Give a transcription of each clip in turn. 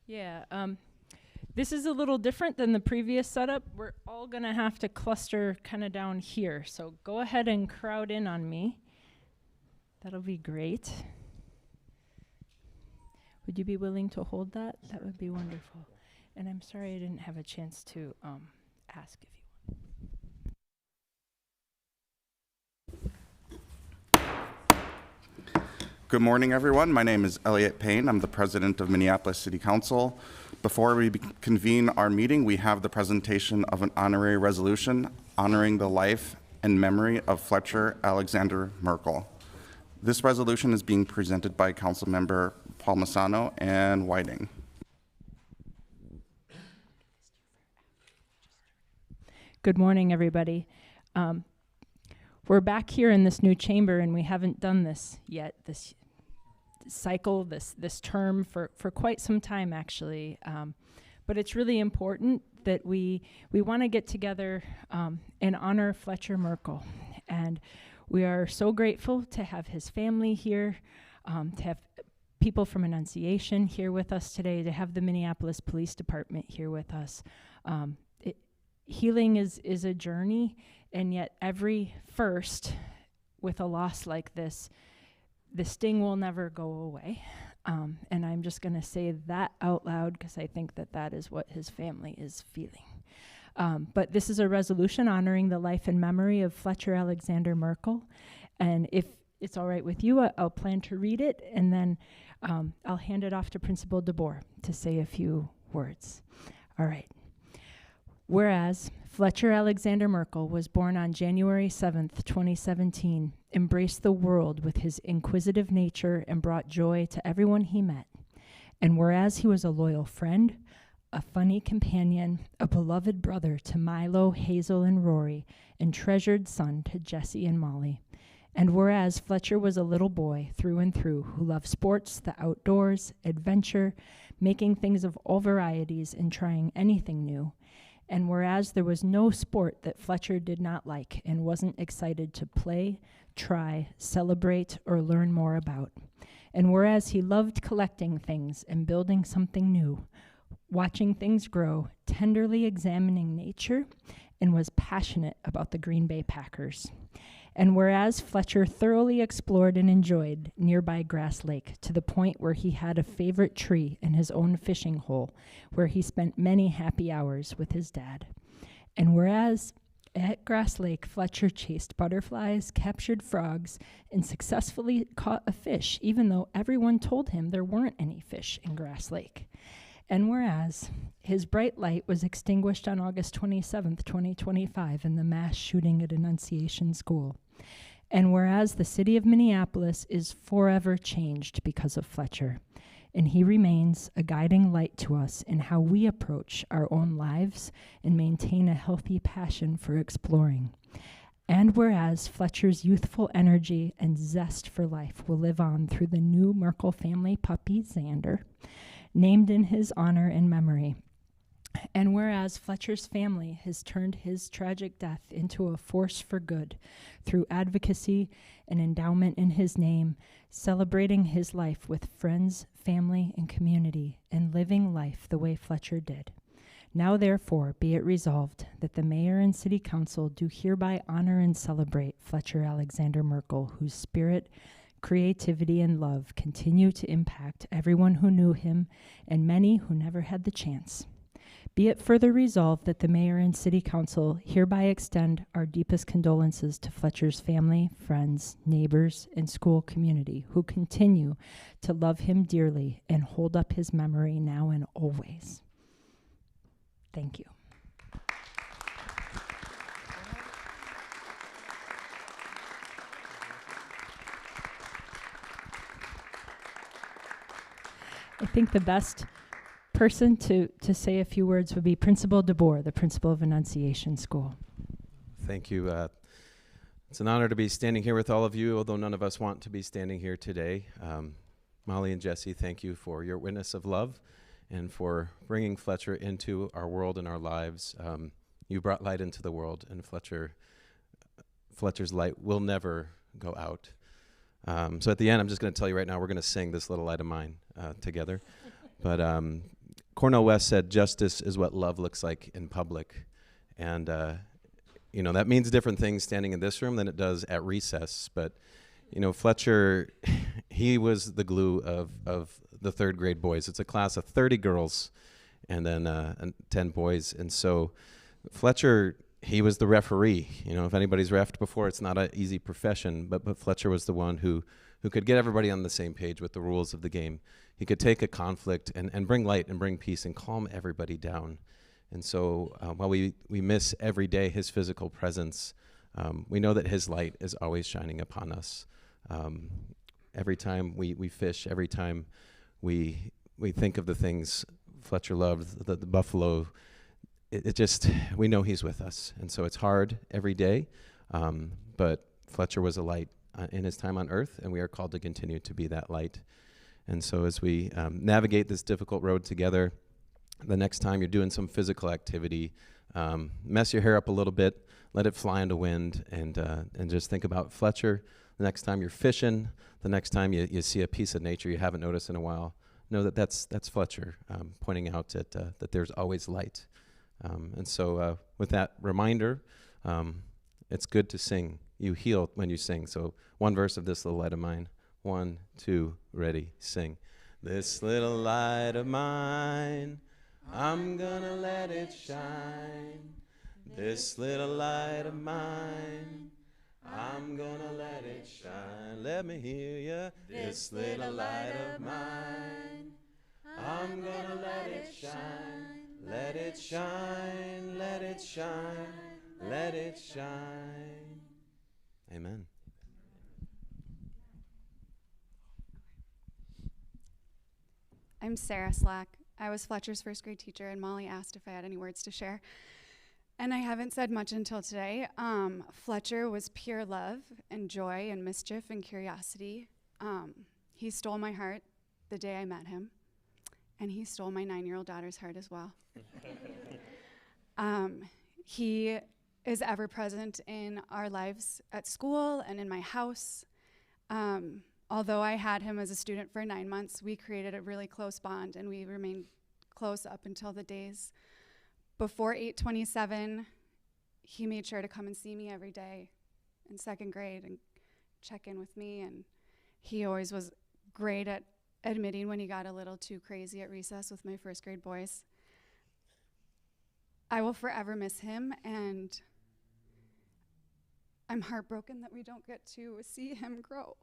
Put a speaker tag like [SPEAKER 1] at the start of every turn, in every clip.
[SPEAKER 1] Yeah, this is a little different than the previous setup. We're all gonna have to cluster kind of down here. So go ahead and crowd in on me. That'll be great. Would you be willing to hold that? That would be wonderful. And I'm sorry I didn't have a chance to ask if you.
[SPEAKER 2] Good morning, everyone. My name is Elliot Payne. I'm the president of Minneapolis City Council. Before we convene our meeting, we have the presentation of an honorary resolution honoring the life and memory of Fletcher Alexander Merkel. This resolution is being presented by Councilmember Palmisano and Whiting.
[SPEAKER 1] Good morning, everybody. We're back here in this new chamber, and we haven't done this yet, this cycle, this term for quite some time, actually. But it's really important that we want to get together and honor Fletcher Merkel. And we are so grateful to have his family here, to have people from Annunciation here with us today, to have the Minneapolis Police Department here with us. Healing is a journey, and yet every first with a loss like this, the sting will never go away. And I'm just going to say that out loud because I think that is what his family is feeling. But this is a resolution honoring the life and memory of Fletcher Alexander Merkel. And if it's all right with you, I'll plan to read it, and then I'll hand it off to Principal DeBoer to say a few words. All right. Whereas Fletcher Alexander Merkel was born on January 7th, 2017, embraced the world with his inquisitive nature and brought joy to everyone he met. And whereas he was a loyal friend, a funny companion, a beloved brother to Milo, Hazel, and Rory, and treasured son to Jesse and Molly. And whereas Fletcher was a little boy through and through who loved sports, the outdoors, adventure, making things of all varieties and trying anything new. And whereas there was no sport that Fletcher did not like and wasn't excited to play, try, celebrate, or learn more about. And whereas he loved collecting things and building something new, watching things grow, tenderly examining nature, and was passionate about the Green Bay Packers. And whereas Fletcher thoroughly explored and enjoyed nearby Grass Lake to the point where he had a favorite tree and his own fishing hole, where he spent many happy hours with his dad. And whereas at Grass Lake, Fletcher chased butterflies, captured frogs, and successfully caught a fish, even though everyone told him there weren't any fish in Grass Lake. And whereas his bright light was extinguished on August 27th, 2025 in the mass shooting at Annunciation School. And whereas the city of Minneapolis is forever changed because of Fletcher, and he remains a guiding light to us in how we approach our own lives and maintain a healthy passion for exploring. And whereas Fletcher's youthful energy and zest for life will live on through the new Merkel family puppy, Xander, named in his honor and memory. And whereas Fletcher's family has turned his tragic death into a force for good through advocacy and endowment in his name, celebrating his life with friends, family, and community, and living life the way Fletcher did. Now therefore be it resolved that the mayor and city council do hereby honor and celebrate Fletcher Alexander Merkel, whose spirit, creativity, and love continue to impact everyone who knew him and many who never had the chance. Be it further resolved that the mayor and city council hereby extend our deepest condolences to Fletcher's family, friends, neighbors, and school community who continue to love him dearly and hold up his memory now and always. Thank you. I think the best person to say a few words would be Principal DeBoer, the principal of Annunciation School.
[SPEAKER 3] Thank you. It's an honor to be standing here with all of you, although none of us want to be standing here today. Molly and Jesse, thank you for your witness of love and for bringing Fletcher into our world and our lives. You brought light into the world, and Fletcher's light will never go out. So at the end, I'm just going to tell you right now, we're going to sing This Little Light of Mine together. But Cornel West said, "Justice is what love looks like in public." And, that means different things standing in this room than it does at recess. But, Fletcher, he was the glue of the third grade boys. It's a class of 30 girls and then 10 boys. And so Fletcher, he was the referee. If anybody's reffed before, it's not an easy profession, but Fletcher was the one who could get everybody on the same page with the rules of the game. He could take a conflict and bring light and bring peace and calm everybody down. And so while we miss every day his physical presence, we know that his light is always shining upon us. Every time we fish, every time we think of the things Fletcher loved, the buffalo, it just, we know he's with us. And so it's hard every day, but Fletcher was a light in his time on earth, and we are called to continue to be that light. And so as we navigate this difficult road together, the next time you're doing some physical activity, mess your hair up a little bit, let it fly in the wind, and just think about Fletcher. The next time you're fishing, the next time you see a piece of nature you haven't noticed in a while, know that that's Fletcher pointing out that there's always light. And so with that reminder, it's good to sing. You heal when you sing. So one verse of this little light of mine. 1, 2, ready, sing. This little light of mine, I'm gonna let it shine. This little light of mine, I'm gonna let it shine. Let me hear ya. This little light of mine, I'm gonna let it shine. Let it shine, let it shine, let it shine. Amen.
[SPEAKER 4] I'm Sarah Slack. I was Fletcher's first grade teacher, and Molly asked if I had any words to share. And I haven't said much until today. Fletcher was pure love and joy and mischief and curiosity. He stole my heart the day I met him, and he stole my 9-year-old daughter's heart as well. He is ever present in our lives at school and in my house. Although I had him as a student for 9 months, we created a really close bond, and we remained close up until the days before 827. He made sure to come and see me every day in 2nd grade and check in with me, and he always was great at admitting when he got a little too crazy at recess with my 1st grade boys. I will forever miss him, and I'm heartbroken that we don't get to see him grow.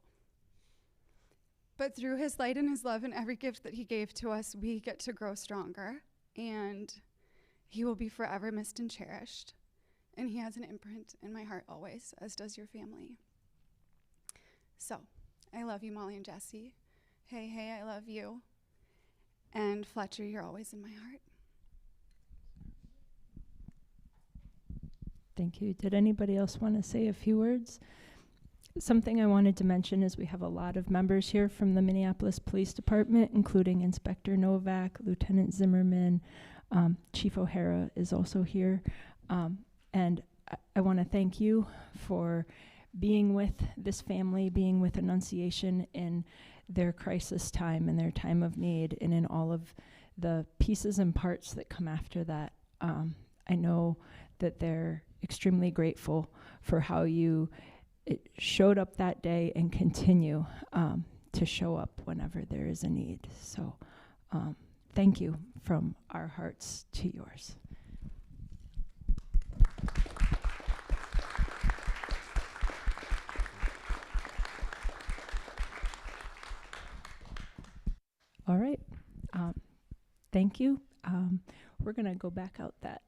[SPEAKER 4] But through his light and his love and every gift that he gave to us, we get to grow stronger, and he will be forever missed and cherished. And he has an imprint in my heart always, as does your family. So, I love you, Molly and Jesse. Hey, I love you. And Fletcher, you're always in my heart.
[SPEAKER 1] Thank you. Did anybody else want to say a few words? Something I wanted to mention is we have a lot of members here from the Minneapolis Police Department, including Inspector Novak, Lieutenant Zimmerman, Chief O'Hara is also here. And I want to thank you for being with this family, being with Annunciation in their crisis time and their time of need, and in all of the pieces and parts that come after that. I know that they're extremely grateful for how you showed up that day and continue to show up whenever there is a need. So thank you from our hearts to yours. All right. Thank you. We're going to go back out that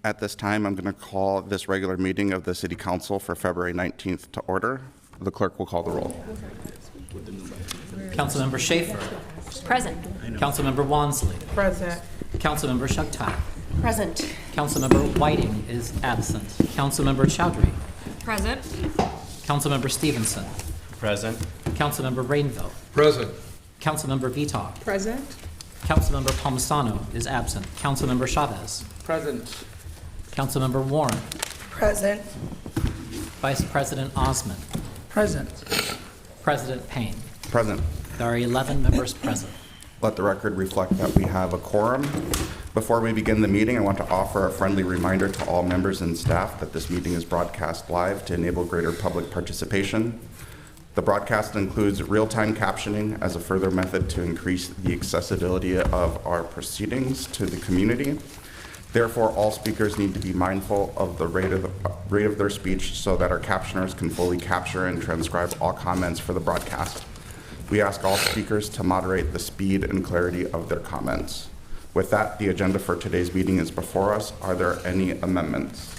[SPEAKER 2] At this time, I'm going to call this regular meeting of the City Council for February 19th to order. The clerk will call the roll.
[SPEAKER 5] Councilmember Schaefer.
[SPEAKER 6] Present.
[SPEAKER 5] Councilmember Wansley.
[SPEAKER 6] Present.
[SPEAKER 5] Councilmember Shugtai.
[SPEAKER 6] Present.
[SPEAKER 5] Councilmember Whiting is absent. Councilmember Chowdhury.
[SPEAKER 6] Present.
[SPEAKER 5] Councilmember Stevenson.
[SPEAKER 3] Present.
[SPEAKER 5] Councilmember Rainville.
[SPEAKER 3] Present.
[SPEAKER 5] Councilmember Vitaw.
[SPEAKER 6] Present.
[SPEAKER 5] Councilmember Palmisano is absent. Councilmember Chavez.
[SPEAKER 3] Present.
[SPEAKER 5] Councilmember Warren.
[SPEAKER 6] Present.
[SPEAKER 5] Vice President Osmond.
[SPEAKER 6] Present.
[SPEAKER 5] President Payne.
[SPEAKER 2] Present.
[SPEAKER 5] There are 11 members present.
[SPEAKER 2] Let the record reflect that we have a quorum. Before we begin the meeting, I want to offer a friendly reminder to all members and staff that this meeting is broadcast live to enable greater public participation. The broadcast includes real-time captioning as a further method to increase the accessibility of our proceedings to the community. Therefore, all speakers need to be mindful of the rate of their speech so that our captioners can fully capture and transcribe all comments for the broadcast. We ask all speakers to moderate the speed and clarity of their comments. With that, the agenda for today's meeting is before us. Are there any amendments?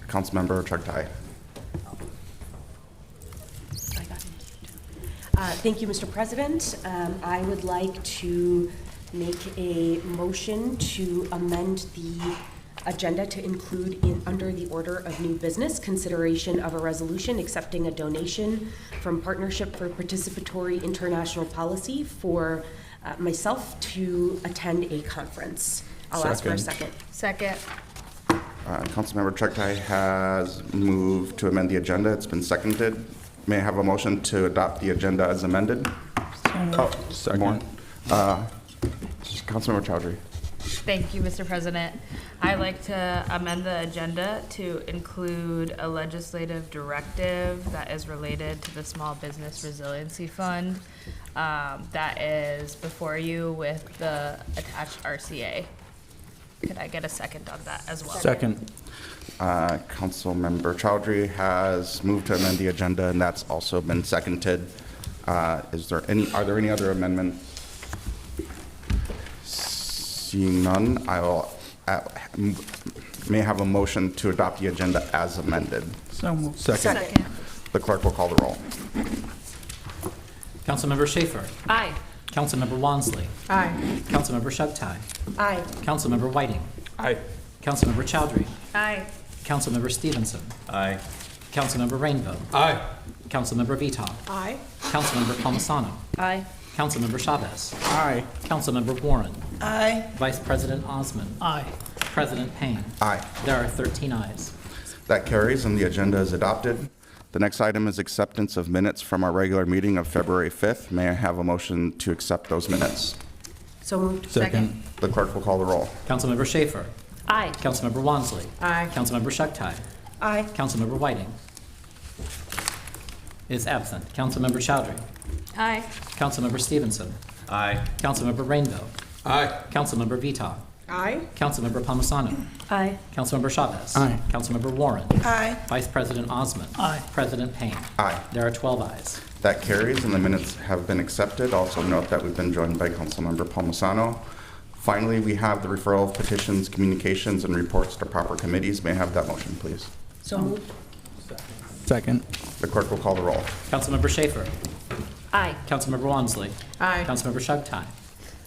[SPEAKER 2] Councilmember Chugtai.
[SPEAKER 7] Thank you, Mr. President. I would like to make a motion to amend the agenda to include under the order of new business consideration of a resolution accepting a donation from Partnership for Participatory International Policy for myself to attend a conference. I'll ask for a second.
[SPEAKER 6] Second.
[SPEAKER 2] Councilmember Chugtai has moved to amend the agenda. It's been seconded. May I have a motion to adopt the agenda as amended? Oh, second. Councilmember Chowdhury.
[SPEAKER 8] Thank you, Mr. President. I'd like to amend the agenda to include a legislative directive that is related to the Small Business Resiliency Fund that is before you with the attached RCA. Could I get a second on that as well?
[SPEAKER 3] Second.
[SPEAKER 2] Councilmember Chowdhury has moved to amend the agenda, and that's also been seconded. Are there any other amendments? Seeing none, I will may I have a motion to adopt the agenda as amended.
[SPEAKER 6] So moved.
[SPEAKER 3] Second.
[SPEAKER 2] The clerk will call the roll.
[SPEAKER 5] Councilmember Schaefer.
[SPEAKER 6] Aye.
[SPEAKER 5] Councilmember Wansley.
[SPEAKER 6] Aye.
[SPEAKER 5] Councilmember Shugtai.
[SPEAKER 7] Aye.
[SPEAKER 5] Councilmember Whiting.
[SPEAKER 3] Aye.
[SPEAKER 5] Councilmember Chowdhury.
[SPEAKER 8] Aye.
[SPEAKER 5] Councilmember Stevenson.
[SPEAKER 3] Aye.
[SPEAKER 5] Councilmember Rainville.
[SPEAKER 3] Aye.
[SPEAKER 5] Councilmember Vitaw.
[SPEAKER 6] Aye.
[SPEAKER 5] Councilmember Palmisano.
[SPEAKER 6] Aye.
[SPEAKER 5] Councilmember Chavez.
[SPEAKER 3] Aye.
[SPEAKER 5] Councilmember Warren.
[SPEAKER 6] Aye.
[SPEAKER 5] Vice President Osmond.
[SPEAKER 6] Aye.
[SPEAKER 5] President Payne.
[SPEAKER 2] Aye.
[SPEAKER 5] There are 13 ayes.
[SPEAKER 2] That carries, and the agenda is adopted. The next item is acceptance of minutes from our regular meeting of February 5th. May I have a motion to accept those minutes?
[SPEAKER 7] So moved.
[SPEAKER 3] Second.
[SPEAKER 2] The clerk will call the roll.
[SPEAKER 5] Councilmember Schaefer.
[SPEAKER 6] Aye.
[SPEAKER 5] Councilmember Wansley.
[SPEAKER 6] Aye.
[SPEAKER 5] Councilmember Shugtai.
[SPEAKER 7] Aye.
[SPEAKER 5] Councilmember Whiting is absent. Councilmember Chowdhury.
[SPEAKER 8] Aye.
[SPEAKER 5] Councilmember Stevenson.
[SPEAKER 3] Aye.
[SPEAKER 5] Councilmember Rainville.
[SPEAKER 3] Aye.
[SPEAKER 5] Councilmember Vitaw.
[SPEAKER 6] Aye.
[SPEAKER 5] Councilmember Palmisano.
[SPEAKER 7] Aye.
[SPEAKER 5] Councilmember Chavez.
[SPEAKER 3] Aye.
[SPEAKER 5] Councilmember Warren.
[SPEAKER 6] Aye.
[SPEAKER 5] Vice President Osmond.
[SPEAKER 6] Aye.
[SPEAKER 5] President Payne.
[SPEAKER 2] Aye.
[SPEAKER 5] There are 12 ayes.
[SPEAKER 2] That carries, and the minutes have been accepted. Also note that we've been joined by Councilmember Palmisano. Finally, we have the referral of petitions, communications, and reports to proper committees. May I have that motion, please?
[SPEAKER 7] So moved.
[SPEAKER 3] Second.
[SPEAKER 2] The clerk will call the roll.
[SPEAKER 5] Councilmember Schaefer.
[SPEAKER 6] Aye.
[SPEAKER 5] Councilmember Wansley.
[SPEAKER 6] Aye.
[SPEAKER 5] Councilmember Shugtai.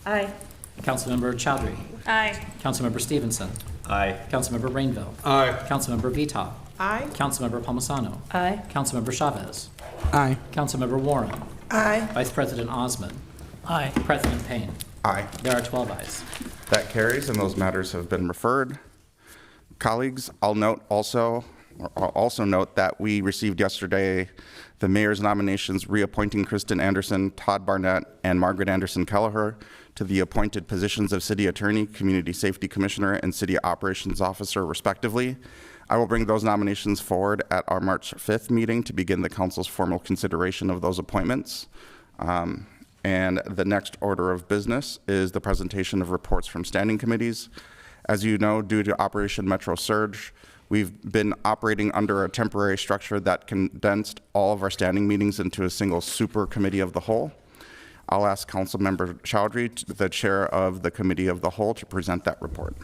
[SPEAKER 7] Aye.
[SPEAKER 5] Councilmember Chowdhury.
[SPEAKER 8] Aye.
[SPEAKER 5] Councilmember Stevenson.
[SPEAKER 3] Aye.
[SPEAKER 5] Councilmember Rainville.
[SPEAKER 3] Aye.
[SPEAKER 5] Councilmember Vitaw.
[SPEAKER 6] Aye.
[SPEAKER 5] Councilmember Palmisano.
[SPEAKER 7] Aye.
[SPEAKER 5] Councilmember Chavez.
[SPEAKER 3] Aye.
[SPEAKER 5] Councilmember Warren.
[SPEAKER 6] Aye.
[SPEAKER 5] Vice President Osmond.
[SPEAKER 6] Aye.
[SPEAKER 5] President Payne.
[SPEAKER 2] Aye.
[SPEAKER 5] There are 12 ayes.
[SPEAKER 2] That carries, and those matters have been referred. Colleagues, I'll also note that we received yesterday the mayor's nominations reappointing Kristen Anderson, Todd Barnett, and Margaret Anderson Kelleher to the appointed positions of City Attorney, Community Safety Commissioner, and City Operations Officer, respectively. I will bring those nominations forward at our March 5th meeting to begin the council's formal consideration of those appointments. And the next order of business is the presentation of reports from standing committees. As you know, due to Operation Metro Surge, we've been operating under a temporary structure that condensed all of our standing meetings into a single super committee of the whole. I'll ask Councilmember Chowdhury, the chair of the Committee of the Whole, to present that report.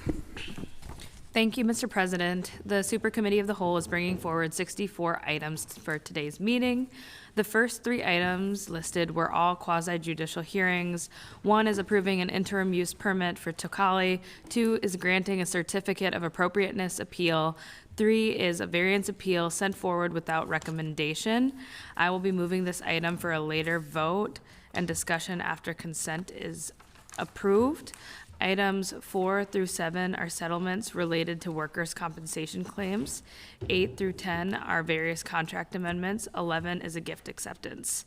[SPEAKER 8] Thank you, Mr. President. The Super Committee of the Whole is bringing forward 64 items for today's meeting. The first 3 items listed were all quasi-judicial hearings. 1 is approving an interim use permit for Tocali. 2 is granting a certificate of appropriateness appeal. 3 is a variance appeal sent forward without recommendation. I will be moving this item for a later vote and discussion after consent is approved. Items 4 through 7 are settlements related to workers' compensation claims. 8 through 10 are various contract amendments. 11 is a gift acceptance.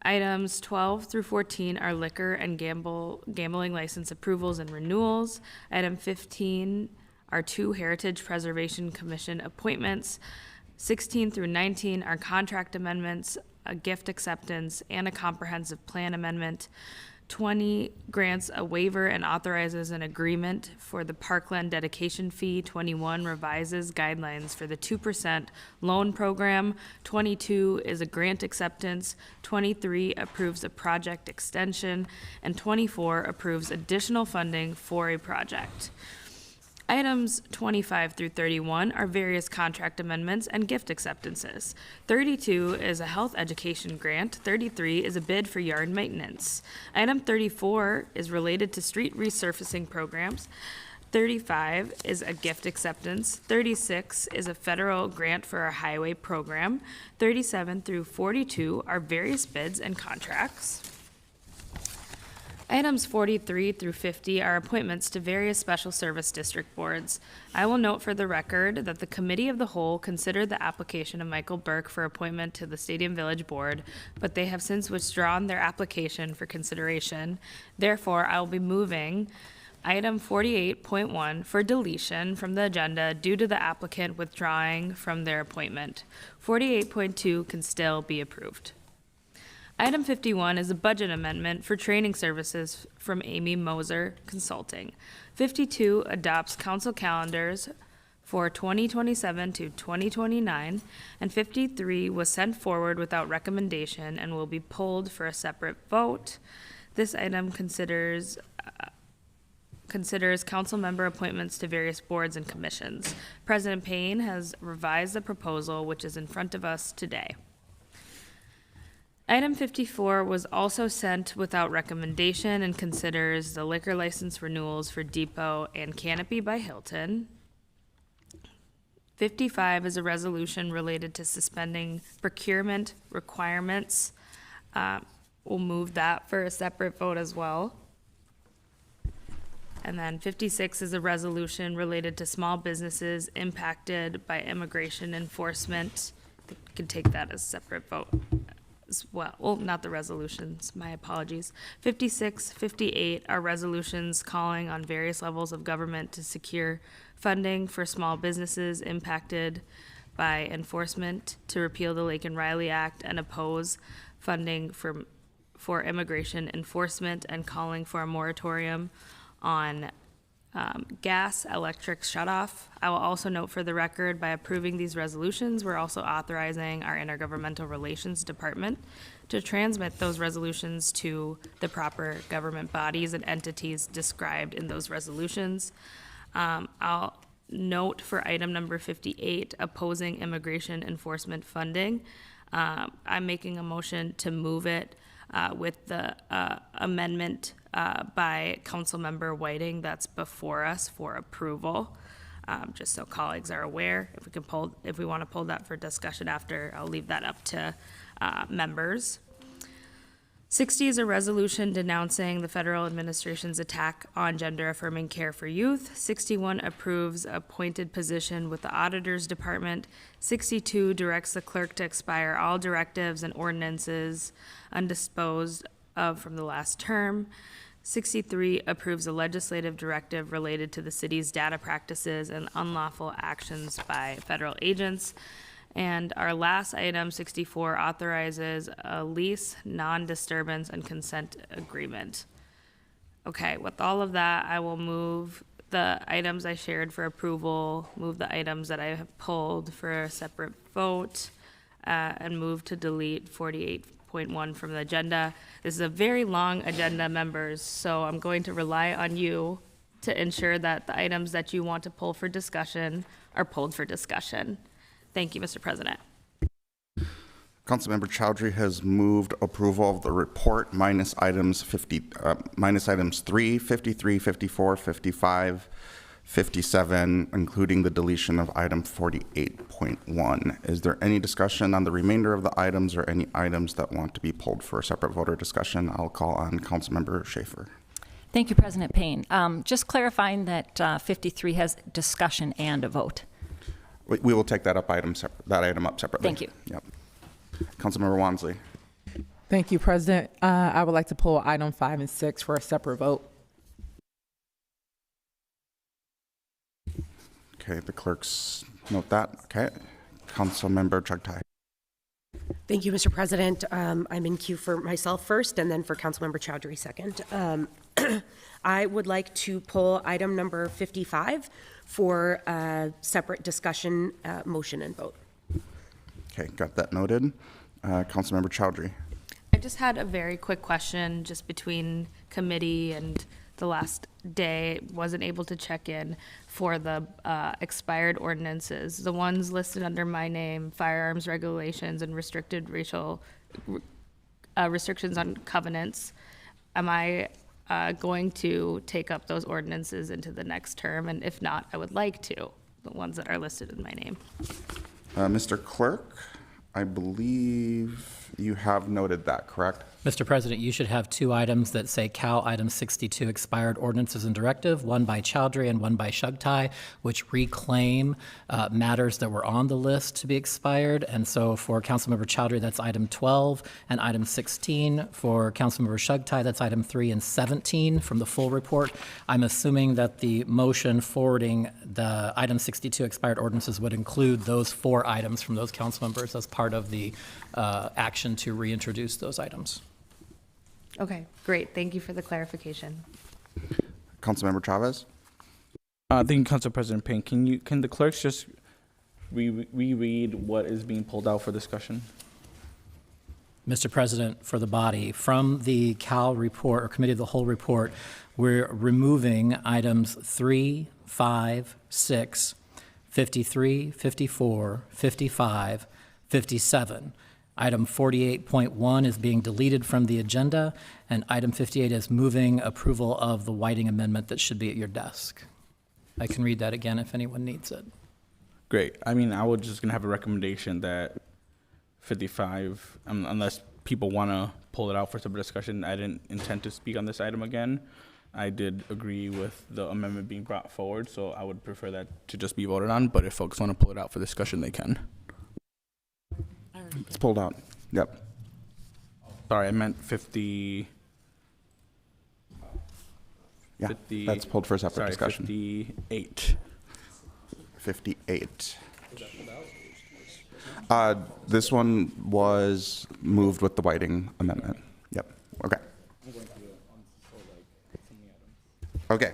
[SPEAKER 8] Items 12 through 14 are liquor and gambling license approvals and renewals. Item 15 are 2 Heritage Preservation Commission appointments. 16 through 19 are contract amendments, a gift acceptance, and a comprehensive plan amendment. 20 grants a waiver and authorizes an agreement for the parkland dedication fee. 21 revises guidelines for the 2% loan program. 22 is a grant acceptance. 23 approves a project extension. And 24 approves additional funding for a project. Items 25 through 31 are various contract amendments and gift acceptances. 32 is a health education grant. 33 is a bid for yard maintenance. Item 34 is related to street resurfacing programs. 35 is a gift acceptance. 36 is a federal grant for a highway program. 37 through 42 are various bids and contracts. Items 43 through 50 are appointments to various special service district boards. I will note for the record that the Committee of the Whole considered the application of Michael Burke for appointment to the Stadium Village Board, but they have since withdrawn their application for consideration. Therefore, I will be moving item 48.1 for deletion from the agenda due to the applicant withdrawing from their appointment. 48.2 can still be approved. Item 51 is a budget amendment for training services from Amy Moser Consulting. 52 adopts council calendars for 2027 to 2029, and 53 was sent forward without recommendation and will be pulled for a separate vote. This item considers council member appointments to various boards and commissions. President Payne has revised the proposal, which is in front of us today. Item 54 was also sent without recommendation and considers the liquor license renewals for Depot and Canopy by Hilton. 55 is a resolution related to suspending procurement requirements. We'll move that for a separate vote as well. And then 56 is a resolution related to small businesses impacted by immigration enforcement. We can take that as a separate vote as well. Well, not the resolutions, my apologies. 56, 58 are resolutions calling on various levels of government to secure funding for small businesses impacted by enforcement, to repeal the Lake and Riley Act and oppose funding for immigration enforcement, and calling for a moratorium on gas, electric shutoff. I will also note for the record, by approving these resolutions, we're also authorizing our Intergovernmental Relations Department to transmit those resolutions to the proper government bodies and entities described in those resolutions. I'll note for item number 58, opposing immigration enforcement funding. I'm making a motion to move it with the amendment by Councilmember Whiting that's before us for approval. Just so colleagues are aware, if we want to pull that for discussion after, I'll leave that up to members. 60 is a resolution denouncing the federal administration's attack on gender-affirming care for youth. 61 approves appointed position with the Auditor's Department. 62 directs the clerk to expire all directives and ordinances undisposed of from the last term. 63 approves a legislative directive related to the city's data practices and unlawful actions by federal agents. And our last item, 64, authorizes a lease, non-disturbance, and consent agreement. Okay, with all of that, I will move the items I shared for approval, move the items that I have pulled for a separate vote, and move to delete 48 point 1 from the agenda. This is a very long agenda, members, so I'm going to rely on you to ensure that the items that you want to pull for discussion are pulled for discussion. Thank you, Mr. President.
[SPEAKER 2] Councilmember Chowdhury has moved approval of the report minus items 3, 53, 54, 55, 57, including the deletion of item 48.1. Is there any discussion on the remainder of the items or any items that want to be pulled for a separate voter discussion? I'll call on Councilmember Schaefer.
[SPEAKER 6] Thank you, President Payne. Just clarifying that 53 has discussion and a vote.
[SPEAKER 2] We will take that item up separately.
[SPEAKER 6] Thank you.
[SPEAKER 2] Yep. Councilmember Wansley.
[SPEAKER 9] Thank you, President. I would like to pull item 5 and 6 for a separate vote.
[SPEAKER 2] Okay, the clerks note that. Okay. Councilmember Chugtai.
[SPEAKER 7] Thank you, Mr. President. I'm in queue for myself first and then for Councilmember Chowdhury second. I would like to pull item number 55 for a separate discussion, motion and vote.
[SPEAKER 2] Okay, got that noted. Councilmember Chowdhury.
[SPEAKER 8] I just had a very quick question just between committee and the last day. Wasn't able to check in for the expired ordinances, the ones listed under my name, firearms regulations and restricted racial restrictions on covenants. Am I going to take up those ordinances into the next term? And if not, I would like to, the ones that are listed in my name.
[SPEAKER 2] Mr. Clerk, I believe you have noted that, correct?
[SPEAKER 5] Mr. President, you should have 2 items that say Cal Item 62 expired ordinances and directive, one by Chowdhury and one by Shugtai, which reclaim matters that were on the list to be expired. And so for Councilmember Chowdhury, that's item 12 and item 16. For Councilmember Shugtai, that's item 3 and 17 from the full report. I'm assuming that the motion forwarding the item 62 expired ordinances would include those 4 items from those council members as part of the action to reintroduce those items.
[SPEAKER 8] Okay, great. Thank you for the clarification.
[SPEAKER 2] Councilmember Chavez.
[SPEAKER 10] Thank you, Council President Payne. Can the clerks just reread what is being pulled out for discussion?
[SPEAKER 5] Mr. President, for the body, from the Cal report or Committee of the Whole report, we're removing items 3, 5, 6, 53, 54, 55, 57. Item 48.1 is being deleted from the agenda, and item 58 is moving approval of the Whiting amendment that should be at your desk. I can read that again if anyone needs it.
[SPEAKER 10] Great. I mean, I was just going to have a recommendation that 55, unless people want to pull it out for some discussion, I didn't intend to speak on this item again. I did agree with the amendment being brought forward, so I would prefer that to just be voted on, but if folks want to pull it out for discussion, they can.
[SPEAKER 2] It's pulled out. Yep.
[SPEAKER 10] Sorry, I meant 50.
[SPEAKER 2] Yeah,
[SPEAKER 10] 50,
[SPEAKER 2] that's pulled for a separate
[SPEAKER 10] sorry,
[SPEAKER 2] discussion.
[SPEAKER 10] 58.
[SPEAKER 2] 58. This one was moved with the Whiting amendment. Yep. Okay. Okay.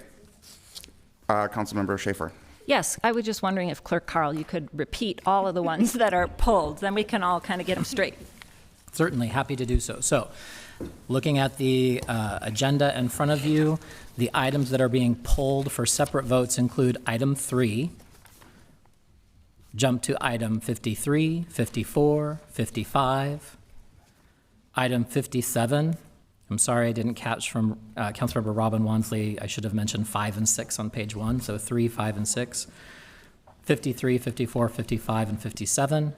[SPEAKER 2] Councilmember Schaefer.
[SPEAKER 6] Yes, I was just wondering if Clerk Carl, you could repeat all of the ones that are pulled, then we can all kind of get them straight.
[SPEAKER 5] Certainly, happy to do so. So, looking at the agenda in front of you, the items that are being pulled for separate votes include item 3, jump to item 53, 54, 55, item 57. I'm sorry I didn't catch from Councilmember Robin Wansley. I should have mentioned 5 and 6 on page 1, so 3, 5, and 6. 53, 54, 55, and 57.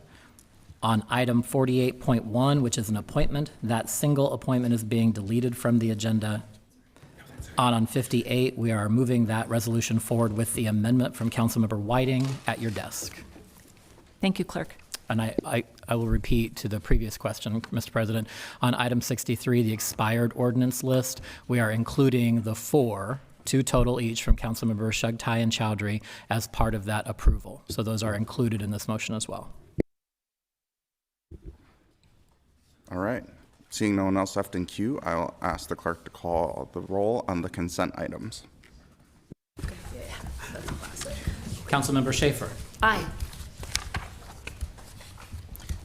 [SPEAKER 5] On item 48.1, which is an appointment, that single appointment is being deleted from the agenda. On 58, we are moving that resolution forward with the amendment from Councilmember Whiting at your desk.
[SPEAKER 6] Thank you, Clerk.
[SPEAKER 5] And I will repeat to the previous question, Mr. President. On item 63, the expired ordinance list, we are including the 4, 2 total each from Councilmember Shugtai and Chowdhury as part of that approval. So those are included in this motion as well.
[SPEAKER 2] All right. Seeing no one else left in queue, I'll ask the clerk to call the roll on the consent items.
[SPEAKER 5] Councilmember Schaefer.
[SPEAKER 6] Aye.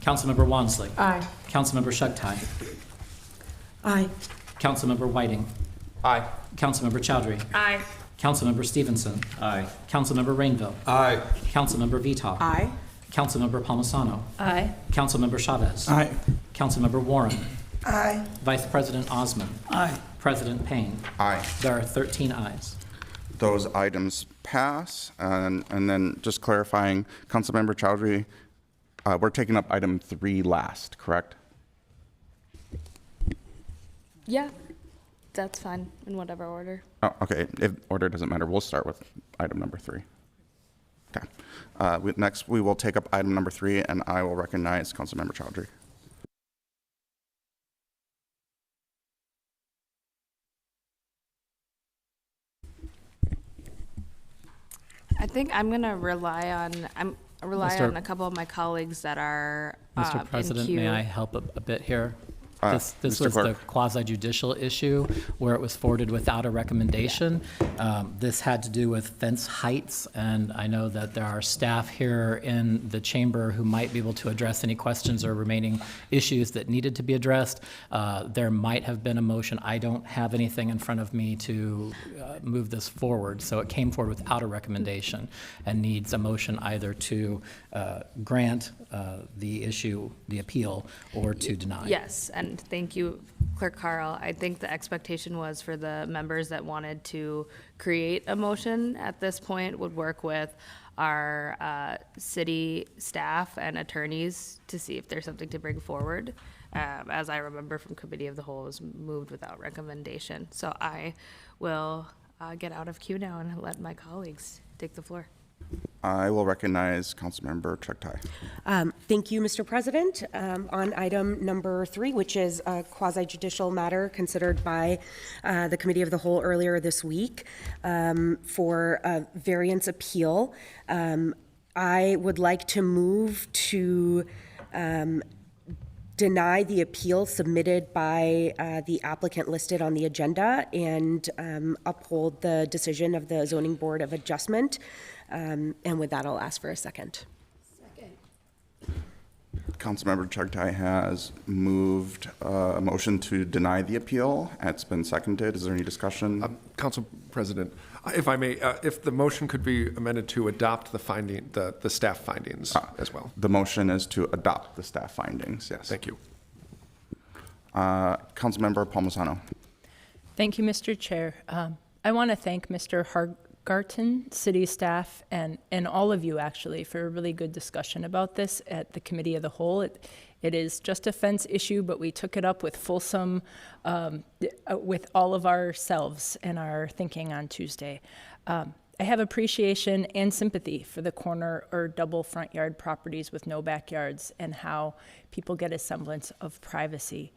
[SPEAKER 5] Councilmember Wansley.
[SPEAKER 9] Aye.
[SPEAKER 5] Councilmember Shugtai.
[SPEAKER 7] Aye.
[SPEAKER 5] Councilmember Whiting.
[SPEAKER 10] Aye.
[SPEAKER 5] Councilmember Chowdhury.
[SPEAKER 8] Aye.
[SPEAKER 5] Councilmember Stevenson.
[SPEAKER 10] Aye.
[SPEAKER 5] Councilmember Rainville.
[SPEAKER 10] Aye.
[SPEAKER 5] Councilmember Vitaw.
[SPEAKER 7] Aye.
[SPEAKER 5] Councilmember Palmisano.
[SPEAKER 6] Aye.
[SPEAKER 5] Councilmember Chavez.
[SPEAKER 10] Aye.
[SPEAKER 5] Councilmember Warren.
[SPEAKER 7] Aye.
[SPEAKER 5] Vice President Osman.
[SPEAKER 10] Aye.
[SPEAKER 5] President Payne.
[SPEAKER 2] Aye.
[SPEAKER 5] There are 13 ayes.
[SPEAKER 2] Those items pass. And then just clarifying, Councilmember Chowdhury, we're taking up item 3 last, correct?
[SPEAKER 8] Yeah, that's fine in whatever order.
[SPEAKER 2] Oh, okay. If order doesn't matter, we'll start with item number 3. Okay. Next, we will take up item number 3, and I will recognize Councilmember Chowdhury.
[SPEAKER 8] I think I'm gonna rely on
[SPEAKER 5] Mr.
[SPEAKER 8] a couple of my colleagues that are
[SPEAKER 5] Mr. President,
[SPEAKER 8] in queue.
[SPEAKER 5] may I help a bit here? This
[SPEAKER 2] Mr.
[SPEAKER 5] was
[SPEAKER 2] Clerk.
[SPEAKER 5] the quasi-judicial issue where it was forwarded without a recommendation. This had to do with fence heights, and I know that there are staff here in the chamber who might be able to address any questions or remaining issues that needed to be addressed. There might have been a motion. I don't have anything in front of me to move this forward, so it came forward without a recommendation and needs a motion either to grant the issue, the appeal, or to deny.
[SPEAKER 8] Yes, and thank you, Clerk Carl. I think the expectation was for the members that wanted to create a motion at this point would work with our city staff and attorneys to see if there's something to bring forward. As I remember from Committee of the Whole, it was moved without recommendation. So I will get out of queue now and let my colleagues take the floor.
[SPEAKER 2] I will recognize Councilmember Chugtai.
[SPEAKER 7] Thank you, Mr. President. On item number 3, which is a quasi-judicial matter considered by the Committee of the Whole earlier this week for a variance appeal, I would like to move to deny the appeal submitted by the applicant listed on the agenda and uphold the decision of the Zoning Board of Adjustment. And with that, I'll ask for a second.
[SPEAKER 2] Councilmember Chugtai has moved a motion to deny the appeal. It's been seconded. Is there any discussion?
[SPEAKER 11] Council President, if I may, if the motion could be amended to adopt the finding, the staff findings as well.
[SPEAKER 2] The motion is to adopt the staff findings, yes.
[SPEAKER 11] Thank you.
[SPEAKER 2] Councilmember Palmisano.
[SPEAKER 1] Thank you, Mr. Chair. I want to thank Mr. Hargarten, city staff, and all of you actually for a really good discussion about this at the Committee of the Whole. It is just a fence issue, but we took it up with fulsome, with all of ourselves and our thinking on Tuesday. I have appreciation and sympathy for the corner or double front yard properties with no backyards and how people get a semblance of privacy.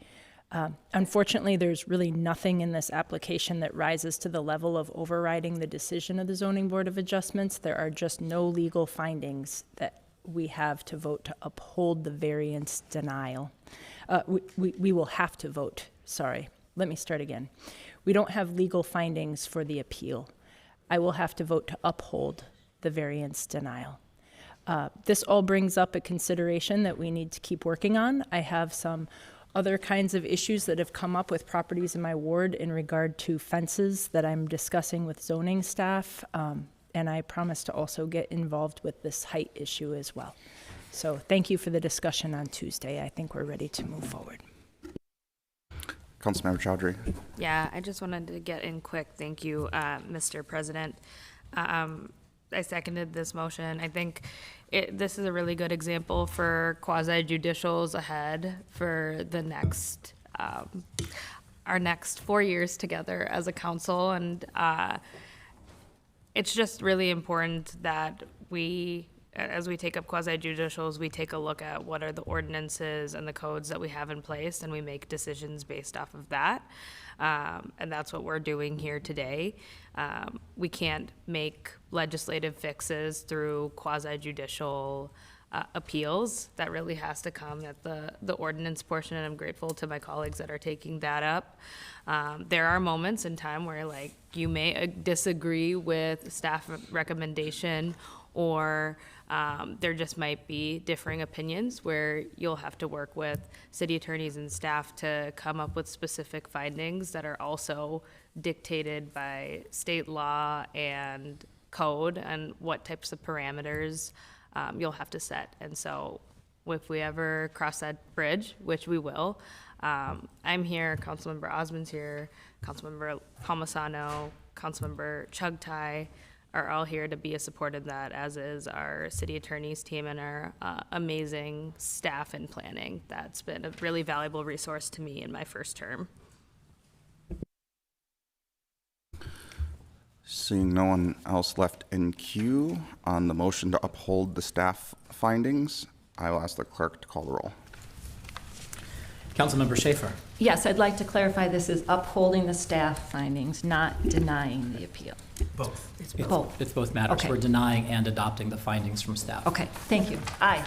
[SPEAKER 1] Unfortunately, there's really nothing in this application that rises to the level of overriding the decision of the Zoning Board of Adjustments. There are just no legal findings that we have to vote to uphold the variance denial. We will have to vote, sorry. Let me start again. We don't have legal findings for the appeal. I will have to vote to uphold the variance denial. This all brings up a consideration that we need to keep working on. I have some other kinds of issues that have come up with properties in my ward in regard to fences that I'm discussing with zoning staff, and I promise to also get involved with this height issue as well. So thank you for the discussion on Tuesday. I think we're ready to move forward.
[SPEAKER 2] Councilmember Chowdhury.
[SPEAKER 8] Yeah, I just wanted to get in quick. Thank you, Mr. President. I seconded this motion. I think this is a really good example for quasi-judicials ahead for the next, our next 4 years together as a council. And it's just really important that we, as we take up quasi-judicials, we take a look at what are the ordinances and the codes that we have in place, and we make decisions based off of that. And that's what we're doing here today. We can't make legislative fixes through quasi-judicial appeals. That really has to come at the ordinance portion, and I'm grateful to my colleagues that are taking that up. There are moments in time where, like, you may disagree with staff recommendation or There just might be differing opinions where you'll have to work with city attorneys and staff to come up with specific findings that are also dictated by state law and code and what types of parameters you'll have to set. And so if we ever cross that bridge, which we will, I'm here, Councilmember Osmond's here, Councilmember Palmisano, Councilmember Chugtai are all here to be a support of that, as is our city attorney's team and our amazing staff in planning. That's been a really valuable resource to me in my first term.
[SPEAKER 2] Seeing no one else left in queue on the motion to uphold the staff findings, I will ask the clerk to call the roll.
[SPEAKER 5] Councilmember Schaefer.
[SPEAKER 6] Yes, I'd like to clarify this is upholding the staff findings, not denying the appeal.
[SPEAKER 5] Both. It's
[SPEAKER 6] both.
[SPEAKER 5] It's both matters.
[SPEAKER 6] Okay.
[SPEAKER 5] We're denying and adopting the findings from staff.
[SPEAKER 6] Okay, thank you. Aye.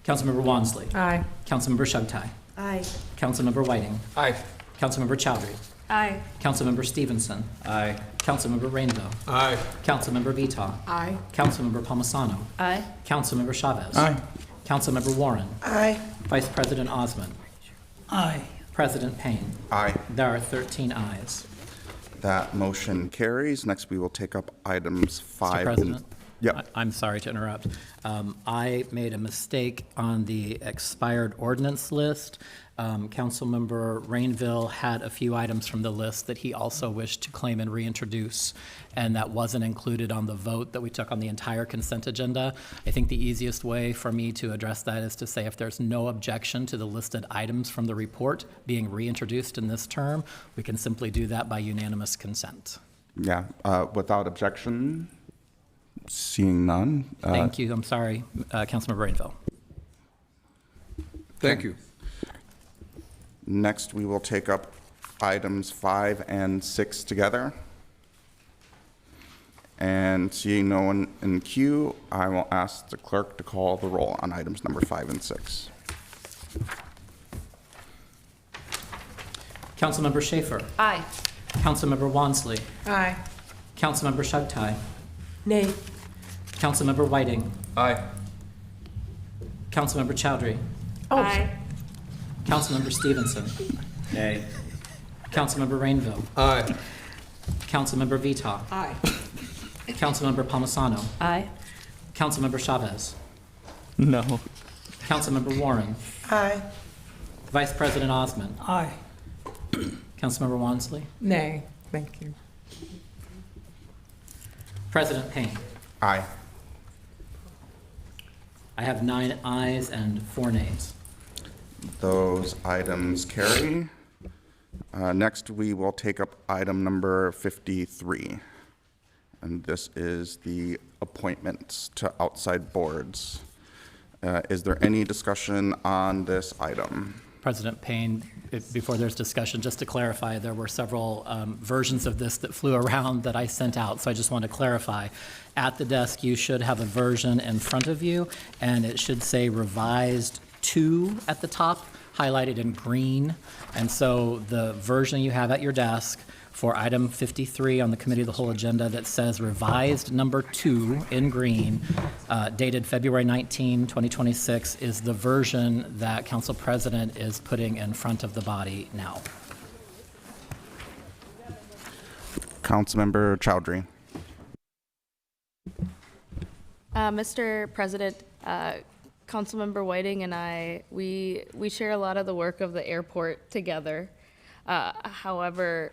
[SPEAKER 5] Councilmember Wansley.
[SPEAKER 9] Aye.
[SPEAKER 5] Councilmember Chugtai.
[SPEAKER 7] Aye.
[SPEAKER 5] Councilmember Whiting.
[SPEAKER 11] Aye.
[SPEAKER 5] Councilmember Chowdhury.
[SPEAKER 8] Aye.
[SPEAKER 5] Councilmember Stevenson.
[SPEAKER 10] Aye.
[SPEAKER 5] Councilmember Rainville.
[SPEAKER 11] Aye.
[SPEAKER 5] Councilmember Vita.
[SPEAKER 9] Aye.
[SPEAKER 5] Councilmember Palmisano.
[SPEAKER 6] Aye.
[SPEAKER 5] Councilmember Chavez.
[SPEAKER 10] Aye.
[SPEAKER 5] Councilmember Warren.
[SPEAKER 7] Aye.
[SPEAKER 5] Vice President Osmond.
[SPEAKER 7] Aye.
[SPEAKER 5] President Payne.
[SPEAKER 2] Aye.
[SPEAKER 5] There are 13 ayes.
[SPEAKER 2] That motion carries. Next, we will take up items 5.
[SPEAKER 5] Mr. President?
[SPEAKER 2] Yep.
[SPEAKER 5] I'm sorry to interrupt. I made a mistake on the expired ordinance list. Councilmember Rainville had a few items from the list that he also wished to claim and reintroduce, and that wasn't included on the vote that we took on the entire consent agenda. I think the easiest way for me to address that is to say if there's no objection to the listed items from the report being reintroduced in this term, we can simply do that by unanimous consent.
[SPEAKER 2] Yeah, without objection, seeing none.
[SPEAKER 5] Thank you. I'm sorry, Councilmember Rainville.
[SPEAKER 11] Thank you.
[SPEAKER 2] Next, we will take up items 5 and 6 together. And seeing no one in queue, I will ask the clerk to call the roll on items number 5 and 6.
[SPEAKER 5] Councilmember Schaefer.
[SPEAKER 6] Aye.
[SPEAKER 5] Councilmember Wansley.
[SPEAKER 9] Aye.
[SPEAKER 5] Councilmember Chugtai.
[SPEAKER 7] Nay.
[SPEAKER 5] Councilmember Whiting.
[SPEAKER 11] Aye.
[SPEAKER 5] Councilmember Chowdhury.
[SPEAKER 8] Aye.
[SPEAKER 5] Councilmember Stevenson.
[SPEAKER 10] Nay.
[SPEAKER 5] Councilmember Rainville.
[SPEAKER 11] Aye.
[SPEAKER 5] Councilmember Vita.
[SPEAKER 9] Aye.
[SPEAKER 5] Councilmember Palmisano.
[SPEAKER 6] Aye.
[SPEAKER 5] Councilmember Chavez.
[SPEAKER 10] No.
[SPEAKER 5] Councilmember Warren.
[SPEAKER 7] Aye.
[SPEAKER 5] Vice President Osmond.
[SPEAKER 7] Aye.
[SPEAKER 5] Councilmember Wansley.
[SPEAKER 9] Nay. Thank you.
[SPEAKER 5] President Payne.
[SPEAKER 2] Aye.
[SPEAKER 5] I have 9 ayes and 4 nays.
[SPEAKER 2] Those items carry. Next, we will take up item number 53. And this is the appointments to outside boards. Is there any discussion on this item?
[SPEAKER 5] President Payne, before there's discussion, just to clarify, there were several versions of this that flew around that I sent out, so I just want to clarify. At the desk, you should have a version in front of you, and it should say revised 2 at the top, highlighted in green. And so the version you have at your desk for item 53 on the Committee of the Whole agenda that says revised number 2 in green, dated February 19, 2026, is the version that Council President is putting in front of the body now.
[SPEAKER 2] Councilmember Chowdhury.
[SPEAKER 8] Mr. President, Councilmember Whiting and I, we share a lot of the work of the airport together. However,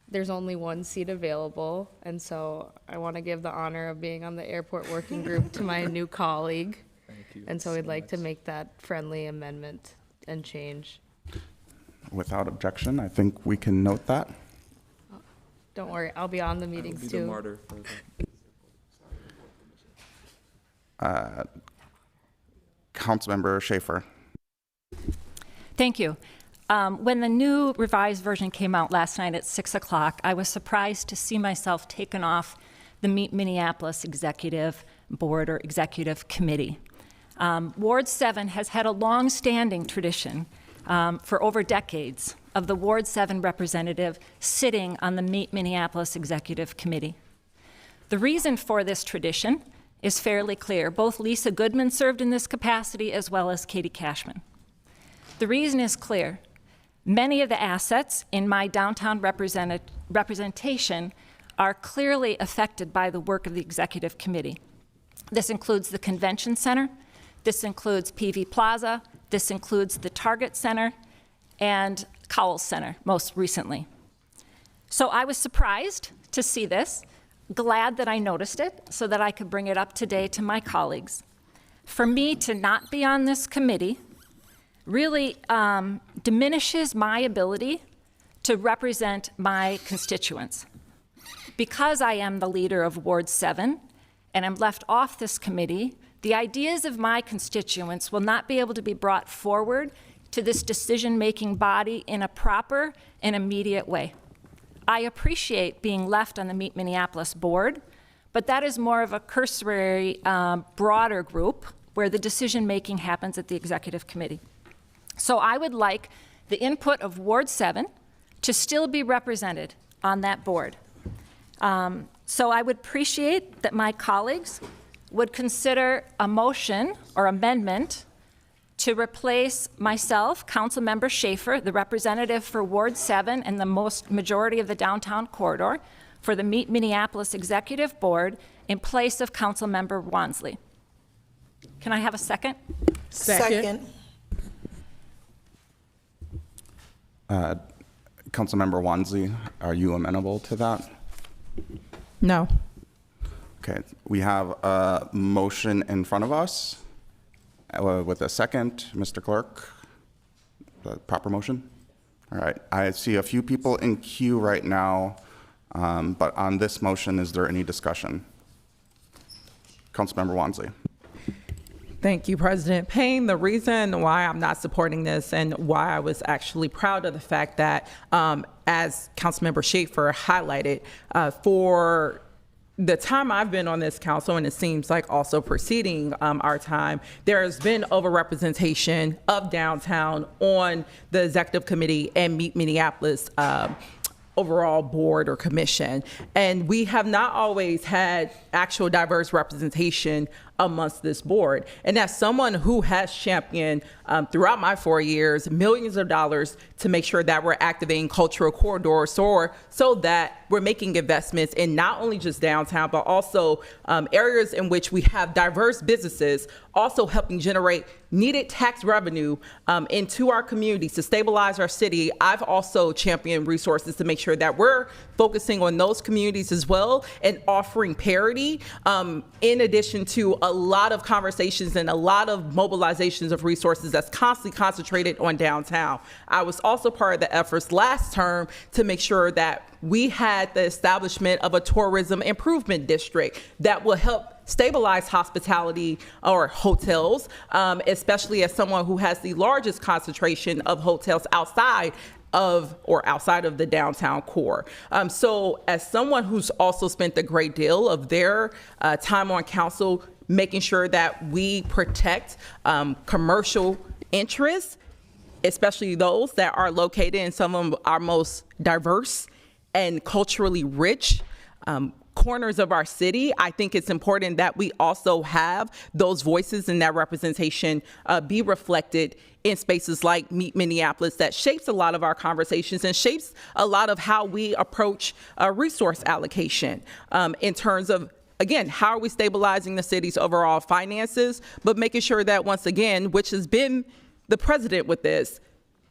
[SPEAKER 8] there's only one seat available, and so I want to give the honor of being on the airport working group to my new colleague.
[SPEAKER 10] Thank you.
[SPEAKER 8] And so we'd like to make that friendly amendment and change.
[SPEAKER 2] Without objection, I think we can note that.
[SPEAKER 8] Don't worry, I'll be on the meetings too.
[SPEAKER 2] Councilmember Schaefer.
[SPEAKER 6] Thank you. When the new revised version came out last night at 6 o'clock, I was surprised to see myself taken off the Meet Minneapolis Executive Board or Executive Committee. Ward 7 has had a long-standing tradition for over decades of the Ward 7 representative sitting on the Meet Minneapolis Executive Committee. The reason for this tradition is fairly clear. Both Lisa Goodman served in this capacity as well as Katie Cashman. The reason is clear. Many of the assets in my downtown representation are clearly affected by the work of the Executive Committee. This includes the Convention Center, this includes PV Plaza, this includes the Target Center, and Cowles Center most recently. So I was surprised to see this, glad that I noticed it so that I could bring it up today to my colleagues. For me to not be on this committee really diminishes my ability to represent my constituents. Because I am the leader of Ward 7 and I'm left off this committee, the ideas of my constituents will not be able to be brought forward to this decision-making body in a proper and immediate way. I appreciate being left on the Meet Minneapolis board, but that is more of a cursory, broader group where the decision-making happens at the Executive Committee. So I would like the input of Ward 7 to still be represented on that board. So I would appreciate that my colleagues would consider a motion or amendment to replace myself, Councilmember Schaefer, the representative for Ward 7 and the majority of the downtown corridor, for the Meet Minneapolis Executive Board in place of Councilmember Wansley. Can I have a second?
[SPEAKER 9] Second.
[SPEAKER 2] Councilmember Wansley, are you amenable to that?
[SPEAKER 9] No.
[SPEAKER 2] Okay, we have a motion in front of us with a second. Mr. Clerk, the proper motion? All right, I see a few people in queue right now, but on this motion, is there any discussion? Councilmember Wansley.
[SPEAKER 9] Thank you, President Payne. The reason why I'm not supporting this and why I was actually proud of the fact that, as Councilmember Schaefer highlighted, for the time I've been on this council, and it seems like also preceding our time, there has been overrepresentation of downtown on the Executive Committee and Meet Minneapolis overall board or commission. And we have not always had actual diverse representation amongst this board. And as someone who has championed throughout my 4 years millions of dollars to make sure that we're activating cultural corridors so that we're making investments in not only just downtown, but also areas in which we have diverse businesses, also helping generate needed tax revenue into our communities to stabilize our city. I've also championed resources to make sure that we're focusing on those communities as well and offering parity in addition to a lot of conversations and a lot of mobilizations of resources that's constantly concentrated on downtown. I was also part of the efforts last term to make sure that we had the establishment of a tourism improvement district that will help stabilize hospitality or hotels, especially as someone who has the largest concentration of hotels outside of the downtown core. So as someone who's also spent a great deal of their time on council making sure that we protect commercial interests, especially those that are located in some of our most diverse and culturally rich corners of our city, I think it's important that we also have those voices and that representation be reflected in spaces like Meet Minneapolis that shapes a lot of our conversations and shapes a lot of how we approach resource allocation in terms of, again, how are we stabilizing the city's overall finances, but making sure that, once again, which has been the precedent with this,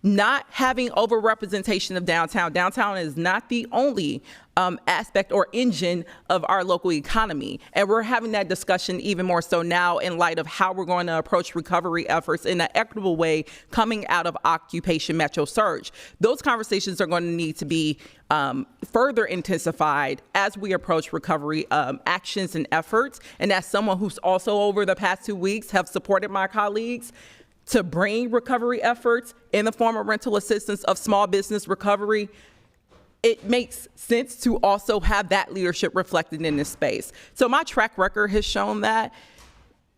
[SPEAKER 9] not having overrepresentation of downtown. Downtown is not the only aspect or engine of our local economy. And we're having that discussion even more so now in light of how we're going to approach recovery efforts in an equitable way coming out of Occupation Metro Surge. Those conversations are going to need to be further intensified as we approach recovery actions and efforts. And as someone who's also over the past 2 weeks have supported my colleagues to bring recovery efforts in the form of rental assistance of small business recovery, it makes sense to also have that leadership reflected in this space. So my track record has shown that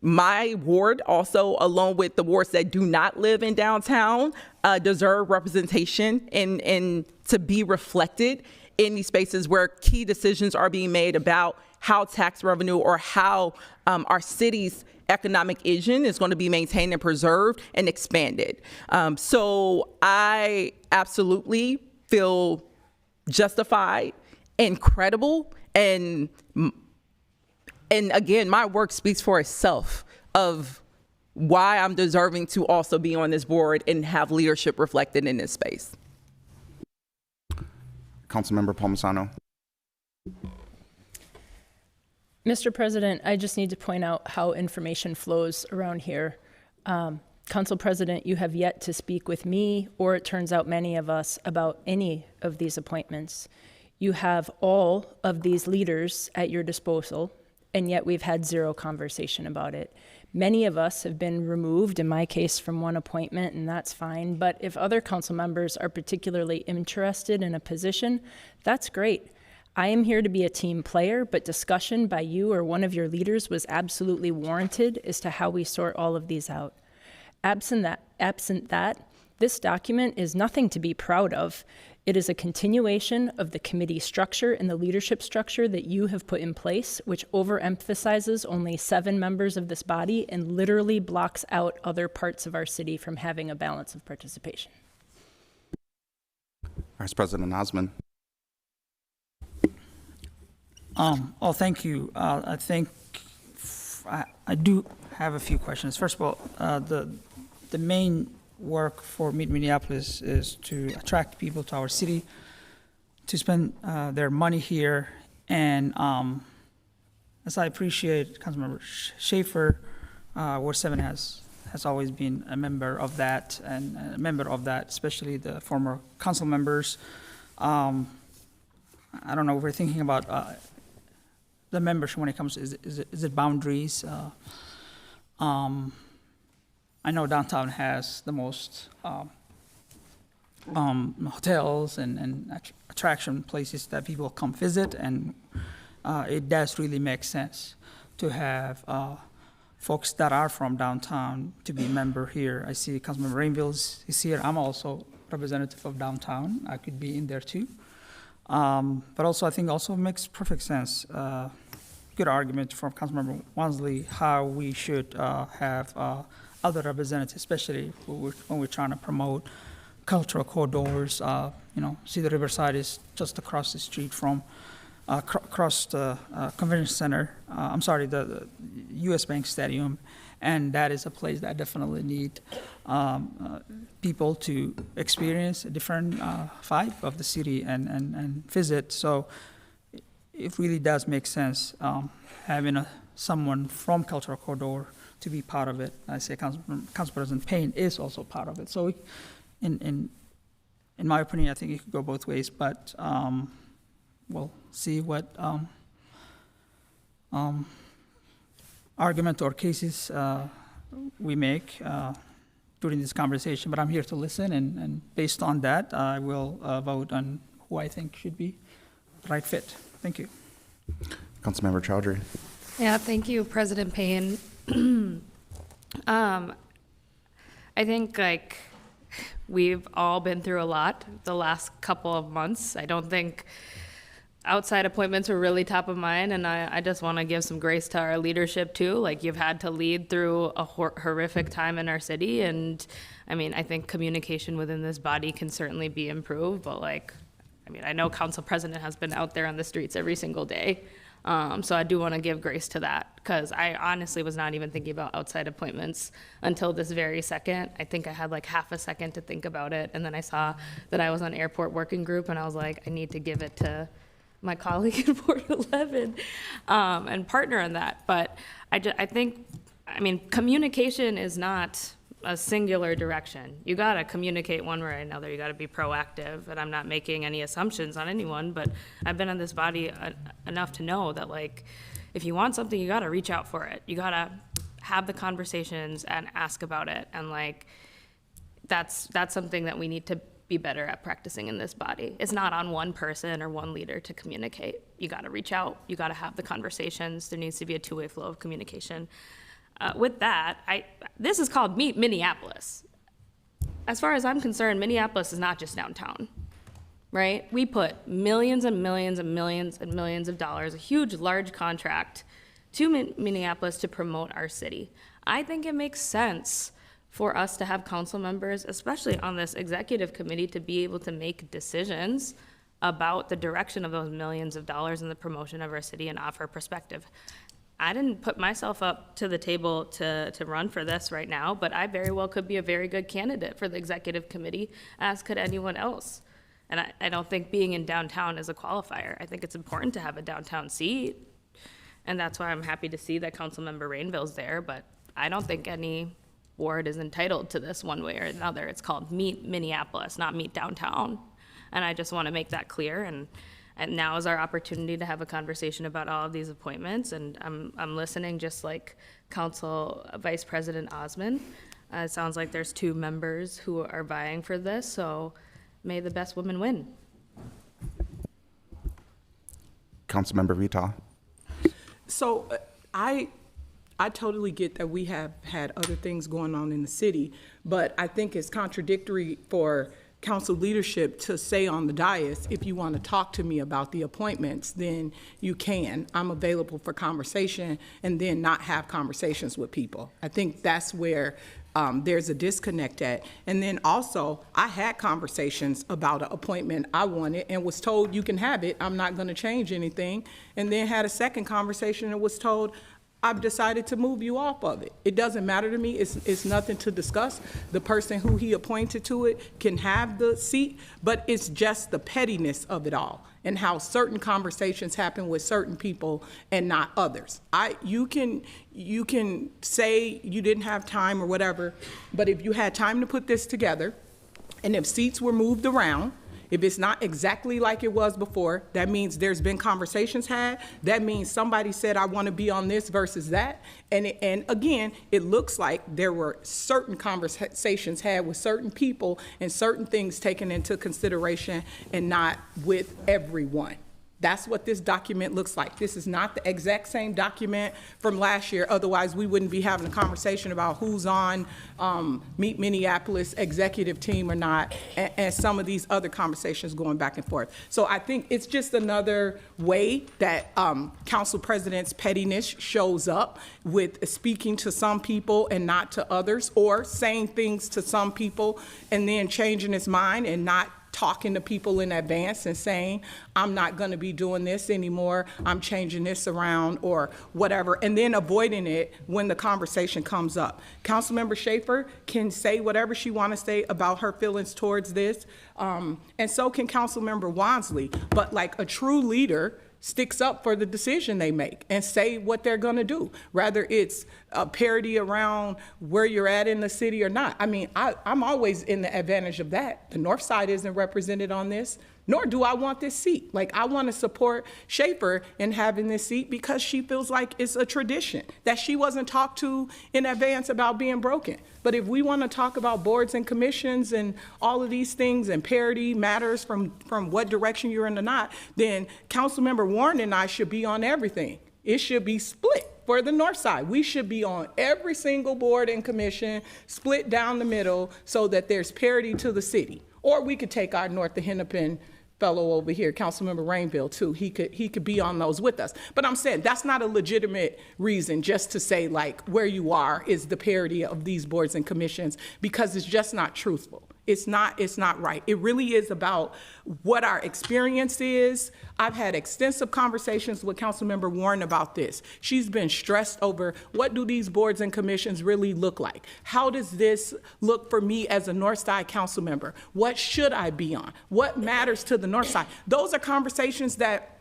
[SPEAKER 9] my ward also, along with the wards that do not live in downtown, deserve representation and to be reflected in these spaces where key decisions are being made about how tax revenue or how our city's economic engine is going to be maintained and preserved and expanded. So I absolutely feel justified and credible, and again, my work speaks for itself of why I'm deserving to also be on this board and have leadership reflected in this space.
[SPEAKER 2] Councilmember Palmisano.
[SPEAKER 1] Mr. President, I just need to point out how information flows around here. Council President, you have yet to speak with me, or it turns out many of us, about any of these appointments. You have all of these leaders at your disposal, and yet we've had zero conversation about it. Many of us have been removed, in my case, from one appointment, and that's fine. But if other council members are particularly interested in a position, that's great. I am here to be a team player, but discussion by you or one of your leaders was absolutely warranted as to how we sort all of these out. Absent that, this document is nothing to be proud of. It is a continuation of the committee structure and the leadership structure that you have put in place, which overemphasizes only 7 members of this body and literally blocks out other parts of our city from having a balance of participation.
[SPEAKER 2] Vice President Osman.
[SPEAKER 12] Thank you. I think I do have a few questions. First of all, the main work for Meet Minneapolis is to attract people to our city, to spend their money here. And as I appreciate Councilmember Schaefer, Ward 7 has always been a member of that, and a member of that, especially the former council members. I don't know, we're thinking about the membership when it comes to, is it boundaries? I know downtown has the most hotels and attraction places that people come visit, and it does really make sense to have folks that are from downtown to be a member here. I see Councilmember Rainville is here. I'm also representative of downtown. I could be in there too. But also, I think also makes perfect sense. Good argument from Councilmember Wansley how we should have other representatives, especially when we're trying to promote cultural corridors. See the Riverside is just across the street from, across the convention center. The U.S. Bank Stadium, and that is a place that definitely need people to experience a different vibe of the city and visit. So it really does make sense having someone from cultural corridor to be part of it. I say Council President Payne is also part of it. So in my opinion, I think it could go both ways, but we'll see what argument or cases we make during this conversation. But I'm here to listen, and based on that, I will vote on who I think should be the right fit. Thank you.
[SPEAKER 2] Councilmember Chowdhury.
[SPEAKER 8] Yeah, thank you, President Payne. I think we've all been through a lot the last couple of months. I don't think outside appointments were really top of mind, and I just want to give some grace to our leadership too. You've had to lead through a horrific time in our city, and I think communication within this body can certainly be improved, but I know Council President has been out there on the streets every single day. So I do want to give grace to that, because I honestly was not even thinking about outside appointments until this very second. I think I had half a second to think about it, and then I saw that I was on airport working group, and I was like, I need to give it to my colleague in Port 11 and partner in that. But I think communication is not a singular direction. You got to communicate one way or another. You got to be proactive, and I'm not making any assumptions on anyone, but I've been in this body enough to know that if you want something, you got to reach out for it. You got to have the conversations and ask about it, and that's something that we need to be better at practicing in this body. It's not on one person or one leader to communicate. You got to reach out. You got to have the conversations. There needs to be a two-way flow of communication. With that, this is called Meet Minneapolis. As far as I'm concerned, Minneapolis is not just downtown. right? We put millions and millions and millions and millions of dollars, a huge, large contract to Minneapolis to promote our city. I think it makes sense for us to have council members, especially on this executive committee, to be able to make decisions about the direction of those millions of dollars in the promotion of our city and offer perspective. I didn't put myself up to the table to run for this right now, but I very well could be a very good candidate for the executive committee, as could anyone else. And I don't think being in downtown is a qualifier. I think it's important to have a downtown seat, and that's why I'm happy to see that Councilmember Rainville's there, but I don't think any ward is entitled to this one way or another. It's called Meet Minneapolis, not Meet Downtown. And I just want to make that clear, and now is our opportunity to have a conversation about all of these appointments, and I'm listening just like Council Vice President Osmond. It sounds like there's 2 members who are vying for this, so may the best woman win.
[SPEAKER 2] Councilmember Vita.
[SPEAKER 13] So I totally get that we have had other things going on in the city, but I think it's contradictory for council leadership to say on the dais, if you want to talk to me about the appointments, then you can. I'm available for conversation, and then not have conversations with people. I think that's where there's a disconnect at. And then also, I had conversations about an appointment I wanted and was told you can have it, I'm not going to change anything. And then had a second conversation and was told, I've decided to move you off of it. It doesn't matter to me. It's nothing to discuss. The person who he appointed to it can have the seat, but it's just the pettiness of it all and how certain conversations happen with certain people and not others. You can say you didn't have time or whatever, but if you had time to put this together, and if seats were moved around, if it's not exactly like it was before, that means there's been conversations had. That means somebody said, I want to be on this versus that. And again, it looks like there were certain conversations had with certain people and certain things taken into consideration and not with everyone. That's what this document looks like. This is not the exact same document from last year. Otherwise, we wouldn't be having a conversation about who's on Meet Minneapolis executive team or not, and some of these other conversations going back and forth. So I think it's just another way that Council President's pettiness shows up with speaking to some people and not to others, or saying things to some people and then changing his mind and not talking to people in advance and saying, I'm not going to be doing this anymore, I'm changing this around or whatever, and then avoiding it when the conversation comes up. Councilmember Schaefer can say whatever she wants to say about her feelings towards this, and so can Councilmember Wansley, but like a true leader sticks up for the decision they make and say what they're going to do, whether it's a parity around where you're at in the city or not. I mean, I'm always in the advantage of that. The North Side isn't represented on this, nor do I want this seat. Like, I want to support Schaefer in having this seat because she feels like it's a tradition that she wasn't talked to in advance about being broken. But if we want to talk about boards and commissions and all of these things, and parity matters from what direction you're in or not, then Councilmember Warren and I should be on everything. It should be split for the North Side. We should be on every single board and commission, split down the middle so that there's parity to the city. Or we could take our North of Hennepin fellow over here, Councilmember Rainville, too. He could be on those with us. But I'm saying that's not a legitimate reason just to say, like, where you are is the parity of these boards and commissions, because it's just not truthful. It's not right. It really is about what our experience is. I've had extensive conversations with Councilmember Warren about this. She's been stressed over, what do these boards and commissions really look like? How does this look for me as a North Side council member? What should I be on? What matters to the North Side? Those are conversations that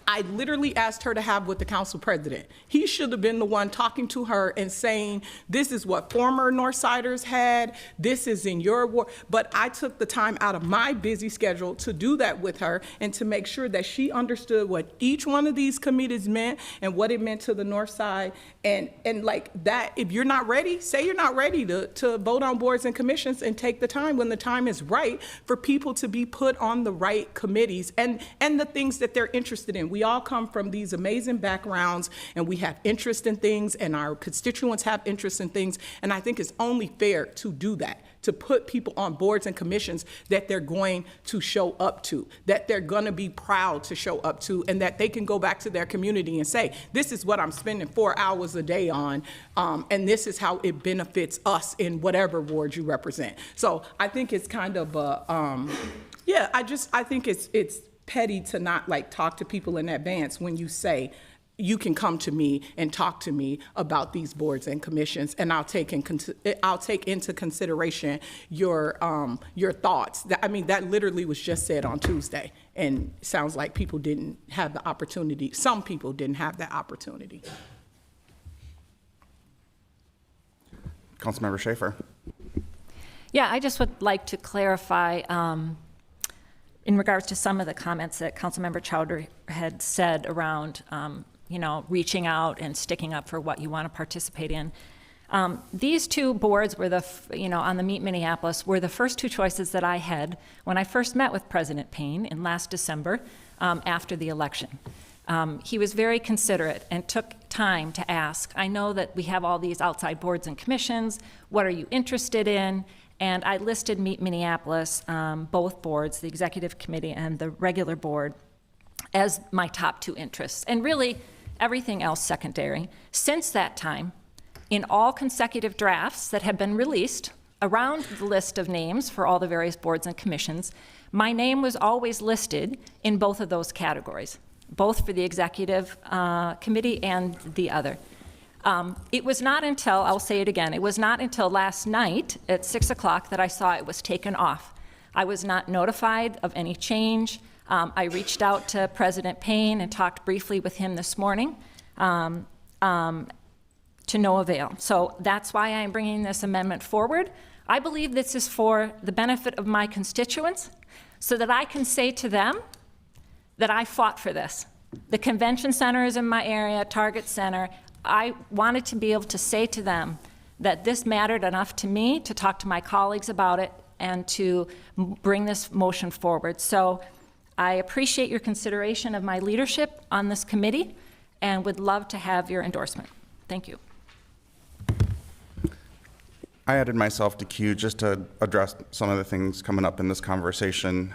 [SPEAKER 13] I literally asked her to have with the council president. He should have been the one talking to her and saying, this is what former Northsiders had, this is in your ward. But I took the time out of my busy schedule to do that with her and to make sure that she understood what each one of these committees meant and what it meant to the North Side. And like that, if you're not ready, say you're not ready to vote on boards and commissions, and take the time when the time is right for people to be put on the right committees and the things that they're interested in. We all come from these amazing backgrounds, and we have interest in things, and our constituents have interest in things, and I think it's only fair to do that. to put people on boards and commissions that they're going to show up to, that they're going to be proud to show up to, and that they can go back to their community and say, this is what I'm spending 4 hours a day on, and this is how it benefits us in whatever ward you represent. So I think it's kind of a, I think it's petty to not like talk to people in advance when you say, you can come to me and talk to me about these boards and commissions, and I'll take into consideration your thoughts. That literally was just said on Tuesday, and it sounds like people didn't have the opportunity. Some people didn't have that opportunity.
[SPEAKER 2] Councilmember Schaefer.
[SPEAKER 6] Yeah, I just would like to clarify in regards to some of the comments that Councilmember Chowdhury had said around reaching out and sticking up for what you want to participate in. These two boards were on the Meet Minneapolis were the first two choices that I had when I first met with President Payne in last December after the election. He was very considerate and took time to ask, I know that we have all these outside boards and commissions, what are you interested in? And I listed Meet Minneapolis, both boards, the executive committee and the regular board, as my top two interests, and really everything else secondary. Since that time, in all consecutive drafts that have been released around the list of names for all the various boards and commissions, my name was always listed in both of those categories, both for the executive committee and the other. It was not until, I'll say it again, it was not until last night at 6 o'clock that I saw it was taken off. I was not notified of any change. I reached out to President Payne and talked briefly with him this morning to no avail. So that's why I'm bringing this amendment forward. I believe this is for the benefit of my constituents so that I can say to them that I fought for this. The convention center is in my area, Target Center. I wanted to be able to say to them that this mattered enough to me to talk to my colleagues about it and to bring this motion forward. So I appreciate your consideration of my leadership on this committee and would love to have your endorsement. Thank you.
[SPEAKER 2] I added myself to queue just to address some of the things coming up in this conversation.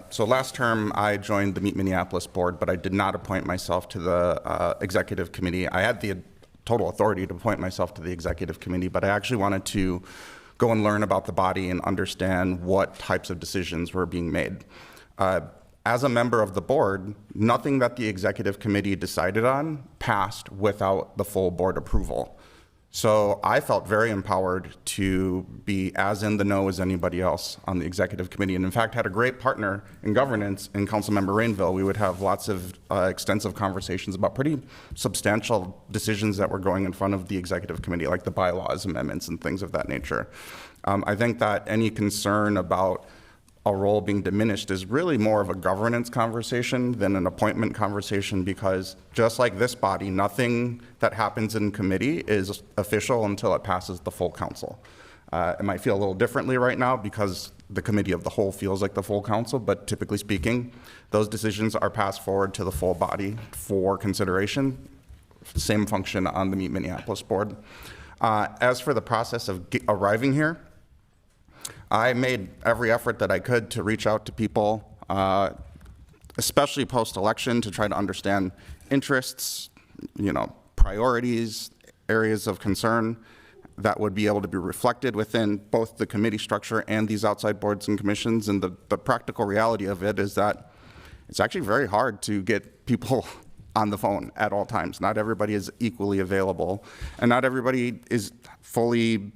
[SPEAKER 2] So last term, I joined the Meet Minneapolis board, but I did not appoint myself to the executive committee. I had the total authority to appoint myself to the executive committee, but I actually wanted to go and learn about the body and understand what types of decisions were being made. As a member of the board, nothing that the executive committee decided on passed without the full board approval. So I felt very empowered to be as in the know as anybody else on the executive committee, and in fact had a great partner in governance in Councilmember Rainville. We would have lots of extensive conversations about pretty substantial decisions that were going in front of the executive committee, like the bylaws amendments and things of that nature. I think that any concern about a role being diminished is really more of a governance conversation than an appointment conversation, because just like this body, nothing that happens in committee is official until it passes the full council. It might feel a little differently right now because the committee of the whole feels like the full council, but typically speaking, those decisions are passed forward to the full body for consideration. Same function on the Meet Minneapolis board. As for the process of arriving here, I made every effort that I could to reach out to people, especially post-election, to try to understand interests, priorities, areas of concern that would be able to be reflected within both the committee structure and these outside boards and commissions. And the practical reality of it is that it's actually very hard to get people on the phone at all times. Not everybody is equally available, and not everybody is fully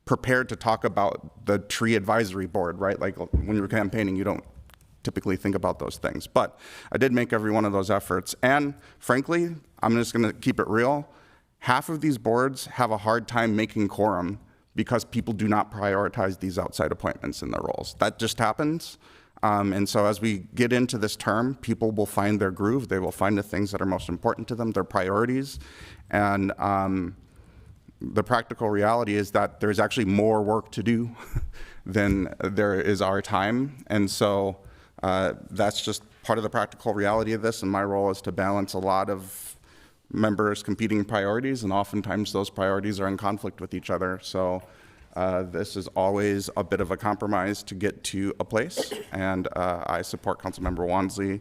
[SPEAKER 2] prepared to talk about the tree advisory board, right? Like when you're campaigning, you don't typically think about those things. But I did make every one of those efforts. And frankly, I'm just gonna keep it real. Half of these boards have a hard time making quorum because people do not prioritize these outside appointments in their roles. That just happens. And so as we get into this term, people will find their groove. They will find the things that are most important to them, their priorities. And the practical reality is that there's actually more work to do than there is our time. And so that's just part of the practical reality of this. And my role is to balance a lot of members' competing priorities. And oftentimes those priorities are in conflict with each other. So This is always a bit of a compromise to get to a place, and I support Councilmember Wansley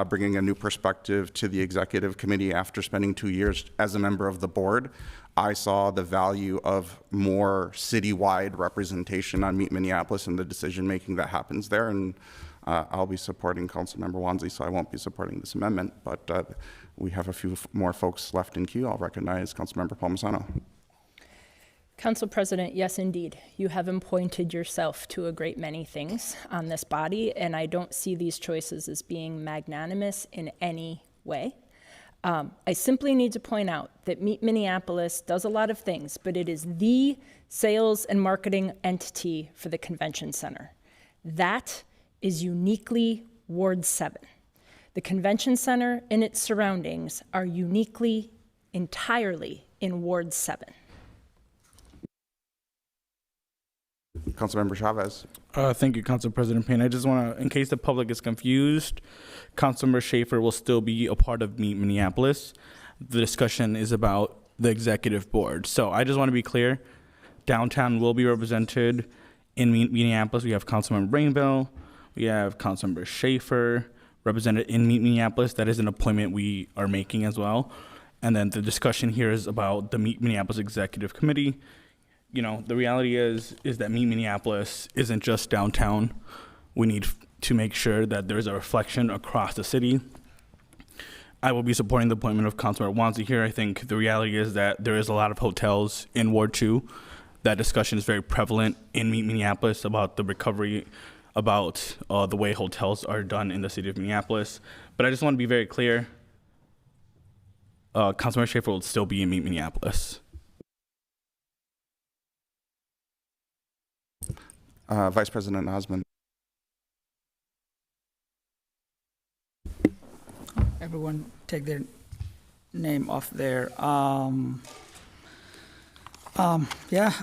[SPEAKER 2] bringing a new perspective to the executive committee after spending 2 years as a member of the board. I saw the value of more citywide representation on Meet Minneapolis and the decision-making that happens there, and I'll be supporting Councilmember Wansley, so I won't be supporting this amendment, but we have a few more folks left in queue. I'll recognize Councilmember Palmisano.
[SPEAKER 1] Council President, yes, indeed. You have appointed yourself to a great many things on this body, and I don't see these choices as being magnanimous in any way. I simply need to point out that Meet Minneapolis does a lot of things, but it is the sales and marketing entity for the convention center. That is uniquely Ward 7. The convention center and its surroundings are uniquely, entirely in Ward 7.
[SPEAKER 2] Councilmember Chavez.
[SPEAKER 10] Thank you, Council President Payne. I just want to, in case the public is confused, Councilmember Schaefer will still be a part of Meet Minneapolis. The discussion is about the executive board. So I just want to be clear, downtown will be represented in Minneapolis. We have Councilmember Rainville, we have Councilmember Schaefer represented in Meet Minneapolis. That is an appointment we are making as well. And then the discussion here is about the Meet Minneapolis Executive Committee. You know, the reality is that Meet Minneapolis isn't just downtown. We need to make sure that there's a reflection across the city. I will be supporting the appointment of Councilmember Wansley here. I think the reality is that there is a lot of hotels in Ward 2. That discussion is very prevalent in Meet Minneapolis about the recovery, about the way hotels are done in the city of Minneapolis. But I just want to be very clear, Councilmember Schaefer will still be in Meet Minneapolis.
[SPEAKER 2] Vice President Osmond.
[SPEAKER 12] Everyone take their name off there. Yeah,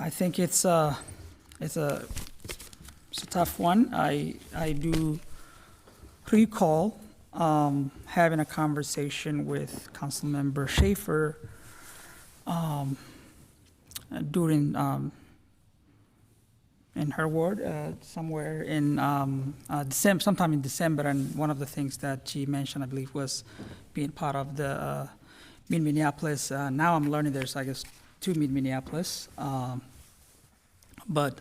[SPEAKER 12] I think it's a tough one. I do recall having a conversation with Councilmember Schaefer during in her ward, somewhere in December, sometime in December, and one of the things that she mentioned, I believe, was being part of the Meet Minneapolis. Now I'm learning there's, I guess, 2 Meet Minneapolis, but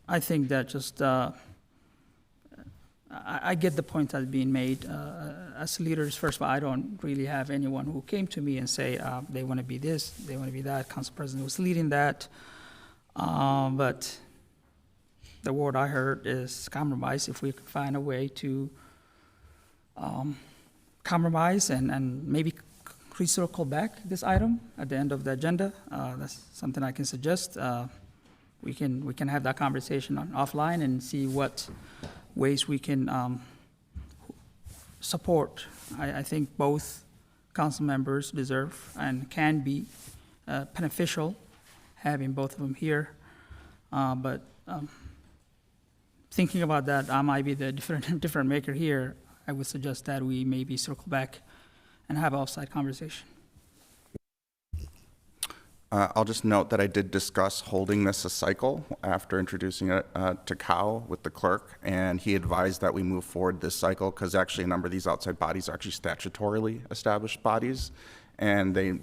[SPEAKER 12] I think that just I get the point that's being made. As leaders, first of all, I don't really have anyone who came to me and say they want to be this, they want to be that. Council President was leading that. But the word I heard is compromise. If we could find a way to compromise and maybe recircle back this item at the end of the agenda, that's something I can suggest. We can have that conversation offline and see what ways we can support. I think both council members deserve and can be beneficial having both of them here. But thinking about that, I might be the different maker here. I would suggest that we maybe circle back and have an offsite conversation.
[SPEAKER 2] I'll just note that I did discuss holding this a cycle after introducing it to Cal with the clerk, and he advised that we move forward this cycle because actually a number of these outside bodies are actually statutorily established bodies, and they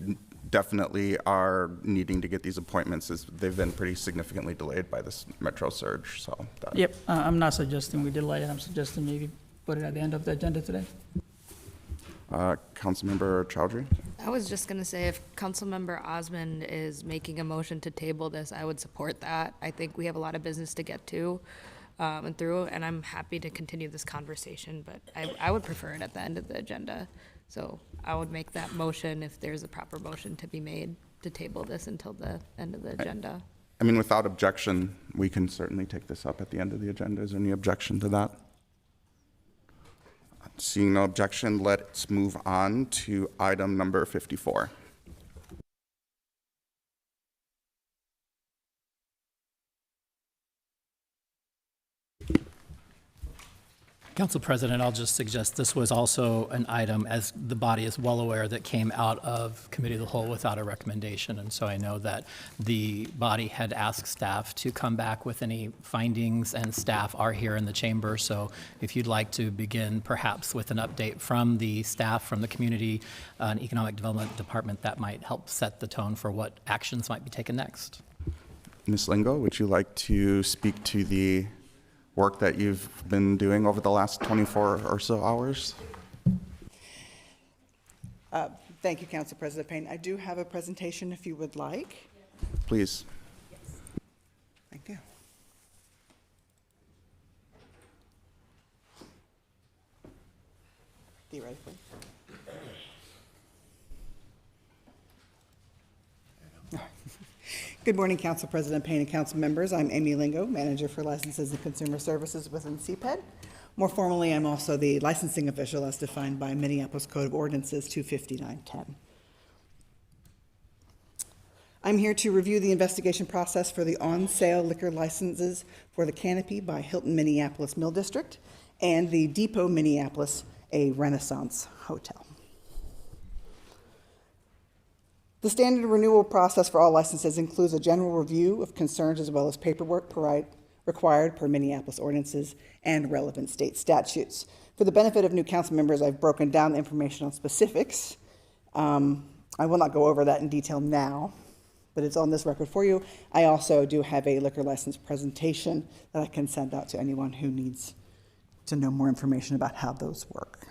[SPEAKER 2] definitely are needing to get these appointments as they've been pretty significantly delayed by this metro surge. So
[SPEAKER 12] Yep, I'm not suggesting we delay it. I'm suggesting maybe put it at the end of the agenda today.
[SPEAKER 2] Councilmember Chowdhury?
[SPEAKER 8] I was just gonna say, if Councilmember Osmond is making a motion to table this, I would support that. I think we have a lot of business to get to and through, and I'm happy to continue this conversation, but I would prefer it at the end of the agenda. So I would make that motion if there's a proper motion to be made to table this until the end of the agenda.
[SPEAKER 2] I mean, without objection, we can certainly take this up at the end of the agenda. Is there any objection to that? Seeing no objection, let's move on to item number 54.
[SPEAKER 5] Council President, I'll just suggest this was also an item, as the body is well aware, that came out of Committee of the Whole without a recommendation. And so I know that the body had asked staff to come back with any findings, and staff are here in the chamber. So if you'd like to begin perhaps with an update from the staff, from the Community and Economic Development Department, that might help set the tone for what actions might be taken next.
[SPEAKER 2] Ms. Lingo, would you like to speak to the work that you've been doing over the last 24 or so hours?
[SPEAKER 14] Thank you, Council President Payne. I do have a presentation if you would like.
[SPEAKER 2] Please.
[SPEAKER 14] Thank you. Are you ready, please? Good morning, Council President Payne and council members. I'm Amy Lingo, Manager for Licenses and Consumer Services within CPED. More formally, I'm also the licensing official as defined by Minneapolis Code of Ordinances 25910. I'm here to review the investigation process for the on-sale liquor licenses for the Canopy by Hilton Minneapolis Mill District and the Depot Minneapolis, a Renaissance hotel. The standard renewal process for all licenses includes a general review of concerns as well as paperwork required per Minneapolis ordinances and relevant state statutes. For the benefit of new council members, I've broken down the information on specifics. I will not go over that in detail now, but it's on this record for you. I also do have a liquor license presentation that I can send out to anyone who needs to know more information about how those work.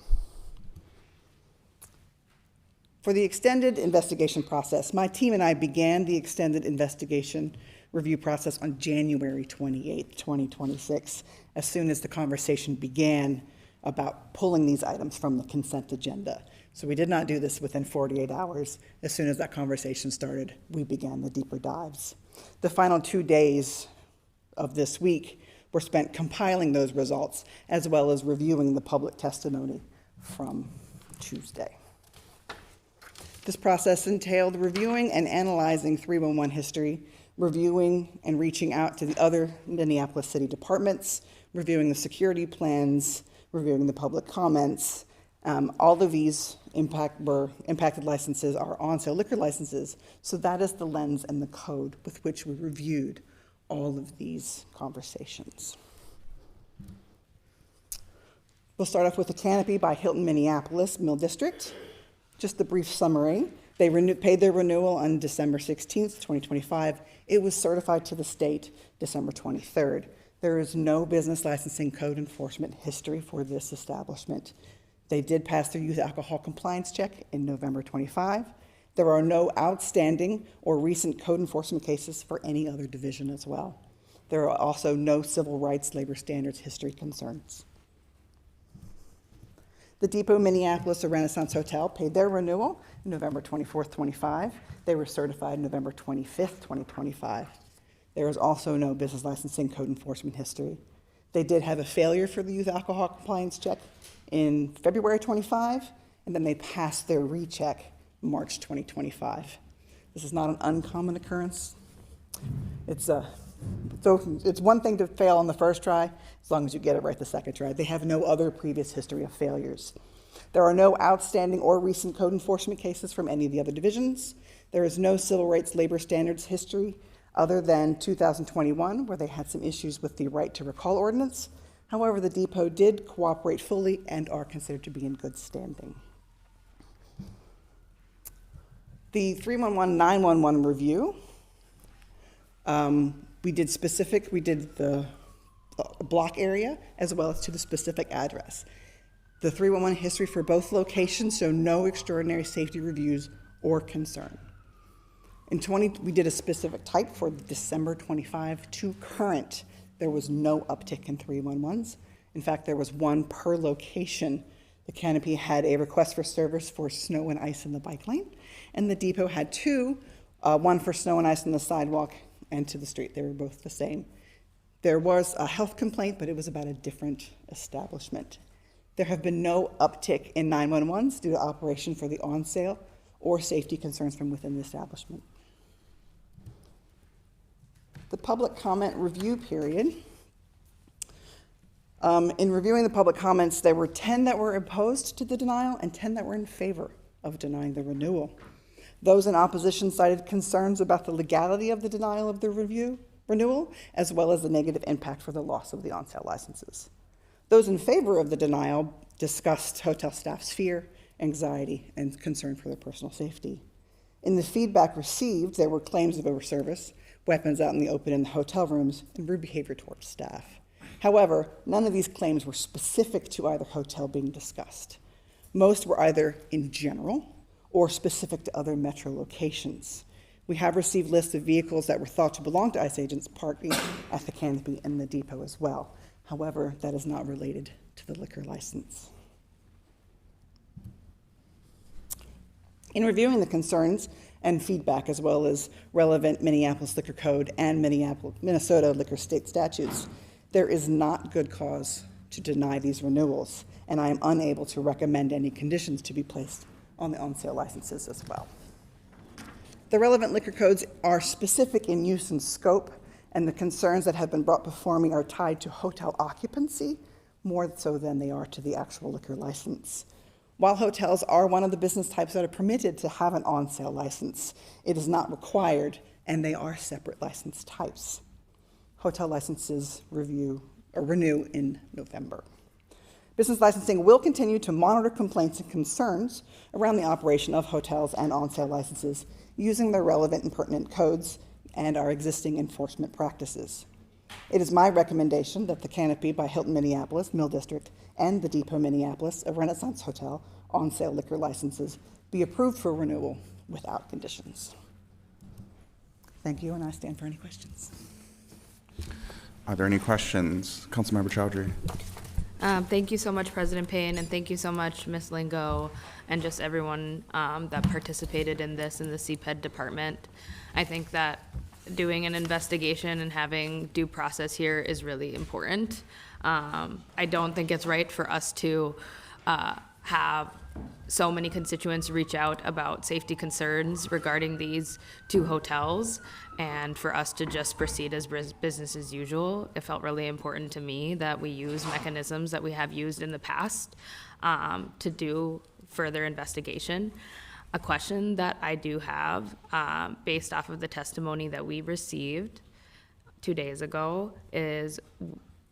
[SPEAKER 14] For the extended investigation process, my team and I began the extended investigation review process on January 28th, 2026, as soon as the conversation began about pulling these items from the consent agenda. So we did not do this within 48 hours. As soon as that conversation started, we began the deeper dives. The final 2 days of this week were spent compiling those results, as well as reviewing the public testimony from Tuesday. This process entailed reviewing and analyzing 311 history, reviewing and reaching out to the other Minneapolis city departments, reviewing the security plans, reviewing the public comments. All of these impacted licenses are on-sale liquor licenses, so that is the lens and the code with which we reviewed all of these conversations. We'll start off with the Canopy by Hilton Minneapolis Mill District. Just a brief summary. They paid their renewal on December 16th, 2025. It was certified to the state December 23rd. There is no business licensing code enforcement history for this establishment. They did pass their youth alcohol compliance check in November 25. There are no outstanding or recent code enforcement cases for any other division as well. There are also no civil rights labor standards history concerns. The Depot Minneapolis, a Renaissance hotel, paid their renewal November 24th, 25. They were certified November 25th, 2025. There is also no business licensing code enforcement history. They did have a failure for the youth alcohol compliance check in February 25, and then they passed their recheck March 2025. This is not an uncommon occurrence. It's one thing to fail on the first try, as long as you get it right the second try. They have no other previous history of failures. There are no outstanding or recent code enforcement cases from any of the other divisions. There is no civil rights labor standards history other than 2021, where they had some issues with the right to recall ordinance. However, the Depot did cooperate fully and are considered to be in good standing. The 311-911 review, we did the block area as well as to the specific address. The 311 history for both locations show no extraordinary safety reviews or concern. We did a specific type for December 25 to current. There was no uptick in 311s. In fact, there was one per location. The Canopy had a request for service for snow and ice in the bike lane, and the Depot had two, one for snow and ice on the sidewalk and to the street. They were both the same. There was a health complaint, but it was about a different establishment. There have been no uptick in 911s due to operation for the on-sale or safety concerns from within the establishment. The public comment review period In reviewing the public comments, there were 10 that were opposed to the denial and 10 that were in favor of denying the renewal. Those in opposition cited concerns about the legality of the denial of the renewal, as well as the negative impact for the loss of the on-sale licenses. Those in favor of the denial discussed hotel staff's fear, anxiety, and concern for their personal safety. In the feedback received, there were claims of overservice, weapons out in the open in the hotel rooms, and rude behavior towards staff. However, none of these claims were specific to either hotel being discussed. Most were either in general or specific to other metro locations. We have received lists of vehicles that were thought to belong to ICE agents parking at the Canopy and the depot as well. However, that is not related to the liquor license. In reviewing the concerns and feedback, as well as relevant Minneapolis Liquor Code and Minnesota Liquor State statutes, there is not good cause to deny these renewals, and I am unable to recommend any conditions to be placed on the on-sale licenses as well. The relevant liquor codes are specific in use and scope, and the concerns that have been brought before me are tied to hotel occupancy more so than they are to the actual liquor license. While hotels are one of the business types that are permitted to have an on-sale license, it is not required, and they are separate license types. Hotel licenses renew in November. Business licensing will continue to monitor complaints and concerns around the operation of hotels and on-sale licenses using their relevant and pertinent codes and our existing enforcement practices. It is my recommendation that the Canopy by Hilton Minneapolis, Mill District, and the Depot Minneapolis, a Renaissance Hotel, on-sale liquor licenses be approved for renewal without conditions. Thank you, and I stand for any questions.
[SPEAKER 2] Are there any questions? Councilmember Chowdhury.
[SPEAKER 8] Thank you so much, President Payne, and thank you so much, Ms. Lingo, and just everyone that participated in this in the CPED department. I think that doing an investigation and having due process here is really important. I don't think it's right for us to have so many constituents reach out about safety concerns regarding these two hotels, and for us to just proceed as business as usual. It felt really important to me that we use mechanisms that we have used in the past to do further investigation. A question that I do have, based off of the testimony that we received 2 days ago, is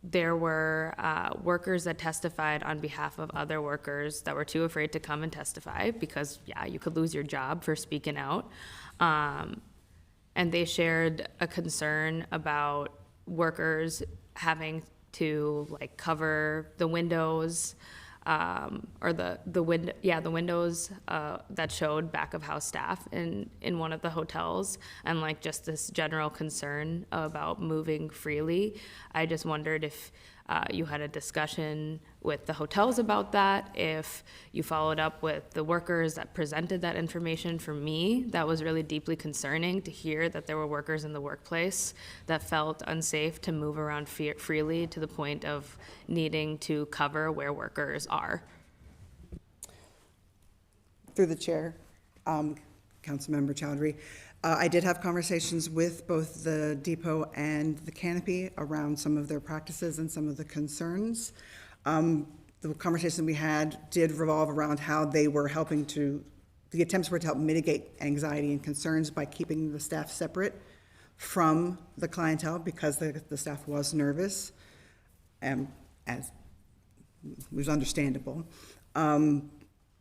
[SPEAKER 8] there were workers that testified on behalf of other workers that were too afraid to come and testify because, yeah, you could lose your job for speaking out. And they shared a concern about workers having to cover the windows, or the windows that showed back of house staff in one of the hotels, and just this general concern about moving freely. I just wondered if you had a discussion with the hotels about that, if you followed up with the workers that presented that information. For me, that was really deeply concerning to hear that there were workers in the workplace that felt unsafe to move around freely to the point of needing to cover where workers are.
[SPEAKER 14] Through the chair, Councilmember Chowdhury, I did have conversations with both the Depot and the Canopy around some of their practices and some of the concerns. The conversation we had did revolve around how they were the attempts were to help mitigate anxiety and concerns by keeping the staff separate from the clientele because the staff was nervous, as was understandable.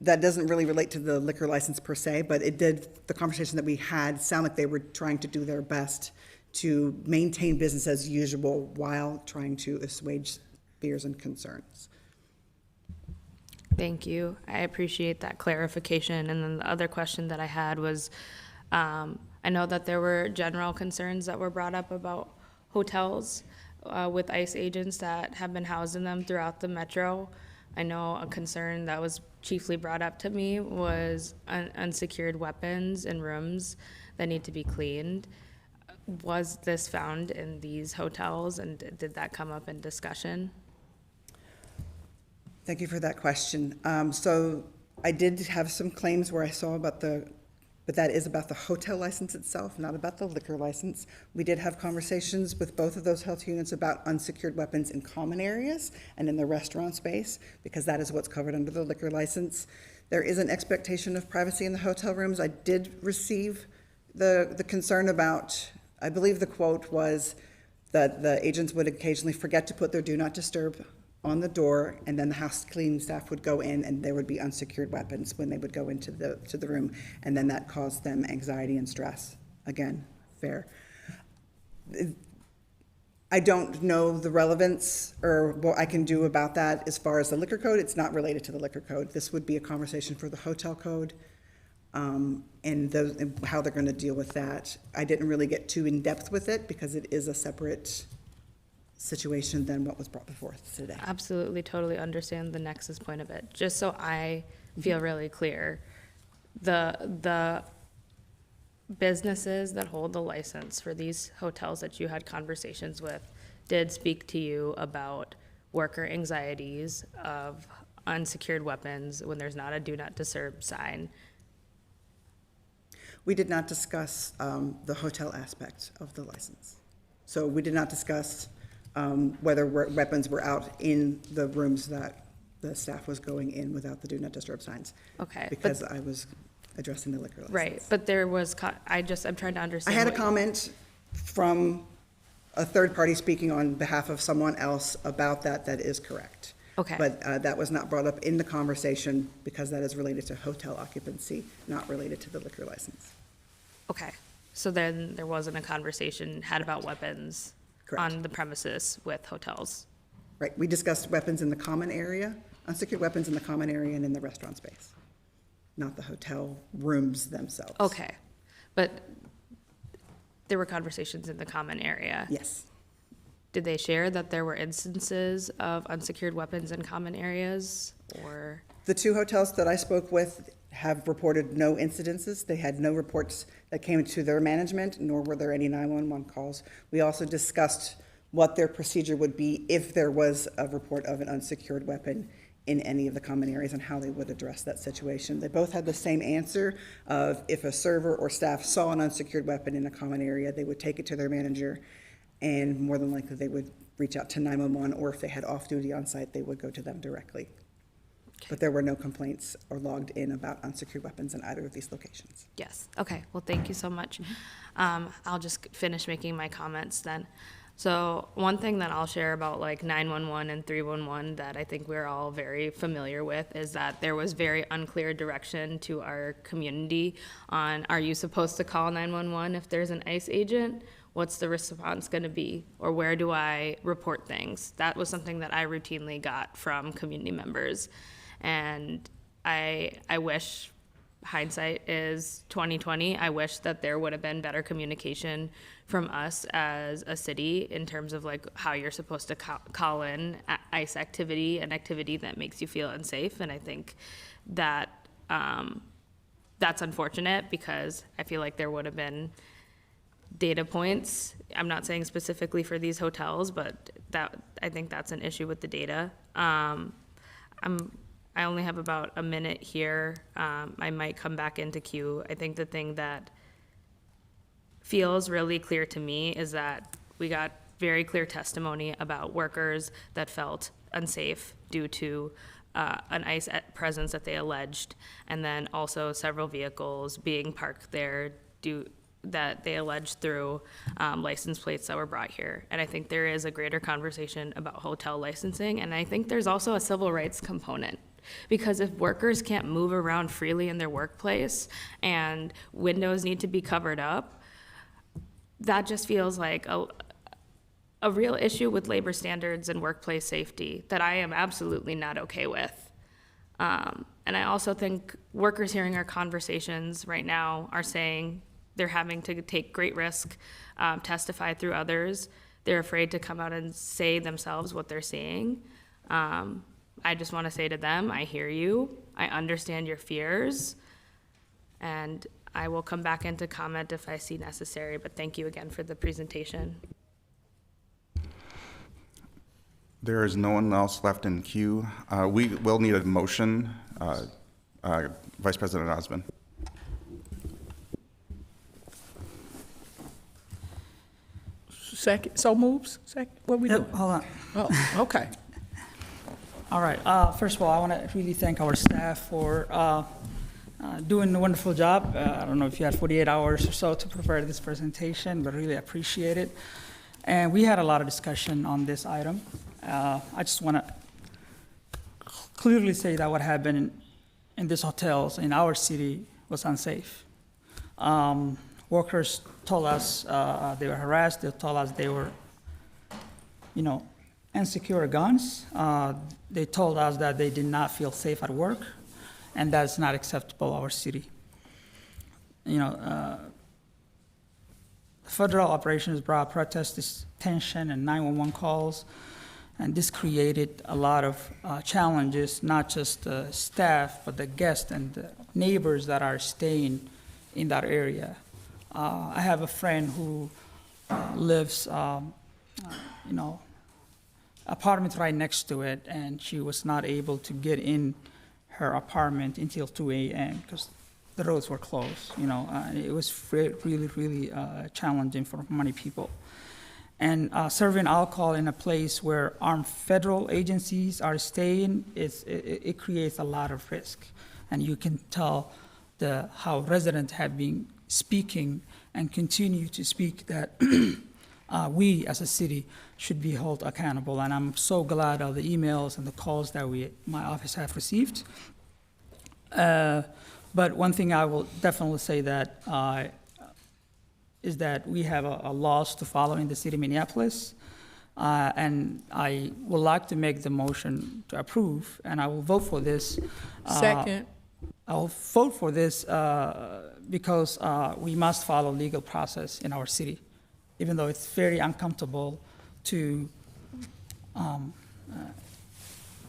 [SPEAKER 14] That doesn't really relate to the liquor license per se, but the conversation that we had sound like they were trying to do their best to maintain business as usual while trying to assuage fears and concerns.
[SPEAKER 8] Thank you. I appreciate that clarification. And then the other question that I had was, I know that there were general concerns that were brought up about hotels with ICE agents that have been housed in them throughout the metro. I know a concern that was chiefly brought up to me was unsecured weapons in rooms that need to be cleaned. Was this found in these hotels, and did that come up in discussion?
[SPEAKER 14] Thank you for that question. So I did have some claims where I saw about the but that is about the hotel license itself, not about the liquor license. We did have conversations with both of those health units about unsecured weapons in common areas and in the restaurant space, because that is what's covered under the liquor license. There is an expectation of privacy in the hotel rooms. I did receive the concern about, I believe the quote was that the agents would occasionally forget to put their do not disturb on the door, and then the house cleaning staff would go in and there would be unsecured weapons when they would go into the room, and then that caused them anxiety and stress. Again, fair. I don't know the relevance or what I can do about that as far as the liquor code. It's not related to the liquor code. This would be a conversation for the hotel code, and how they're going to deal with that. I didn't really get too in depth with it because it is a separate situation than what was brought before us today.
[SPEAKER 8] Absolutely, totally understand the nexus point of it. Just so I feel really clear, the businesses that hold the license for these hotels that you had conversations with did speak to you about worker anxieties of unsecured weapons when there's not a do not disturb sign.
[SPEAKER 14] We did not discuss the hotel aspect of the license. So we did not discuss whether weapons were out in the rooms that the staff was going in without the do not disturb signs.
[SPEAKER 8] Okay.
[SPEAKER 14] Because I was addressing the liquor license.
[SPEAKER 8] Right, but there was, I'm trying to
[SPEAKER 14] I
[SPEAKER 8] understand.
[SPEAKER 14] had a comment from a third party speaking on behalf of someone else about that. That is correct.
[SPEAKER 8] Okay.
[SPEAKER 14] But that was not brought up in the conversation because that is related to hotel occupancy, not related to the liquor license.
[SPEAKER 8] Okay, so then there wasn't a conversation had about weapons on the premises with hotels.
[SPEAKER 14] Right, we discussed weapons in the common area, unsecured weapons in the common area and in the restaurant space, not the hotel rooms themselves.
[SPEAKER 8] Okay, but there were conversations in the common area.
[SPEAKER 14] Yes.
[SPEAKER 8] Did they share that there were instances of unsecured weapons in common areas, or?
[SPEAKER 14] The two hotels that I spoke with have reported no incidences. They had no reports that came to their management, nor were there any 911 calls. We also discussed what their procedure would be if there was a report of an unsecured weapon in any of the common areas and how they would address that situation. They both had the same answer of if a server or staff saw an unsecured weapon in a common area, they would take it to their manager, and more than likely they would reach out to 911, or if they had off-duty on site, they would go to them directly. But there were no complaints or logged in about unsecured weapons in either of these locations.
[SPEAKER 8] Yes, okay, well, thank you so much. I'll just finish making my comments then. So one thing that I'll share about like 911 and 311 that I think we're all very familiar with is that there was very unclear direction to our community on, are you supposed to call 911 if there's an ICE agent? What's the response going to be? Or where do I report things? That was something that I routinely got from community members. And I wish, hindsight is 2020, I wish that there would have been better communication from us as a city in terms of like how you're supposed to call in ICE activity and activity that makes you feel unsafe. And I think that that's unfortunate because I feel like there would have been data points. I'm not saying specifically for these hotels, but that I think that's an issue with the data. I only have about a minute here. I might come back into queue. I think the thing that feels really clear to me is that we got very clear testimony about workers that felt unsafe due to an ICE presence that they alleged, and then also several vehicles being parked there that they alleged through license plates that were brought here. And I think there is a greater conversation about hotel licensing, and I think there's also a civil rights component. Because if workers can't move around freely in their workplace and windows need to be covered up, that just feels like a real issue with labor standards and workplace safety that I am absolutely not okay with. And I also think workers hearing our conversations right now are saying they're having to take great risk, testify through others. They're afraid to come out and say themselves what they're seeing. I just want to say to them, I hear you, I understand your fears, and I will come back into comment if I see necessary, but thank you again for the presentation.
[SPEAKER 2] There is no one else left in queue. We will need a motion. Vice President Osmond.
[SPEAKER 13] Second, so moves? Second, what we doing?
[SPEAKER 12] Hold on.
[SPEAKER 13] Oh, okay.
[SPEAKER 12] All right. First of all, I want to really thank our staff for doing a wonderful job. I don't know if you had 48 hours or so to prepare this presentation, but really appreciate it. And we had a lot of discussion on this item. I just want to clearly say that what happened in these hotels in our city was unsafe. Workers told us they were harassed. They told us they were, insecure guns. They told us that they did not feel safe at work, and that's not acceptable in our city. Federal operations brought protests, tension, and 911 calls, and this created a lot of challenges, not just the staff, but the guests and the neighbors that are staying in that area. I have a friend who lives, apartment right next to it, and she was not able to get in her apartment until 2 a.m. because the roads were closed. It was really, really challenging for many people. And serving alcohol in a place where armed federal agencies are staying, it creates a lot of risk. And you can tell how residents have been speaking and continue to speak that we as a city should be held accountable. And I'm so glad of the emails and the calls that my office have received. But one thing I will definitely say that is that we have a laws to follow in the city of Minneapolis. And I would like to make the motion to approve, and I will vote for this.
[SPEAKER 13] Second.
[SPEAKER 12] I'll vote for this because we must follow legal process in our city, even though it's very uncomfortable to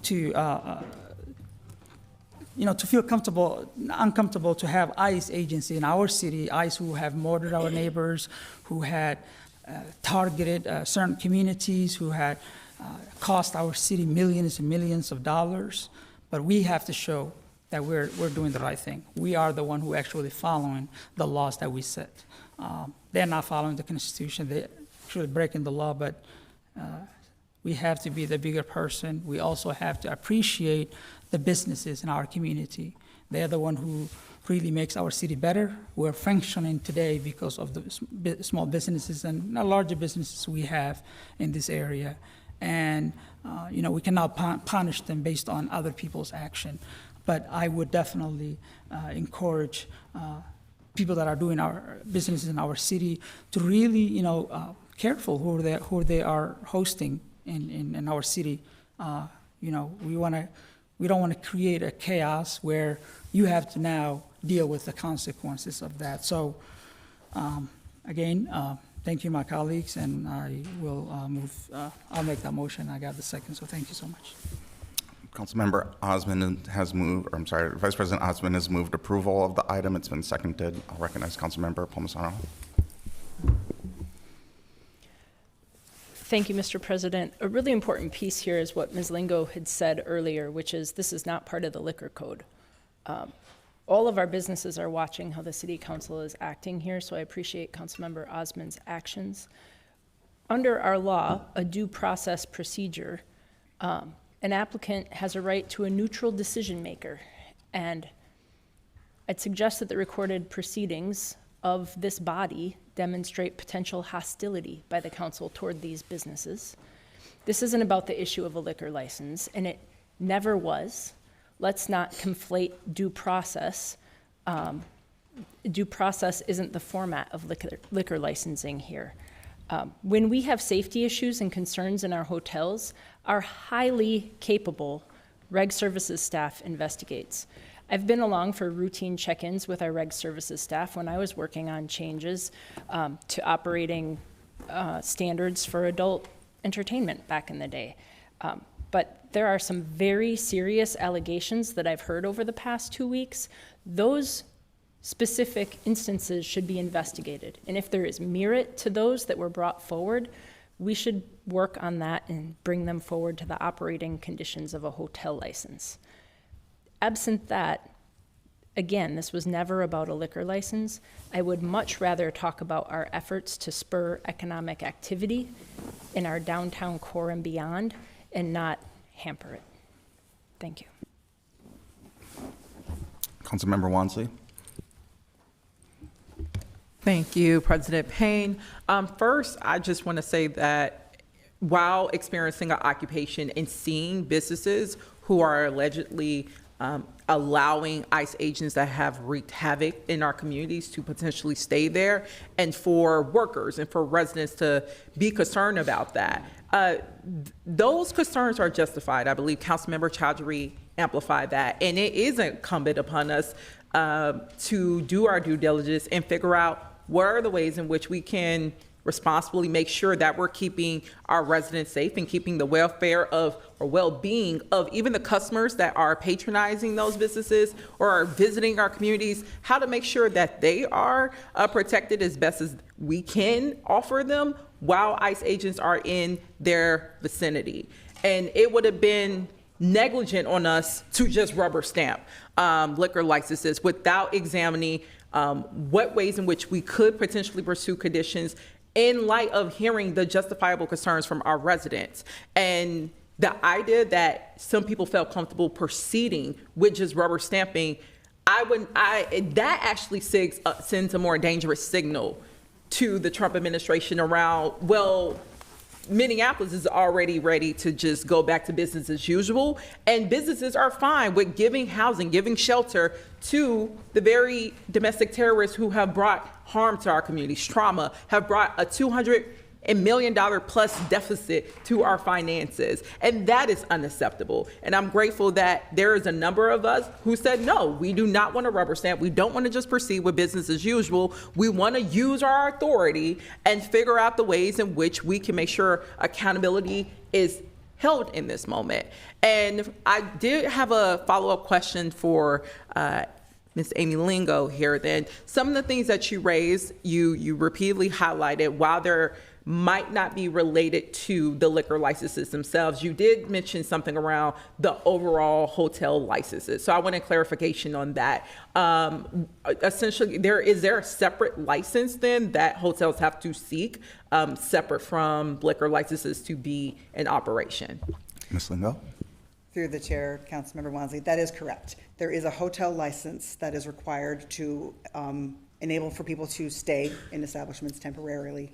[SPEAKER 12] feel uncomfortable to have ICE agency in our city, ICE who have murdered our neighbors, who had targeted certain communities, who had cost our city millions and millions of dollars. But we have to show that we're doing the right thing. We are the one who actually following the laws that we set. They're not following the Constitution. They're actually breaking the law, but we have to be the bigger person. We also have to appreciate the businesses in our community. They're the one who really makes our city better. We're functioning today because of the small businesses and larger businesses we have in this area. And we cannot punish them based on other people's action. But I would definitely encourage people that are doing our businesses in our city to really, careful who they are hosting in our city. We don't want to create a chaos where you have to now deal with the consequences of that. So, again, thank you, my colleagues, and I will I'll make that motion. I got the second, so thank you so much.
[SPEAKER 2] Councilmember Osmond has moved, Vice President Osmond has moved approval of the item. It's been seconded. I'll recognize Councilmember Palmisano.
[SPEAKER 1] Thank you, Mr. President. A really important piece here is what Ms. Lingo had said earlier, which is this is not part of the liquor code. All of our businesses are watching how the City Council is acting here, so I appreciate Councilmember Osmond's actions. Under our law, a due process procedure, an applicant has a right to a neutral decision maker, and I'd suggest that the recorded proceedings of this body demonstrate potential hostility by the council toward these businesses. This isn't about the issue of a liquor license, and it never was. Let's not conflate due process. Due process isn't the format of liquor licensing here. When we have safety issues and concerns in our hotels, our highly capable Reg Services staff investigates. I've been along for routine check-ins with our Reg Services staff when I was working on changes to operating standards for adult entertainment back in the day. But there are some very serious allegations that I've heard over the past 2 weeks. Those specific instances should be investigated. And if there is merit to those that were brought forward, we should work on that and bring them forward to the operating conditions of a hotel license. Absent that, Again, this was never about a liquor license. I would much rather talk about our efforts to spur economic activity in our downtown core and beyond, and not hamper it. Thank you.
[SPEAKER 2] Councilmember Wansley.
[SPEAKER 9] Thank you, President Payne. First, I just want to say that while experiencing an occupation and seeing businesses who are allegedly allowing ICE agents that have wreaked havoc in our communities to potentially stay there, and for workers and for residents to be concerned about that, those concerns are justified. I believe Councilmember Chowdhury amplified that, and it is incumbent upon us to do our due diligence and figure out what are the ways in which we can responsibly make sure that we're keeping our residents safe and keeping the welfare of or well-being of even the customers that are patronizing those businesses or are visiting our communities, how to make sure that they are protected as best as we can offer them while ICE agents are in their vicinity. And it would have been negligent on us to just rubber stamp liquor licenses without examining what ways in which we could potentially pursue conditions in light of hearing the justifiable concerns from our residents. And the idea that some people felt comfortable proceeding with just rubber stamping, that actually sends a more dangerous signal to the Trump administration around, well, Minneapolis is already ready to just go back to business as usual, and businesses are fine with giving housing, giving shelter to the very domestic terrorists who have brought harm to our communities, trauma, have brought a $200 million plus deficit to our finances. And that is unacceptable. And I'm grateful that there is a number of us who said, no, we do not want to rubber stamp. We don't want to just proceed with business as usual. We want to use our authority and figure out the ways in which we can make sure accountability is held in this moment. And I did have a follow-up question for Ms. Amy Lingo here. Then some of the things that you raised, you repeatedly highlighted, while there might not be related to the liquor licenses themselves, you did mention something around the overall hotel licenses. So I want a clarification on that. Essentially, is there a separate license then that hotels have to seek separate from liquor licenses to be in operation?
[SPEAKER 2] Ms. Lingo.
[SPEAKER 14] Through the chair, Councilmember Wansley, that is correct. There is a hotel license that is required to enable for people to stay in establishments temporarily.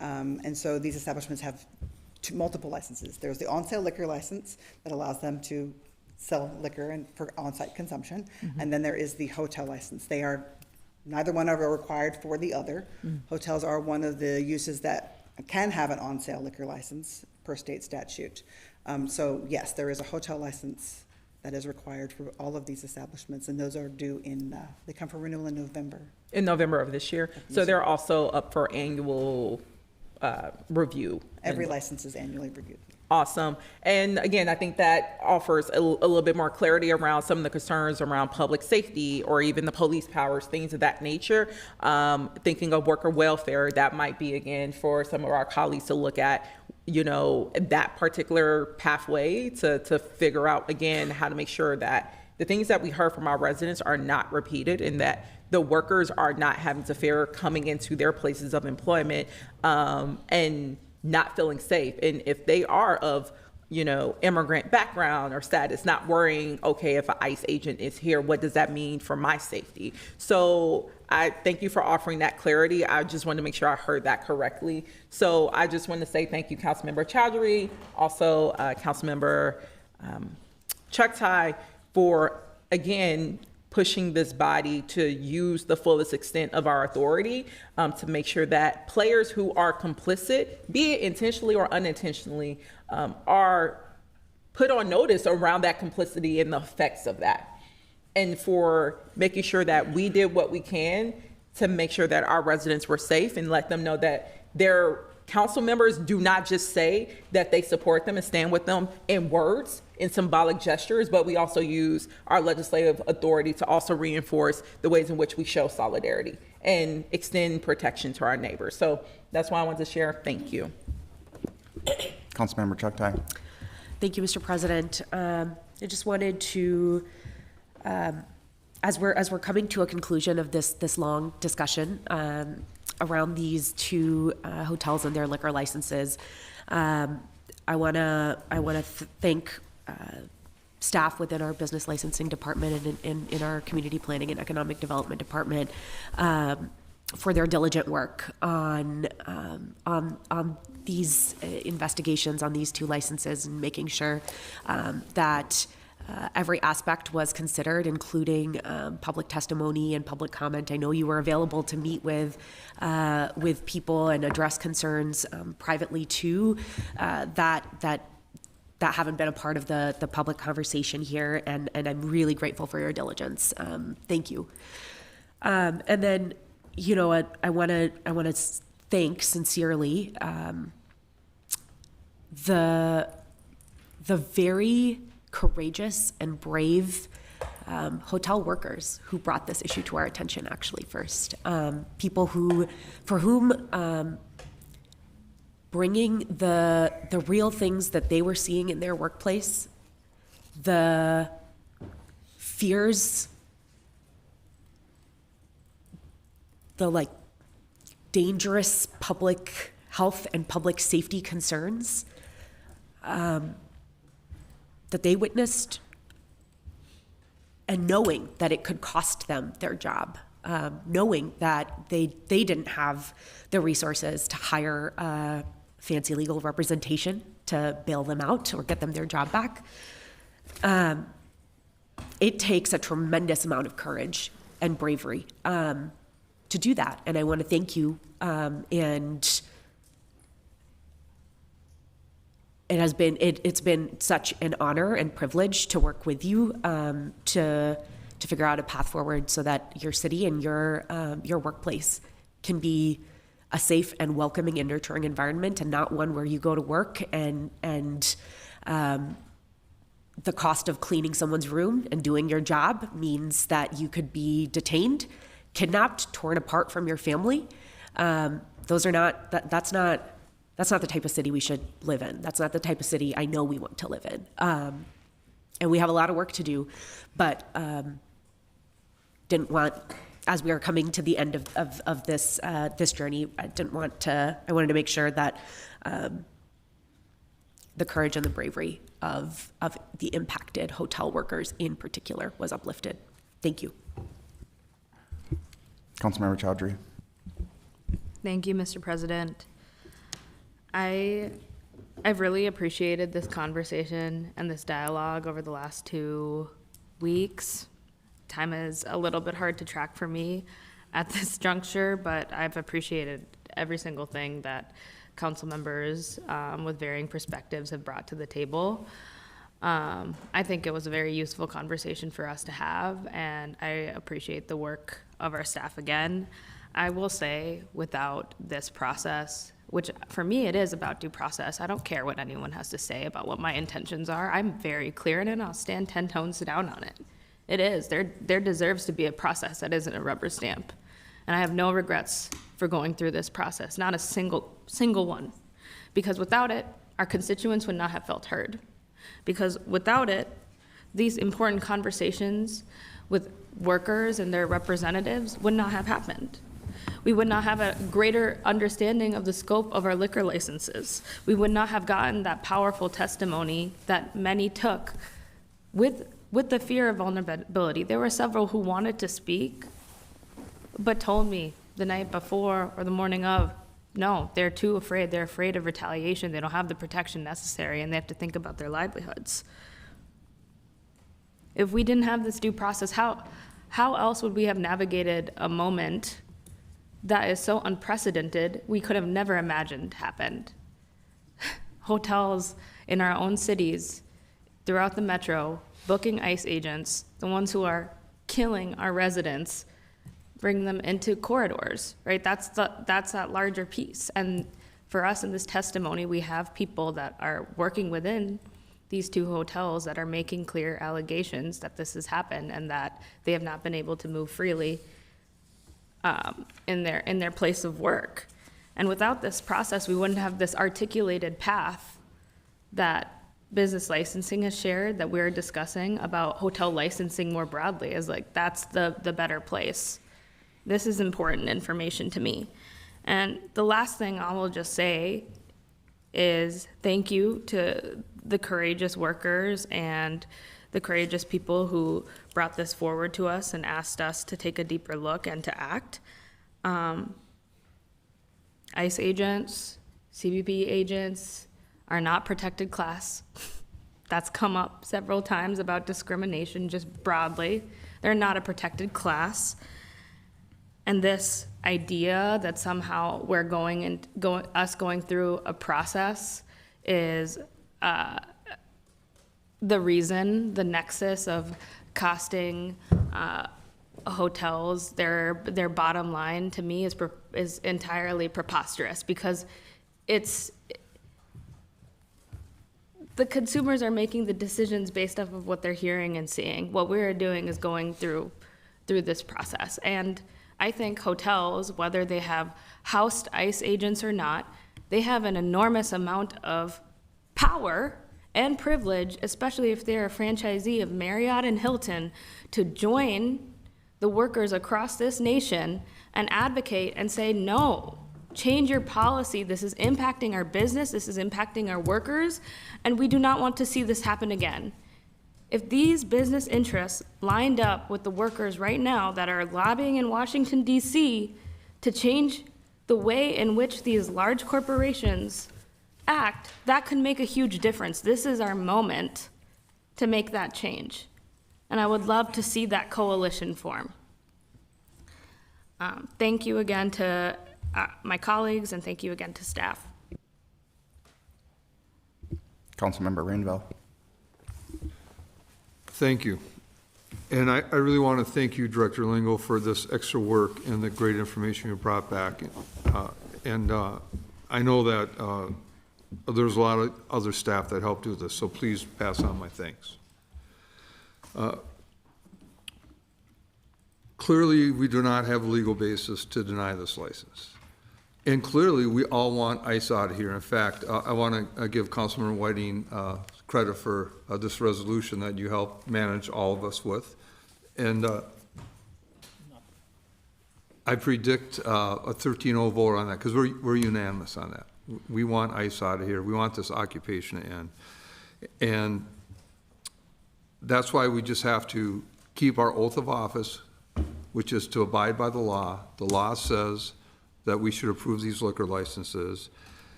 [SPEAKER 14] And so these establishments have multiple licenses. There's the on-sale liquor license that allows them to sell liquor and for on-site consumption. Mm-hmm. And then there is the hotel license. Neither one are required for the other. Mm. Hotels are one of the uses that can have an on-sale liquor license per state statute. So yes, there is a hotel license that is required for all of these establishments, and those are due they come for renewal in November. In November of this year. So they're also up for annual review. Every license is annually reviewed. Awesome. And again, I think that offers a little bit more clarity around some of the concerns around public safety or even the police powers, things of that nature. Thinking of worker welfare, that might be, again, for some of our colleagues to look at, that particular pathway to figure out, again, how to make sure that the things that we heard from our residents are not repeated and that the workers are not having to fear coming into their places of employment and not feeling safe. And if they are of, immigrant background or status, not worrying, okay, if an ICE agent is here, what does that mean for my safety? So I thank you for offering that clarity. I just wanted to make sure I heard that correctly. So I just want to say thank you, Councilmember Chowdhury, also Councilmember Chugtai, for, again, pushing this body to use the fullest extent of our authority to make sure that players who are complicit, be it intentionally or unintentionally, are put on notice around that complicity and the effects of that. And for making sure that we did what we can to make sure that our residents were safe and let them know that their council members do not just say that they support them and stand with them in words, in symbolic gestures, but we also use our legislative authority to also reinforce the ways in which we show solidarity and extend protection to our neighbors. So that's why I wanted to share. Thank you.
[SPEAKER 2] Councilmember Chugtai.
[SPEAKER 7] Thank you, Mr. President. I just wanted to as we're coming to a conclusion of this long discussion around these two hotels and their liquor licenses, I want to thank staff within our business licensing department and in our community planning and economic development department for their diligent work on these investigations on these two licenses and making sure that every aspect was considered, including public testimony and public comment. I know you were available to meet with people and address concerns privately too that haven't been a part of the public conversation here, and I'm really grateful for your diligence. Thank you. And then, you know what, I want to thank sincerely the very courageous and brave hotel workers who brought this issue to our attention actually first. People for whom bringing the real things that they were seeing in their workplace, the fears, the like dangerous public health and public safety concerns that they witnessed, and knowing that it could cost them their job, knowing that they didn't have the resources to hire fancy legal representation to bail them out or get them their job back. It takes a tremendous amount of courage and bravery to do that, and I want to thank you. And it's been such an honor and privilege to work with you to figure out a path forward so that your city and your workplace can be a safe and welcoming and nurturing environment, and not one where you go to work and the cost of cleaning someone's room and doing your job means that you could be detained, kidnapped, torn apart from your family. That's not the type of city we should live in. That's not the type of city I know we want to live in. And we have a lot of work to do, but didn't want, as we are coming to the end of this journey, I wanted to make sure that the courage and the bravery of the impacted hotel workers in particular was uplifted. Thank you.
[SPEAKER 2] Councilmember Chowdhury.
[SPEAKER 8] Thank you, Mr. President. I've really appreciated this conversation and this dialogue over the last 2 weeks. Time is a little bit hard to track for me at this juncture, but I've appreciated every single thing that council members with varying perspectives have brought to the table. I think it was a very useful conversation for us to have, and I appreciate the work of our staff again. I will say, without this process, which for me it is about due process, I don't care what anyone has to say about what my intentions are. I'm very clear in it, and I'll stand 10 tones down on it. It is. There deserves to be a process that isn't a rubber stamp. And I have no regrets for going through this process, not a single one. Because without it, our constituents would not have felt heard. Because without it, these important conversations with workers and their representatives would not have happened. We would not have a greater understanding of the scope of our liquor licenses. We would not have gotten that powerful testimony that many took with the fear of vulnerability. There were several who wanted to speak, but told me the night before or the morning of, no, they're too afraid. They're afraid of retaliation. They don't have the protection necessary, and they have to think about their livelihoods. If we didn't have this due process, how else would we have navigated a moment that is so unprecedented we could have never imagined happened? Hotels in our own cities, throughout the metro, booking ICE agents, the ones who are killing our residents, bring them into corridors, right? That's that larger piece. And for us in this testimony, we have people that are working within these two hotels that are making clear allegations that this has happened and that they have not been able to move freely in their place of work. And without this process, we wouldn't have this articulated path that business licensing has shared that we're discussing about hotel licensing more broadly is like, that's the better place. This is important information to me. And the last thing I will just say is thank you to the courageous workers and the courageous people who brought this forward to us and asked us to take a deeper look and to act. ICE agents, CBP agents are not protected class. That's come up several times about discrimination just broadly. They're not a protected class. And this idea that somehow we're going through a process is the reason, the nexus of costing hotels their bottom line, to me is entirely preposterous, because the consumers are making the decisions based off of what they're hearing and seeing. What we're doing is going through this process. And I think hotels, whether they have housed ICE agents or not, they have an enormous amount of power and privilege, especially if they're a franchisee of Marriott and Hilton, to join the workers across this nation and advocate and say, no, change your policy. This is impacting our business. This is impacting our workers. And we do not want to see this happen again. If these business interests lined up with the workers right now that are lobbying in Washington, D.C. to change the way in which these large corporations act, that could make a huge difference. This is our moment to make that change. And I would love to see that coalition form. Thank you again to my colleagues, and thank you again to staff.
[SPEAKER 2] Councilmember Rainville.
[SPEAKER 15] Thank you. And I really want to thank you, Director Lingo, for this extra work and the great information you brought back. I know that there's a lot of other staff that helped do this, so please pass on my thanks. Clearly, we do not have a legal basis to deny this license. And clearly, we all want ICE out of here. In fact, I want to give Councilman Whiting credit for this resolution that you helped manage all of us with. And I predict a 13-0 vote on that, because we're unanimous on that. We want ICE out of here. We want this occupation to end. And that's why we just have to keep our oath of office, which is to abide by the law. The law says that we should approve these liquor licenses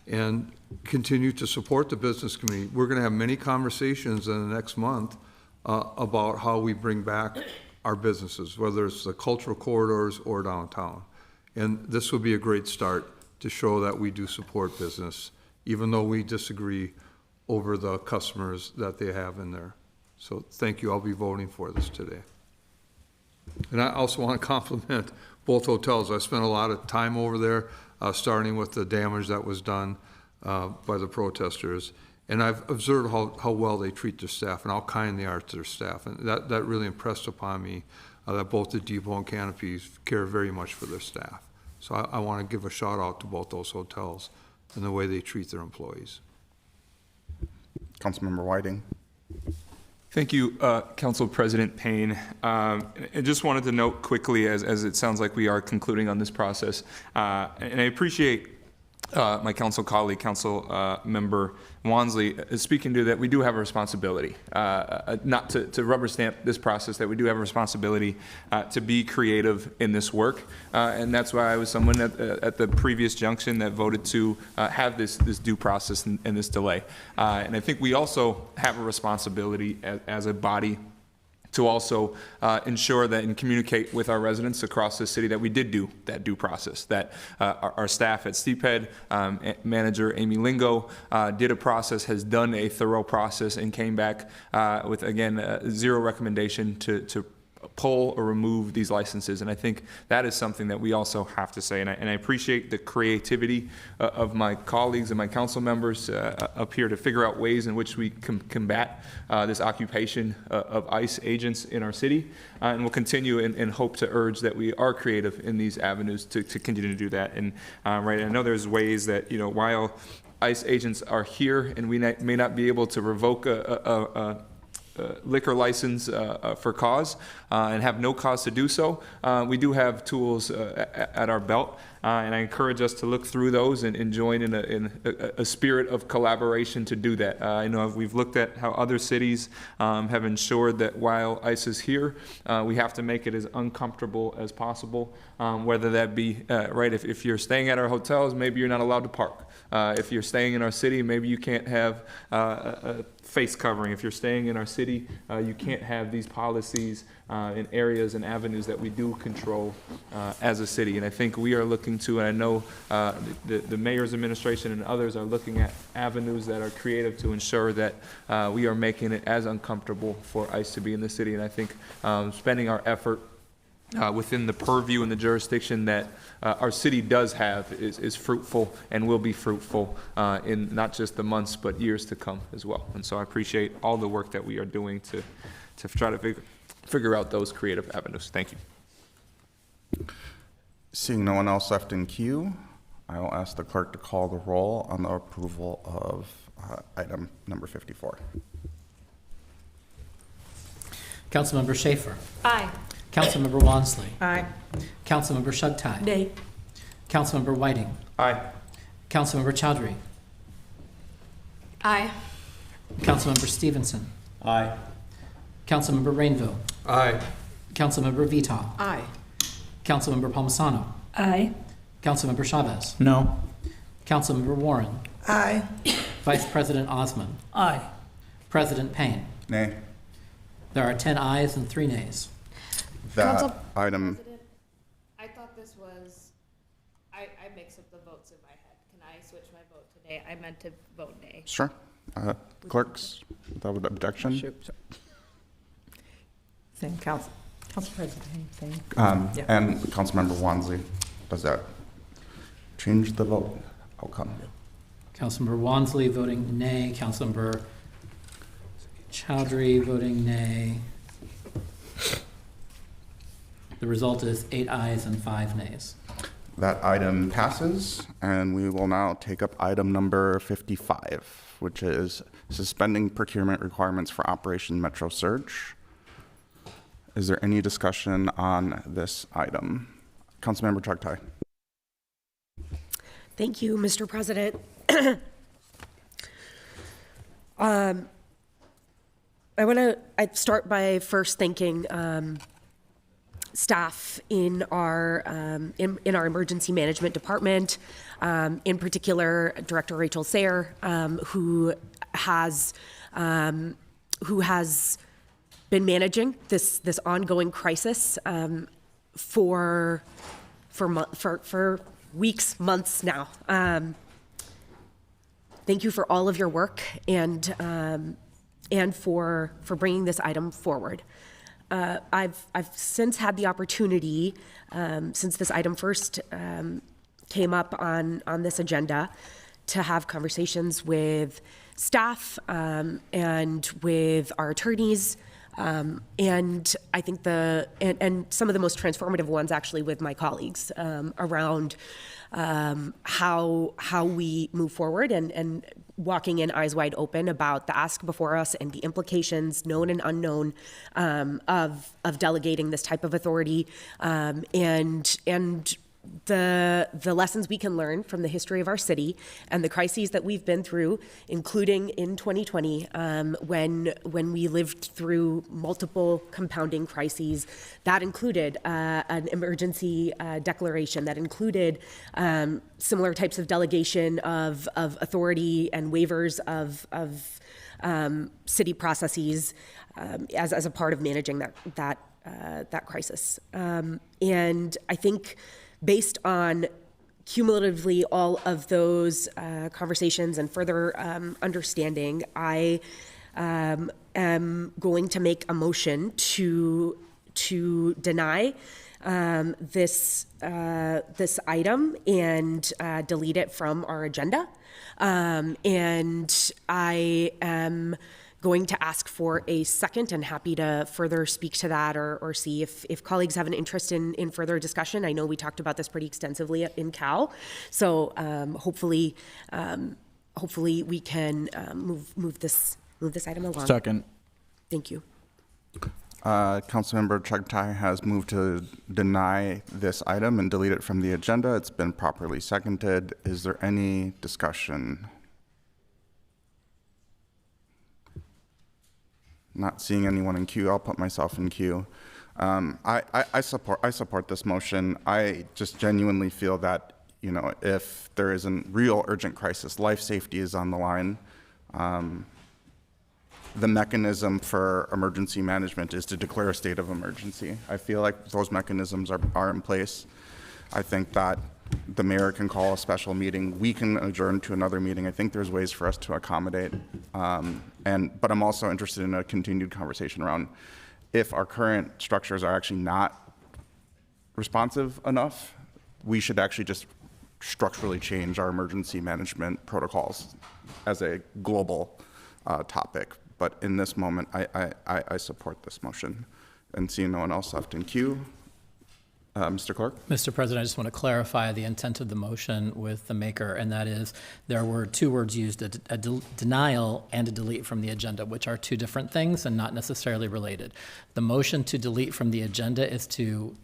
[SPEAKER 15] and continue to support the business community. We're going to have many conversations in the next month about how we bring back our businesses, whether it's the cultural corridors or downtown. And this will be a great start to show that we do support business, even though we disagree over the customers that they have in there. So thank you. I'll be voting for this today. And I also want to compliment both hotels. I spent a lot of time over there, starting with the damage that was done by the protesters. And I've observed how well they treat their staff and how kind they are to their staff. And that really impressed upon me that both the Depot and Canopies care very much for their staff. So I want to give a shout out to both those hotels and the way they treat their employees.
[SPEAKER 2] Councilmember Whiting.
[SPEAKER 16] Thank you, Council President Payne. I just wanted to note quickly, as it sounds like we are concluding on this process, and I appreciate my council colleague, Council Member Wansley, speaking to that we do have a responsibility, not to rubber stamp this process, that we do have a responsibility to be creative in this work. And that's why I was someone at the previous junction that voted to have this due process and this delay. And I think we also have a responsibility as a body to also ensure that and communicate with our residents across the city that we did do that due process, that our staff at Steephead, manager Amy Lingo, did a process, has done a thorough process, and came back with, again, zero recommendation to pull or remove these licenses. And I think that is something that we also have to say. And I appreciate the creativity of my colleagues and my council members up here to figure out ways in which we can combat this occupation of ICE agents in our city. And we'll continue and hope to urge that we are creative in these avenues to continue to do that. And right, I know there's ways that, while ICE agents are here, and we may not be able to revoke a liquor license for cause and have no cause to do so, we do have tools at our belt, and I encourage us to look through those and join in a spirit of collaboration to do that. I know we've looked at how other cities have ensured that while ICE is here, we have to make it as uncomfortable as possible, whether that be, right, if you're staying at our hotels, maybe you're not allowed to park. If you're staying in our city, maybe you can't have a face covering. If you're staying in our city, you can't have these policies in areas and avenues that we do control as a city. And I think we are looking to, and I know the mayor's administration and others are looking at avenues that are creative to ensure that we are making it as uncomfortable for ICE to be in the city. And I think spending our effort within the purview and the jurisdiction that our city does have is fruitful and will be fruitful in not just the months but years to come as well. And so I appreciate all the work that we are doing to try to figure out those creative avenues. Thank you.
[SPEAKER 2] Seeing no one else left in queue, I will ask the clerk to call the roll on the approval of item number 54.
[SPEAKER 5] Councilmember Schaefer.
[SPEAKER 6] Aye.
[SPEAKER 5] Councilmember Wansley.
[SPEAKER 13] Aye.
[SPEAKER 5] Councilmember Shugtai.
[SPEAKER 7] Nay.
[SPEAKER 5] Councilmember Whiting.
[SPEAKER 16] Aye.
[SPEAKER 5] Councilmember Chowdhury.
[SPEAKER 4] Aye.
[SPEAKER 5] Councilmember Stevenson.
[SPEAKER 10] Aye.
[SPEAKER 5] Councilmember Rainville.
[SPEAKER 15] Aye.
[SPEAKER 5] Councilmember Vita.
[SPEAKER 13] Aye.
[SPEAKER 5] Councilmember Palmisano.
[SPEAKER 1] Aye.
[SPEAKER 5] Councilmember Chavez.
[SPEAKER 10] No.
[SPEAKER 5] Councilmember Warren.
[SPEAKER 13] Aye.
[SPEAKER 5] Vice President Osman.
[SPEAKER 13] Aye.
[SPEAKER 5] President Payne.
[SPEAKER 2] Nay.
[SPEAKER 5] There are 10 ayes and 3 nays.
[SPEAKER 2] That item,
[SPEAKER 8] President, I thought this was, I mix up the votes in my head. Can I switch my vote today? I meant to vote nay.
[SPEAKER 2] sure. Clerks, without objection.
[SPEAKER 13] Same Council President, same. Yeah.
[SPEAKER 2] And Councilmember Wansley, does that change the vote outcome?
[SPEAKER 5] Councilmember Wansley voting nay. Councilmember Chowdhury voting nay. The result is 8 ayes and 5 nays.
[SPEAKER 2] That item passes, and we will now take up item number 55, which is suspending procurement requirements for Operation Metro Surge. Is there any discussion on this item? Councilmember Chugtai.
[SPEAKER 7] Thank you, Mr. President. I'd start by first thanking staff in our emergency management department, in particular Director Rachel Sayre, who has been managing this ongoing crisis for weeks, months now. Thank you for all of your work and for bringing this item forward. I've since had the opportunity, since this item first came up on this agenda, to have conversations with staff and with our attorneys, and I think and some of the most transformative ones actually with my colleagues around how we move forward and walking in eyes wide open about the ask before us and the implications, known and unknown, of delegating this type of authority, and the lessons we can learn from the history of our city and the crises that we've been through, including in 2020, when we lived through multiple compounding crises. That included an emergency declaration, that included similar types of delegation of authority and waivers of city processes as a part of managing that crisis. And I think, based on cumulatively all of those conversations and further understanding, I am going to make a motion to deny this item and delete it from our agenda. And I am going to ask for a second, and happy to further speak to that or see if colleagues have an interest in further discussion. I know we talked about this pretty extensively in Cal, so hopefully hopefully we can move this item along.
[SPEAKER 10] Second.
[SPEAKER 7] Thank you.
[SPEAKER 2] Councilmember Chugtai has moved to deny this item and delete it from the agenda. It's been properly seconded. Is there any discussion? Not seeing anyone in queue, I'll put myself in queue. I support this motion. I just genuinely feel that, you know, if there is a real urgent crisis, life safety is on the line. The mechanism for emergency management is to declare a state of emergency. I feel like those mechanisms are in place. I think that the mayor can call a special meeting. We can adjourn to another meeting. I think there's ways for us to accommodate. But I'm also interested in a continued conversation around if our current structures are actually not responsive enough, we should actually just structurally change our emergency management protocols as a global topic. But in this moment, I support this motion. And seeing no one else left in queue, Mr. Clerk?
[SPEAKER 5] Mr. President, I just want to clarify the intent of the motion with the maker, and that is there were two words used, a denial and a delete from the agenda, which are two different things and not necessarily related. The motion to delete from the agenda is to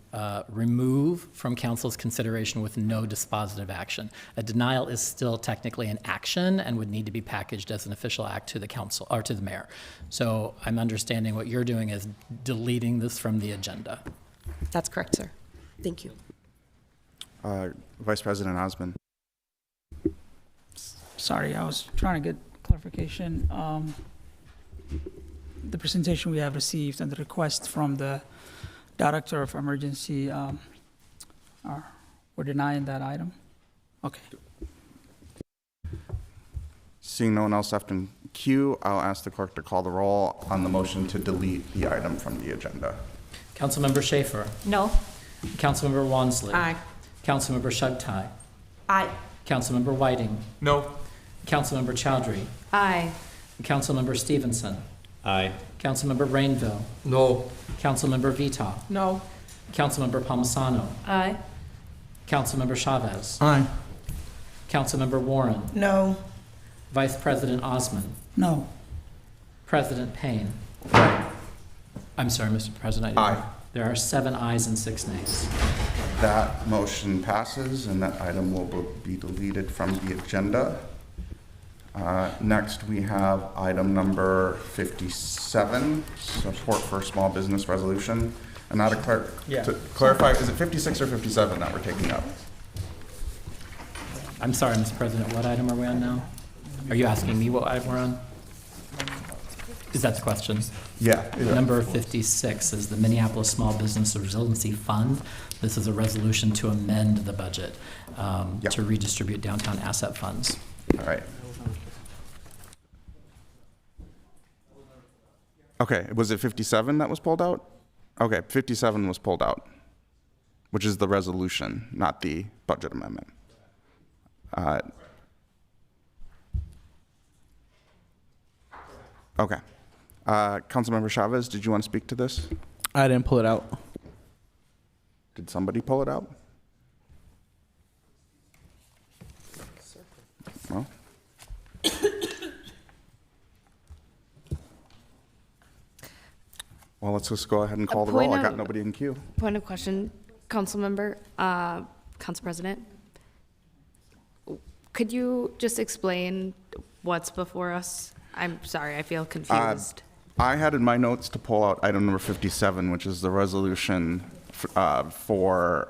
[SPEAKER 5] remove from council's consideration with no dispositive action. A denial is still technically an action and would need to be packaged as an official act to the council or to the mayor. So I'm understanding what you're doing is deleting this from the agenda.
[SPEAKER 7] That's correct, sir. Thank you.
[SPEAKER 2] Vice President Osmond.
[SPEAKER 12] Sorry, I was trying to get clarification. The presentation we have received and the request from the Director of Emergency, we're denying that item? Okay.
[SPEAKER 2] Seeing no one else left in queue, I'll ask the clerk to call the roll on the motion to delete the item from the agenda.
[SPEAKER 5] Councilmember Schaefer.
[SPEAKER 6] No.
[SPEAKER 5] Councilmember Wansley.
[SPEAKER 13] Aye.
[SPEAKER 5] Councilmember Shugtai.
[SPEAKER 7] Aye.
[SPEAKER 5] Councilmember Whiting.
[SPEAKER 16] No.
[SPEAKER 5] Councilmember Chowdhury.
[SPEAKER 8] Aye.
[SPEAKER 5] Councilmember Stevenson.
[SPEAKER 3] Aye.
[SPEAKER 5] Councilmember Rainville.
[SPEAKER 15] No.
[SPEAKER 5] Councilmember Vita.
[SPEAKER 13] No.
[SPEAKER 5] Councilmember Palmisano.
[SPEAKER 8] Aye.
[SPEAKER 5] Councilmember Chavez.
[SPEAKER 10] Aye.
[SPEAKER 5] Councilmember Warren.
[SPEAKER 13] No.
[SPEAKER 5] Vice President Osmond.
[SPEAKER 12] No.
[SPEAKER 5] President Payne. I'm sorry, Mr. President.
[SPEAKER 2] Aye.
[SPEAKER 5] There are 7 ayes and 6 nays.
[SPEAKER 2] That motion passes, and that item will be deleted from the agenda. Next, we have item number 57, support for small business resolution. And now to clarify, is it 56 or 57 that we're taking up?
[SPEAKER 5] I'm sorry, Mr. President, what item are we on now? Are you asking me what item we're on? Is that the question?
[SPEAKER 2] Yeah.
[SPEAKER 5] Number 56 is the Minneapolis Small Business Resiliency Fund. This is a resolution to amend the budget to redistribute downtown asset funds.
[SPEAKER 2] All right. Okay, was it 57 that was pulled out? Okay, 57 was pulled out, which is the resolution, not the budget amendment. Okay. Councilmember Chavez, did you want to speak to this?
[SPEAKER 10] I didn't pull it out.
[SPEAKER 2] Did somebody pull it out? No? Well, let's just go ahead and call the roll. I got nobody in queue.
[SPEAKER 8] Point of question, Councilmember, Council President. Could you just explain what's before us? I'm sorry, I feel confused.
[SPEAKER 2] I had in my notes to pull out item number 57, which is the resolution for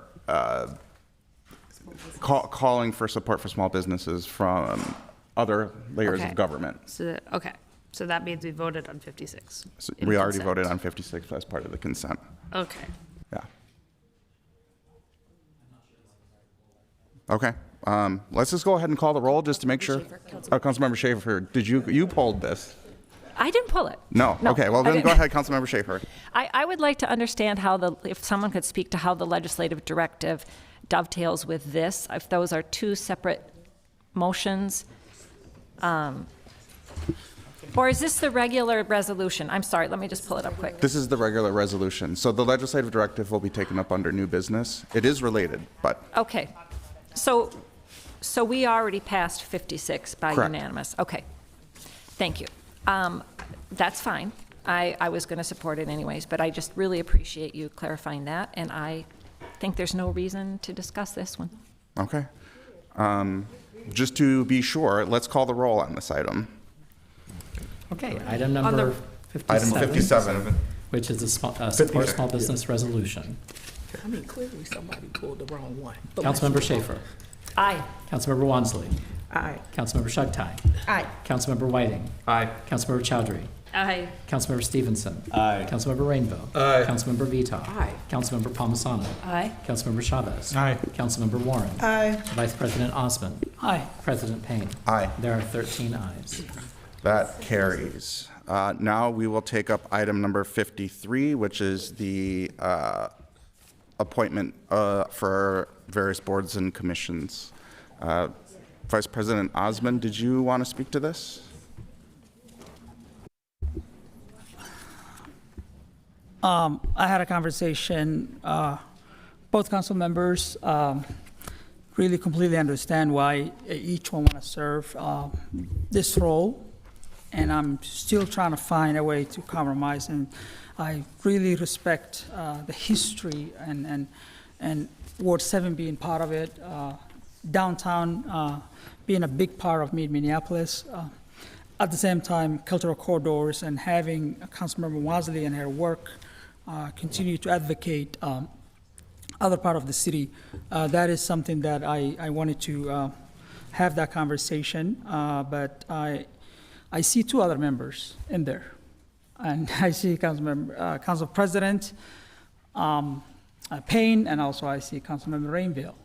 [SPEAKER 2] calling for support for small businesses from other layers of government.
[SPEAKER 8] So that means we voted on 56.
[SPEAKER 2] So we already voted on 56 as part of the consent.
[SPEAKER 8] Okay.
[SPEAKER 2] Yeah. Okay. Let's just go ahead and call the roll just to make sure. Councilmember Schaefer, did you pulled this?
[SPEAKER 6] I didn't pull it.
[SPEAKER 2] No. Okay. Well, then go ahead, Councilmember Schaefer.
[SPEAKER 6] I would like to understand if someone could speak to how the legislative directive dovetails with this, if those are two separate motions. Or is this the regular resolution? I'm sorry, let me just pull it up quick.
[SPEAKER 2] This is the regular resolution. So the legislative directive will be taken up under new business. It is related, but.
[SPEAKER 6] Okay. So So we already passed 56 by
[SPEAKER 2] Correct.
[SPEAKER 6] unanimous. Okay. Thank you. That's fine. I was going to support it anyways, but I just really appreciate you clarifying that, and I think there's no reason to discuss this one.
[SPEAKER 2] Okay. Just to be sure, let's call the roll on this item.
[SPEAKER 5] Okay, item number 57.
[SPEAKER 2] Item 57.
[SPEAKER 5] Which is a support small business resolution.
[SPEAKER 13] I mean, clearly somebody pulled the wrong one.
[SPEAKER 5] Councilmember Schaefer.
[SPEAKER 6] Aye.
[SPEAKER 5] Councilmember Wansley.
[SPEAKER 13] Aye.
[SPEAKER 5] Councilmember Shugtai.
[SPEAKER 13] Aye.
[SPEAKER 5] Councilmember Whiting.
[SPEAKER 10] Aye.
[SPEAKER 5] Councilmember Chowdhury.
[SPEAKER 6] Aye.
[SPEAKER 5] Councilmember Stevenson.
[SPEAKER 10] Aye.
[SPEAKER 5] Councilmember Rainbow.
[SPEAKER 15] Aye.
[SPEAKER 5] Councilmember Vita.
[SPEAKER 13] Aye.
[SPEAKER 5] Councilmember Palmisano.
[SPEAKER 6] Aye.
[SPEAKER 5] Councilmember Chavez.
[SPEAKER 10] Aye.
[SPEAKER 5] Councilmember Warren.
[SPEAKER 14] Aye.
[SPEAKER 5] Vice President Osman.
[SPEAKER 12] Aye.
[SPEAKER 5] President Payne.
[SPEAKER 2] Aye.
[SPEAKER 5] There are 13 ayes.
[SPEAKER 2] That carries. Now we will take up item number 53, which is the appointment for various boards and commissions. Vice President Osman, did you want to speak to this?
[SPEAKER 12] I had a conversation, both council members really completely understand why each one want to serve this role, and I'm still trying to find a way to compromise, and I really respect the history and Ward 7 being part of it, downtown being a big part of Minneapolis. At the same time, cultural corridors and having Councilmember Wansley and her work continue to advocate other part of the city. That is something that I wanted to have that conversation, but I see two other members in there. And I see Council President Payne, and also I see Councilmember Rainville.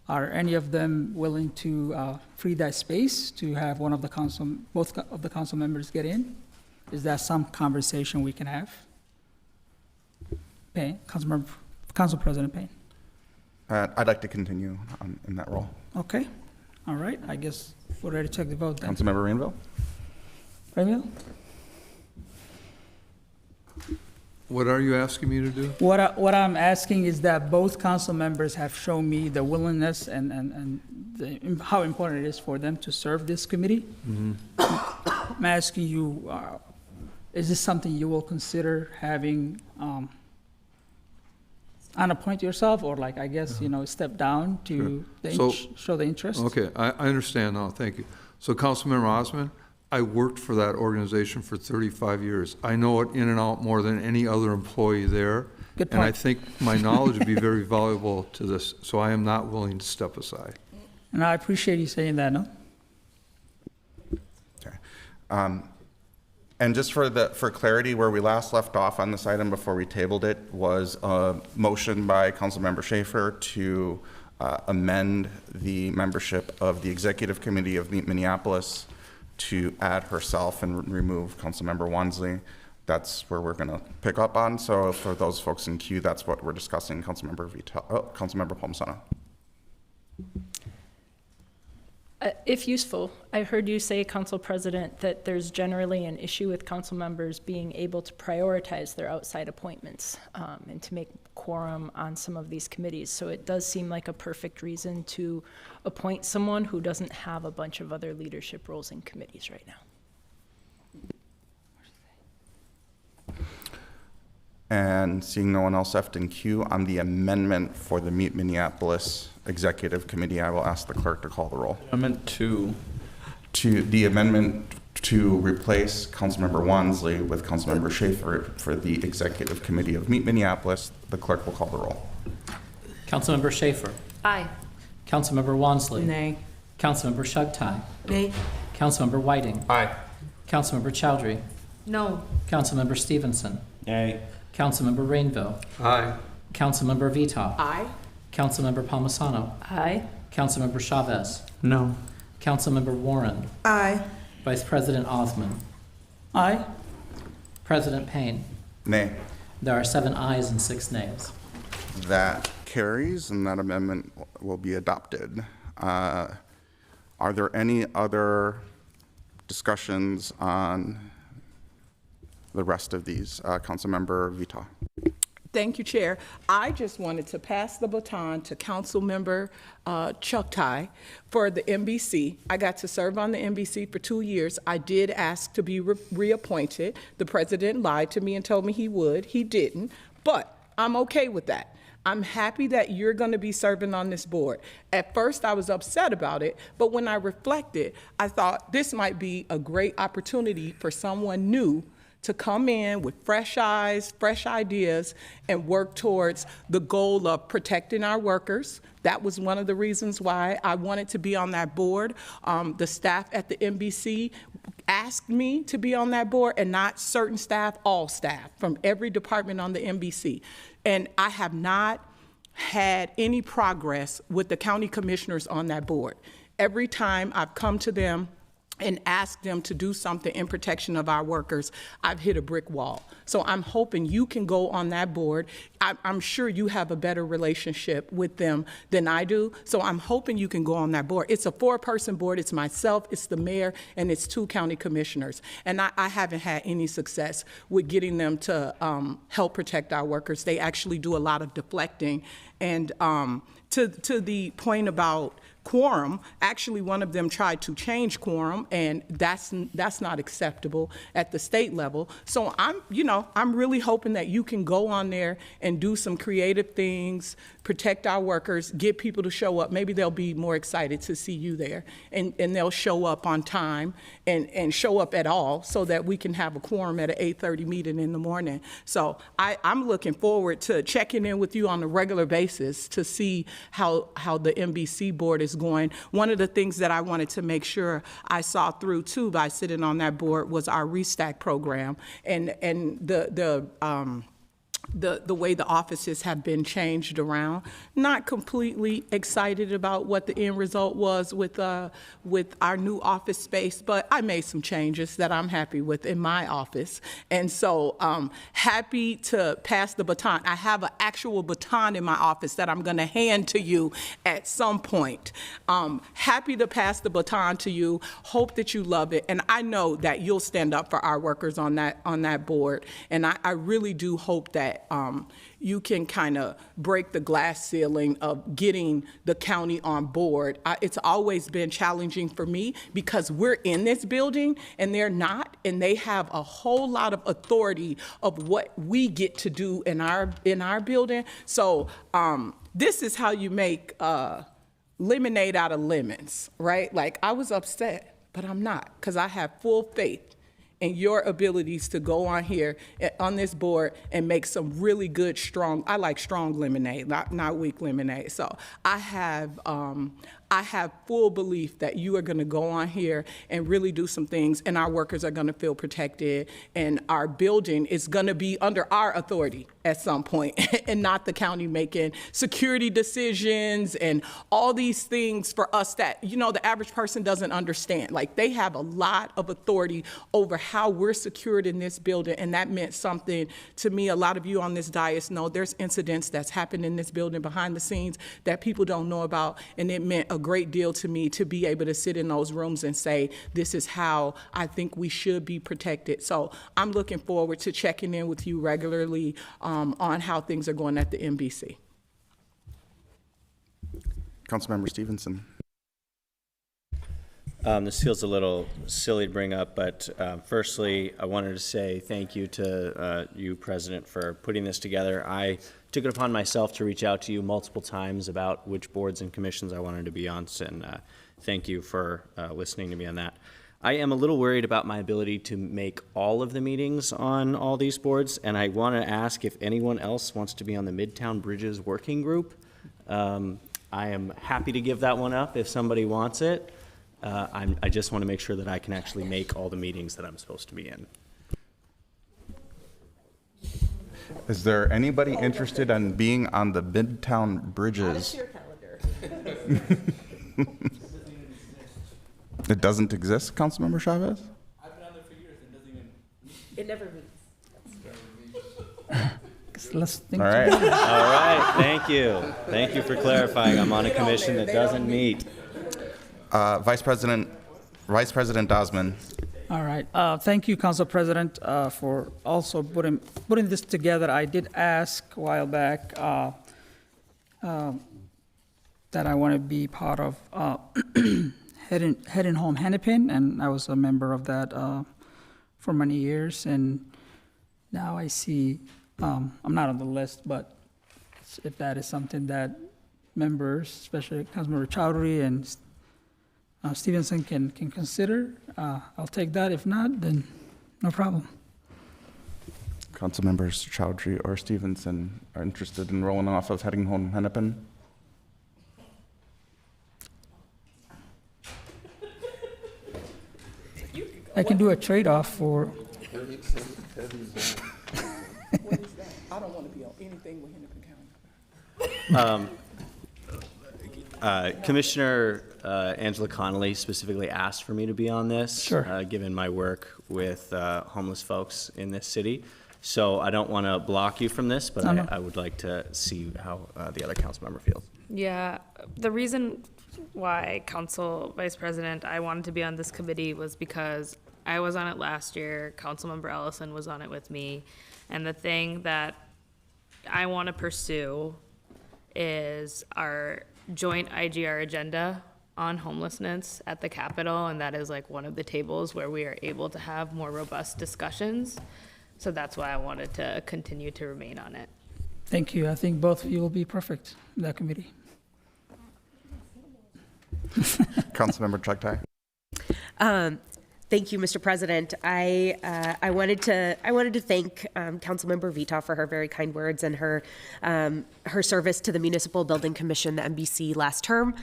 [SPEAKER 12] Are any of them willing to free that space to have both of the council members get in? Is that some conversation we can have? Payne, Council President Payne.
[SPEAKER 2] I'd like to continue in that role.
[SPEAKER 12] Okay, all right, I guess we're ready to take the vote then.
[SPEAKER 2] Councilmember Rainville?
[SPEAKER 12] Rainville?
[SPEAKER 15] What are you asking me to do?
[SPEAKER 12] What I'm asking is that both council members have shown me the willingness and how important it is for them to serve this committee. I'm asking you, is this something you will consider having unappoint yourself, or like, I guess, step down to show the interest?
[SPEAKER 15] Okay, I understand now, thank you. So Councilmember Osman, I worked for that organization for 35 years. I know it in and out more than any other employee there.
[SPEAKER 12] Good point.
[SPEAKER 15] And I think my knowledge would be very valuable to this, so I am not willing to step aside.
[SPEAKER 12] And I appreciate you saying that, no?
[SPEAKER 2] Okay. And just for clarity, where we last left off on this item before we tabled it was a motion by Councilmember Schaefer to amend the membership of the Executive Committee of Minneapolis to add herself and remove Councilmember Wansley. That's where we're going to pick up on. So for those folks in queue, that's what we're discussing. Councilmember Palmisano.
[SPEAKER 1] If useful, I heard you say, Council President, that there's generally an issue with council members being able to prioritize their outside appointments and to make quorum on some of these committees. So it does seem like a perfect reason to appoint someone who doesn't have a bunch of other leadership roles in committees right now.
[SPEAKER 2] And seeing no one else left in queue on the amendment for the Meet Minneapolis Executive Committee, I will ask the clerk to call the roll.
[SPEAKER 10] Amendment 2.
[SPEAKER 2] To the amendment to replace Councilmember Wansley with Councilmember Schaefer for the Executive Committee of Meet Minneapolis, the clerk will call the roll.
[SPEAKER 5] Councilmember Schaefer.
[SPEAKER 6] Aye.
[SPEAKER 5] Councilmember Wansley.
[SPEAKER 13] Nay.
[SPEAKER 5] Councilmember Shugtai.
[SPEAKER 13] Nay.
[SPEAKER 5] Councilmember Whiting.
[SPEAKER 10] Aye.
[SPEAKER 5] Councilmember Chowdhury.
[SPEAKER 8] No.
[SPEAKER 5] Councilmember Stevenson.
[SPEAKER 10] Nay.
[SPEAKER 5] Councilmember Rainville.
[SPEAKER 15] Aye.
[SPEAKER 5] Councilmember Vita.
[SPEAKER 13] Aye.
[SPEAKER 5] Councilmember Palmisano.
[SPEAKER 1] Aye.
[SPEAKER 5] Councilmember Chavez.
[SPEAKER 10] No.
[SPEAKER 5] Councilmember Warren.
[SPEAKER 13] Aye.
[SPEAKER 5] Vice President Osman.
[SPEAKER 12] Aye.
[SPEAKER 5] President Payne.
[SPEAKER 2] Nay.
[SPEAKER 5] There are 7 ayes and 6 nays.
[SPEAKER 2] That carries, and that amendment will be adopted. Are there any other discussions on the rest of these? Councilmember Vita.
[SPEAKER 13] Thank you, Chair. I just wanted to pass the baton to Councilmember Chuck Ty for the MBC. I got to serve on the MBC for 2 years. I did ask to be reappointed. The president lied to me and told me he would. He didn't, but I'm okay with that. I'm happy that you're going to be serving on this board. At first, I was upset about it, but when I reflected, I thought this might be a great opportunity for someone new to come in with fresh eyes, fresh ideas, and work towards the goal of protecting our workers. That was one of the reasons why I wanted to be on that board. The staff at the NBC asked me to be on that board, and not certain staff, all staff from every department on the NBC. And I have not had any progress with the county commissioners on that board. Every time I've come to them and ask them to do something in protection of our workers, I've hit a brick wall. So I'm hoping you can go on that board. I'm sure you have a better relationship with them than I do, so I'm hoping you can go on that board. It's a 4-person board. It's myself, it's the mayor, and it's 2 county commissioners. And I haven't had any success with getting them to help protect our workers. They actually do a lot of deflecting. And to the point about quorum, actually one of them tried to change quorum, and that's not acceptable at the state level. So I'm really hoping that you can go on there and do some creative things, protect our workers, get people to show up. Maybe they'll be more excited to see you there, and they'll show up on time and show up at all, so that we can have a quorum at an 8:30 meeting in the morning. So I'm looking forward to checking in with you on a regular basis to see how the NBC board is going. One of the things that I wanted to make sure I saw through too by sitting on that board was our Restack program, and the way the offices have been changed around. Not completely excited about what the end result was with our new office space, but I made some changes that I'm happy with in my office. And so happy to pass the baton. I have an actual baton in my office that I'm going to hand to you at some point. Happy to pass the baton to you. Hope that you love it. And I know that you'll stand up for our workers on that board. And I really do hope that you can kind of break the glass ceiling of getting the county on board. It's always been challenging for me because we're in this building and they're not, and they have a whole lot of authority of what we get to do in our building. So this is how you make lemonade out of lemons, right? Like, I was upset, but I'm not, because I have full faith and your abilities to go on here on this board and make some really good, I like strong lemonade, not weak lemonade. So I have full belief that you are going to go on here and really do some things, and our workers are going to feel protected, and our building is going to be under our authority at some point, and not the county making security decisions and all these things for us that, the average person doesn't understand. Like, they have a lot of authority over how we're secured in this building, and that meant something to me. A lot of you on this dais know there's incidents that's happened in this building behind the scenes that people don't know about, and it meant a great deal to me to be able to sit in those rooms and say, this is how I think we should be protected. So I'm looking forward to checking in with you regularly on how things are going at the NBC.
[SPEAKER 2] Councilmember Stevenson.
[SPEAKER 17] This feels a little silly to bring up, but firstly, I wanted to say thank you to you, President, for putting this together. I took it upon myself to reach out to you multiple times about which boards and commissions I wanted to be on, and thank you for listening to me on that. I am a little worried about my ability to make all of the meetings on all these boards, and I want to ask if anyone else wants to be on the Midtown Bridges Working Group. I am happy to give that one up if somebody wants it. I just want to make sure that I can actually make all the meetings that I'm supposed to be in.
[SPEAKER 2] Is there anybody interested in being on the Midtown Bridges? It doesn't exist, Councilmember Chavez?
[SPEAKER 18] I've been on there for years. It doesn't even. It never meets.
[SPEAKER 12] Let's think.
[SPEAKER 17] All right. All right. Thank you. Thank you for clarifying. I'm on a commission that doesn't meet.
[SPEAKER 2] Vice President Dosman.
[SPEAKER 12] All right. Thank you, Council President, for also putting this together. I did ask a while back that I want to be part of Heading Home Hennepin, and I was a member of that for many years. And now I see I'm not on the list, but if that is something that members, especially Councilmember Chowdhury and Stevenson, can consider, I'll take that. If not, then no problem.
[SPEAKER 2] Council members Chowdhury or Stevenson are interested in rolling off of Heading Home Hennepin?
[SPEAKER 12] I can do a trade-off for.
[SPEAKER 13] What is that? I don't want to be on anything with Hennepin County.
[SPEAKER 17] Commissioner Angela Connolly specifically asked for me to be on this,
[SPEAKER 12] Sure.
[SPEAKER 17] Given my work with homeless folks in this city. So I don't want to block you from this, but I would like to see how the other council member feels.
[SPEAKER 8] Yeah, the reason why Council Vice President, I wanted to be on this committee was because I was on it last year, Councilmember Ellison was on it with me, and the thing that I want to pursue is our joint IGR agenda on homelessness at the Capitol, and that is like one of the tables where we are able to have more robust discussions. So that's why I wanted to continue to remain on it.
[SPEAKER 12] Thank you. I think both of you will be perfect in that committee.
[SPEAKER 2] Councilmember Chugtai.
[SPEAKER 7] Thank you, Mr. President. I wanted to thank Councilmember Vita for her very kind words and her service to the Municipal Building Commission, the MBC, last term.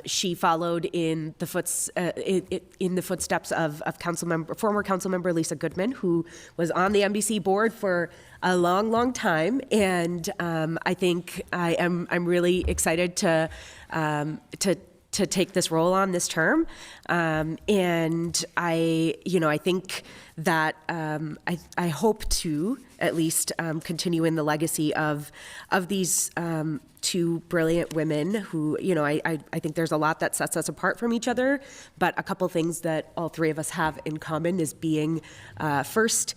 [SPEAKER 7] She followed in the footsteps of former Councilmember Lisa Goodman, who was on the MBC board for a long, long time, and I think I'm really excited to take this role on this term, and I think that I hope to at least continue in the legacy of these two brilliant women who, I think there's a lot that sets us apart from each other, but a couple things that all three of us have in common is being first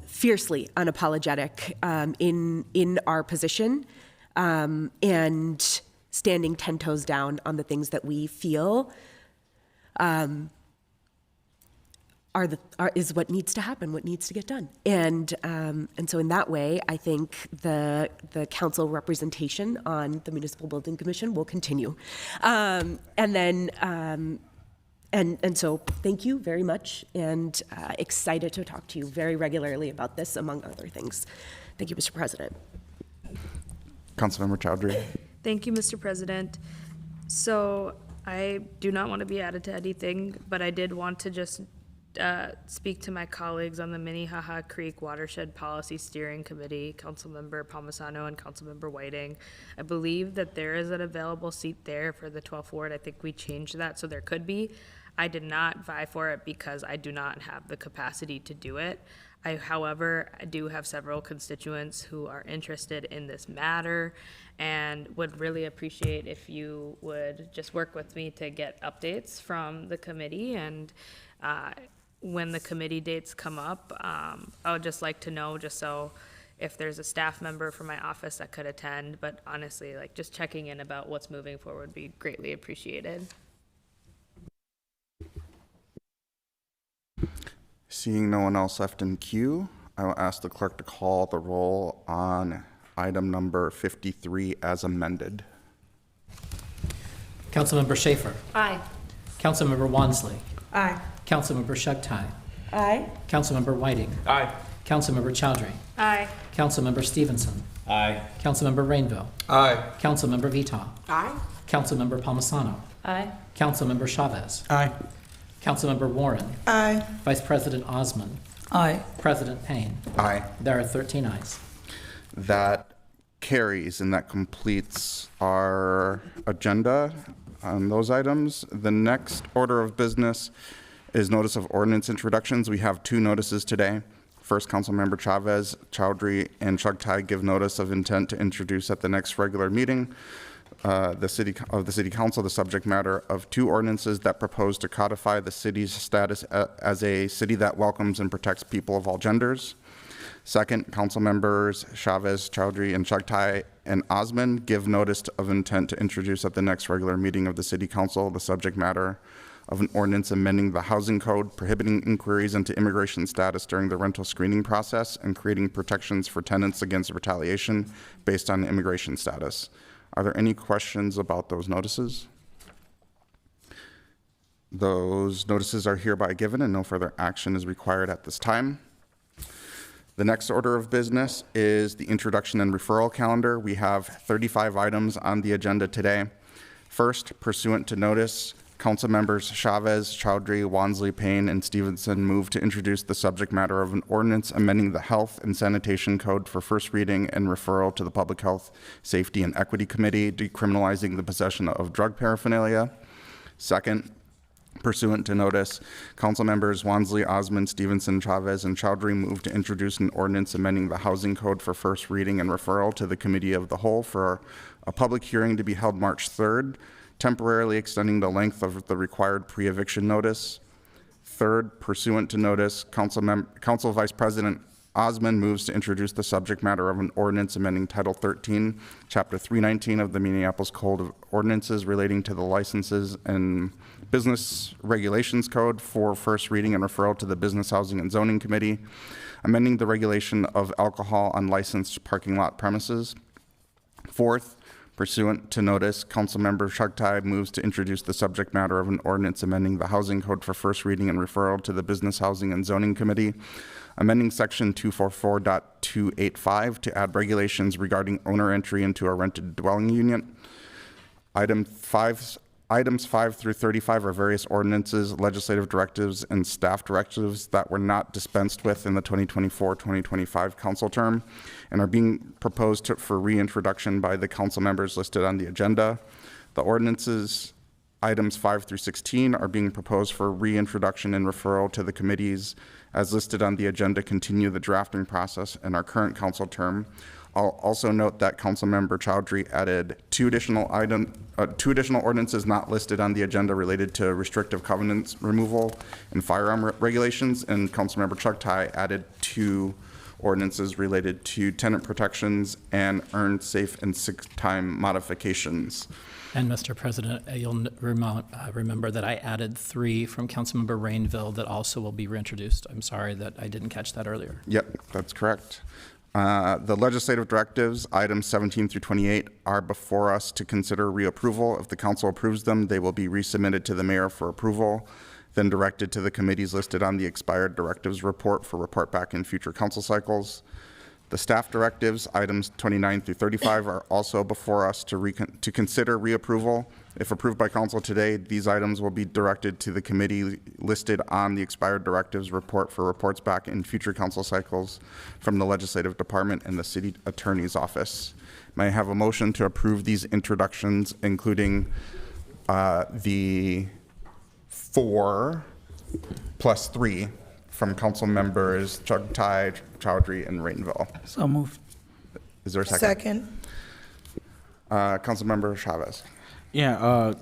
[SPEAKER 7] fiercely unapologetic in our position, and standing 10 toes down on the things that we feel is what needs to happen, what needs to get done. And so in that way, I think the council representation on the Municipal Building Commission will continue. And so thank you very much, and excited to talk to you very regularly about this, among other things. Thank you, Mr. President.
[SPEAKER 2] Councilmember Chowdhury.
[SPEAKER 8] Thank you, Mr. President. So I do not want to be added to anything, but I did want to just speak to my colleagues on the Minnehaha Creek Watershed Policy Steering Committee, Councilmember Palmisano and Councilmember Whiting. I believe that there is an available seat there for the 12th Ward. I think we changed that, so there could be. I did not vie for it because I do not have the capacity to do it. However, I do have several constituents who are interested in this matter and would really appreciate if you would just work with me to get updates from the committee. And when the committee dates come up, I would just like to know, just so if there's a staff member from my office that could attend, but honestly, like just checking in about what's moving forward would be greatly appreciated.
[SPEAKER 2] Seeing no one else left in queue, I will ask the clerk to call the roll on item number 53 as amended.
[SPEAKER 5] Councilmember Schaefer.
[SPEAKER 6] Aye.
[SPEAKER 5] Councilmember Wansley.
[SPEAKER 7] Aye.
[SPEAKER 5] Councilmember Chugtai.
[SPEAKER 7] Aye.
[SPEAKER 5] Councilmember Whiting.
[SPEAKER 16] Aye.
[SPEAKER 5] Councilmember Chowdhury.
[SPEAKER 8] Aye.
[SPEAKER 5] Councilmember Stevenson.
[SPEAKER 16] Aye.
[SPEAKER 5] Councilmember Rainville.
[SPEAKER 15] Aye.
[SPEAKER 5] Councilmember Vita.
[SPEAKER 13] Aye.
[SPEAKER 5] Councilmember Palmisano.
[SPEAKER 6] Aye.
[SPEAKER 5] Councilmember Chavez.
[SPEAKER 10] Aye.
[SPEAKER 5] Councilmember Warren.
[SPEAKER 13] Aye.
[SPEAKER 5] Vice President Osman.
[SPEAKER 12] Aye.
[SPEAKER 5] President Payne.
[SPEAKER 2] Aye.
[SPEAKER 5] There are 13 ayes.
[SPEAKER 2] That carries, and that completes our agenda on those items. The next order of business is notice of ordinance introductions. We have two notices today. First, Councilmember Chavez, Chowdhury, and Chugtai give notice of intent to introduce at the next regular meeting the City Council the subject matter of 2 ordinances that propose to codify the city's status as a city that welcomes and protects people of all genders. Second, council members Chavez, Chowdhury, and Chugtai and Osman give notice of intent to introduce at the next regular meeting of the City Council the subject matter of an ordinance amending the housing code, prohibiting inquiries into immigration status during the rental screening process and creating protections for tenants against retaliation based on immigration status. Are there any questions about those notices? Those notices are hereby given and no further action is required at this time. The next order of business is the introduction and referral calendar. We have 35 items on the agenda today. First, pursuant to notice, council members Chavez, Chowdhury, Wansley, Payne, and Stevenson move to introduce the subject matter of an ordinance amending the Health and Sanitation Code for first reading and referral to the Public Health, Safety, and Equity Committee, decriminalizing the possession of drug paraphernalia. Second, pursuant to notice, council members Wansley, Osman, Stevenson, Chavez, and Chowdhury move to introduce an ordinance amending the Housing Code for first reading and referral to the Committee of the Whole for a public hearing to be held March 3rd, temporarily extending the length of the required pre-eviction notice. Third, pursuant to notice, Council Vice President Osman moves to introduce the subject matter of an ordinance amending Title 13, Chapter 319 of the Minneapolis Code of Ordinances relating to the Licenses and Business Regulations Code for first reading and referral to the Business Housing and Zoning Committee, amending the regulation of alcohol on licensed parking lot premises. Fourth, pursuant to notice, Councilmember Chugtai moves to introduce the subject matter of an ordinance amending the Housing Code for first reading and referral to the Business Housing and Zoning Committee, amending Section 244.285 to add regulations regarding owner entry into a rented dwelling unit. Items 5 through 35 are various ordinances, legislative directives, and staff directives that were not dispensed with in the 2024-2025 council term and are being proposed for reintroduction by the council members listed on the agenda. The ordinances, items 5 through 16, are being proposed for reintroduction and referral to the committees as listed on the agenda, continue the drafting process in our current council term. I'll also note that Councilmember Chowdhury added two additional ordinances not listed on the agenda related to restrictive covenants removal and firearm regulations, and Councilmember Chugtai added 2 ordinances related to tenant protections and earned safe and sick time modifications.
[SPEAKER 5] And Mr. President, you'll remember that I added 3 from Councilmember Rainville that also will be reintroduced. I'm sorry that I didn't catch that earlier.
[SPEAKER 2] Yep, that's correct. The legislative directives, items 17 through 28, are before us to consider reapproval. If the council approves them, they will be resubmitted to the mayor for approval, then directed to the committees listed on the expired directives report for report back in future council cycles. The staff directives, items 29 through 35, are also before us to consider reapproval. If approved by council today, these items will be directed to the committee listed on the expired directives report for reports back in future council cycles from the legislative department and the city attorney's office. May I have a motion to approve these introductions, including the 4 plus 3 from council members Chugtai, Chowdhury, and Rainville?
[SPEAKER 12] So moved.
[SPEAKER 2] Is there a second? Council member Chavez.
[SPEAKER 10] Yeah,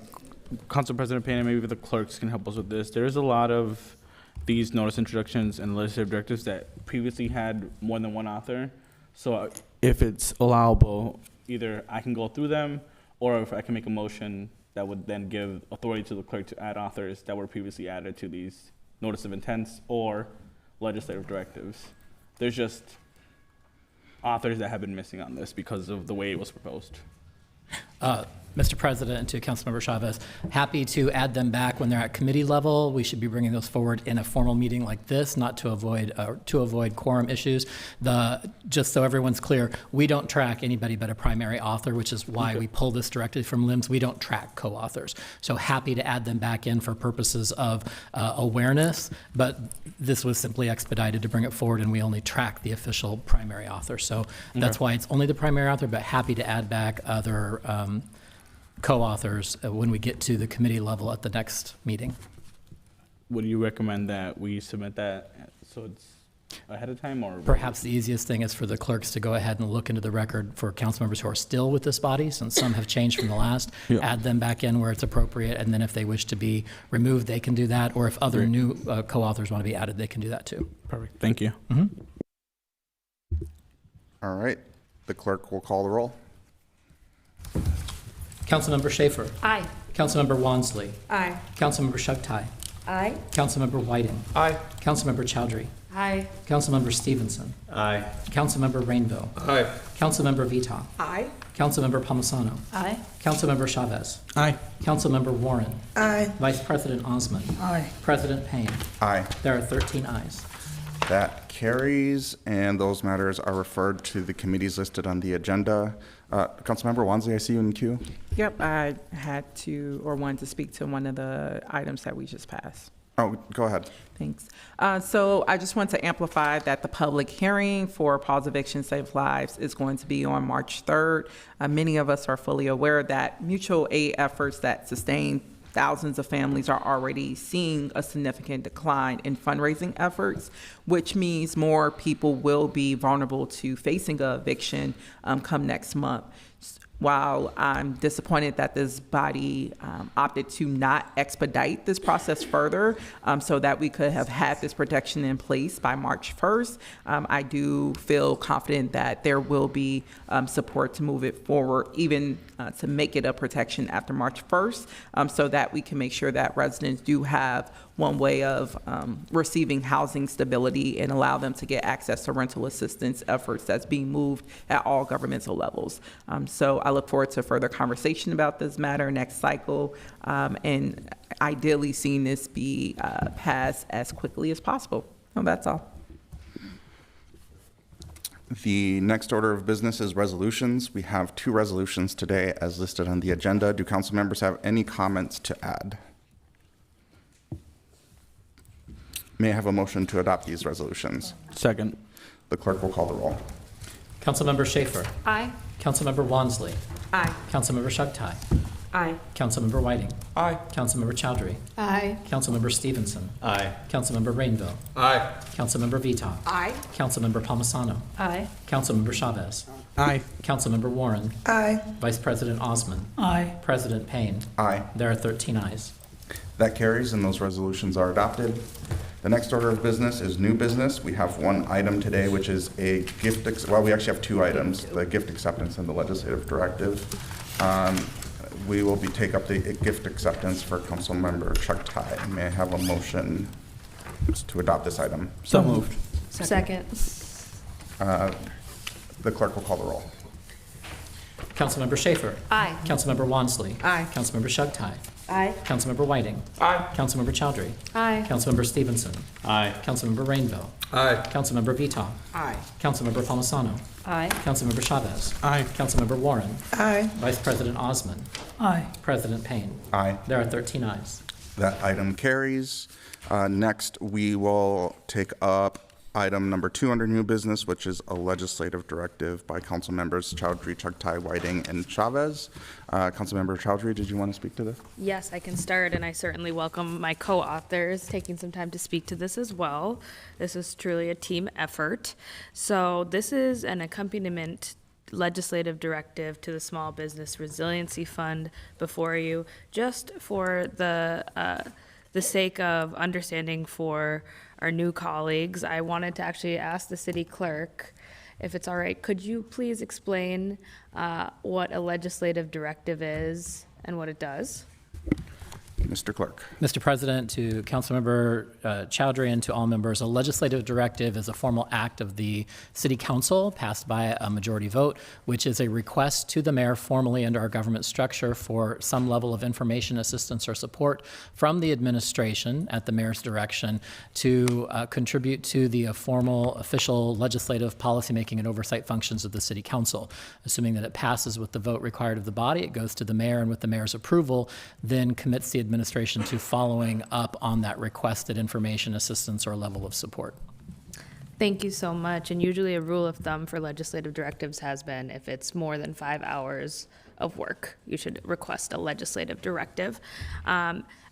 [SPEAKER 10] Council President Payne, and maybe the clerks can help us with this. There's a lot of these notice introductions and legislative directives that previously had more than one author. So if it's allowable, either I can go through them, or if I can make a motion that would then give authority to the clerk to add authors that were previously added to these notice of intents or legislative directives. There's just authors that have been missing on this because of the way it was proposed.
[SPEAKER 5] Mr. President, and to Councilmember Chavez, happy to add them back when they're at committee level. We should be bringing those forward in a formal meeting like this, not to avoid quorum issues. Just so everyone's clear, we don't track anybody but a primary author, which is why we pull this directly from LIMS. We don't track co-authors. So happy to add them back in for purposes of awareness, but this was simply expedited to bring it forward, and we only track the official primary author. So that's why it's only the primary author, but happy to add back other co-authors when we get to the committee level at the next meeting.
[SPEAKER 10] Would you recommend that we submit that so it's ahead of time, or?
[SPEAKER 5] Perhaps the easiest thing is for the clerks to go ahead and look into the record for council members who are still with this body, since some have changed from the last, add them back in where it's appropriate, and then if they wish to be removed, they can do that, or if other new co-authors want to be added, they can do that too.
[SPEAKER 10] Perfect, thank you.
[SPEAKER 2] All right, the clerk will call the roll.
[SPEAKER 5] Councilmember Schaefer.
[SPEAKER 6] Aye.
[SPEAKER 5] Councilmember Wansley.
[SPEAKER 7] Aye.
[SPEAKER 5] Councilmember Shugtai.
[SPEAKER 7] Aye.
[SPEAKER 5] Councilmember Whiting.
[SPEAKER 11] Aye.
[SPEAKER 5] Councilmember Chowdhury.
[SPEAKER 8] Aye.
[SPEAKER 5] Councilmember Stevenson.
[SPEAKER 17] Aye.
[SPEAKER 5] Councilmember Rainville.
[SPEAKER 15] Aye.
[SPEAKER 5] Councilmember Vita.
[SPEAKER 7] Aye.
[SPEAKER 5] Councilmember Palmisano.
[SPEAKER 6] Aye.
[SPEAKER 5] Councilmember Chavez.
[SPEAKER 10] Aye.
[SPEAKER 5] Councilmember Warren.
[SPEAKER 7] Aye.
[SPEAKER 5] Vice President Osman.
[SPEAKER 12] Aye.
[SPEAKER 5] President Payne.
[SPEAKER 2] Aye.
[SPEAKER 5] There are 13 ayes.
[SPEAKER 2] That carries, and those matters are referred to the committees listed on the agenda. Councilmember Wansley, I see you in queue.
[SPEAKER 9] Yep, I had to, or wanted to speak to one of the items that we just passed.
[SPEAKER 2] Oh, go ahead.
[SPEAKER 9] Thanks. So I just want to amplify that the public hearing for Pause Eviction Save Lives is going to be on March 3rd. Many of us are fully aware that mutual aid efforts that sustain thousands of families are already seeing a significant decline in fundraising efforts, which means more people will be vulnerable to facing an eviction come next month. While I'm disappointed that this body opted to not expedite this process further so that we could have had this protection in place by March 1st, I do feel confident that there will be support to move it forward, even to make it a protection after March 1st, so that we can make sure that residents do have one way of receiving housing stability and allow them to get access to rental assistance efforts that's being moved at all governmental levels. So I look forward to further conversation about this matter next cycle, and ideally seeing this be passed as quickly as possible. So that's all.
[SPEAKER 2] The next order of business is resolutions. We have 2 resolutions today as listed on the agenda. Do council members have any comments to add? May I have a motion to adopt these resolutions?
[SPEAKER 10] Second.
[SPEAKER 2] The clerk will call the roll.
[SPEAKER 5] Councilmember Schaefer.
[SPEAKER 6] Aye.
[SPEAKER 5] Councilmember Wansley.
[SPEAKER 7] Aye.
[SPEAKER 5] Councilmember Shugtai.
[SPEAKER 7] Aye.
[SPEAKER 5] Councilmember Whiting.
[SPEAKER 11] Aye.
[SPEAKER 5] Councilmember Chowdhury.
[SPEAKER 7] Aye.
[SPEAKER 5] Councilmember Stevenson.
[SPEAKER 17] Aye.
[SPEAKER 5] Councilmember Rainville.
[SPEAKER 15] Aye.
[SPEAKER 5] Councilmember Vita.
[SPEAKER 7] Aye.
[SPEAKER 5] Councilmember Palmisano.
[SPEAKER 6] Aye.
[SPEAKER 5] Councilmember Chavez.
[SPEAKER 10] Aye.
[SPEAKER 5] Councilmember Warren.
[SPEAKER 7] Aye.
[SPEAKER 5] Vice President Osman.
[SPEAKER 12] Aye.
[SPEAKER 5] President Payne.
[SPEAKER 2] Aye.
[SPEAKER 5] There are 13 ayes.
[SPEAKER 2] That carries, and those resolutions are adopted. The next order of business is new business. We have 1 item today, which is a gift, well, we actually have 2 items, the gift acceptance and the legislative directive. We will take up the gift acceptance for Councilmember Shugtai. May I have a motion to adopt this item?
[SPEAKER 10] So moved.
[SPEAKER 6] Second.
[SPEAKER 2] The clerk will call the roll.
[SPEAKER 5] Councilmember Schaefer.
[SPEAKER 6] Aye.
[SPEAKER 5] Councilmember Wansley.
[SPEAKER 7] Aye.
[SPEAKER 5] Councilmember Shugtai.
[SPEAKER 7] Aye.
[SPEAKER 5] Councilmember Whiting.
[SPEAKER 11] Aye.
[SPEAKER 5] Councilmember Chowdhury.
[SPEAKER 6] Aye.
[SPEAKER 5] Councilmember Stevenson.
[SPEAKER 17] Aye.
[SPEAKER 5] Councilmember Rainville.
[SPEAKER 15] Aye.
[SPEAKER 5] Councilmember Vita.
[SPEAKER 7] Aye.
[SPEAKER 5] Councilmember Palmisano.
[SPEAKER 6] Aye.
[SPEAKER 5] Councilmember Chavez.
[SPEAKER 10] Aye.
[SPEAKER 5] Councilmember Warren.
[SPEAKER 7] Aye.
[SPEAKER 5] Vice President Osman.
[SPEAKER 12] Aye.
[SPEAKER 5] President Payne.
[SPEAKER 2] Aye.
[SPEAKER 5] There are 13 ayes.
[SPEAKER 2] That item carries. Next, we will take up item number 2 under new business, which is a legislative directive by council members Chowdhury, Chugtai, Whiting, and Chavez. Councilmember Chowdhury, did you want to speak to this?
[SPEAKER 8] Yes, I can start, and I certainly welcome my co-authors taking some time to speak to this as well. This is truly a team effort. So this is an accompaniment legislative directive to the Small Business Resiliency Fund before you, just for the sake of understanding for our new colleagues. I wanted to actually ask the city clerk, if it's all right, could you please explain what a legislative directive is and what it does?
[SPEAKER 2] Mr. Clerk.
[SPEAKER 5] Mr. President, to Councilmember Chowdhury and to all members, a legislative directive is a formal act of the City Council passed by a majority vote, which is a request to the mayor formally under our government structure for some level of information, assistance, or support from the administration at the mayor's direction to contribute to the formal official legislative policymaking and oversight functions of the City Council. Assuming that it passes with the vote required of the body, it goes to the mayor, and with the mayor's approval, then commits the administration to following up on that requested information, assistance, or level of support.
[SPEAKER 8] Thank you so much. And usually a rule of thumb for legislative directives has been if it's more than 5 hours of work. You should request a legislative directive.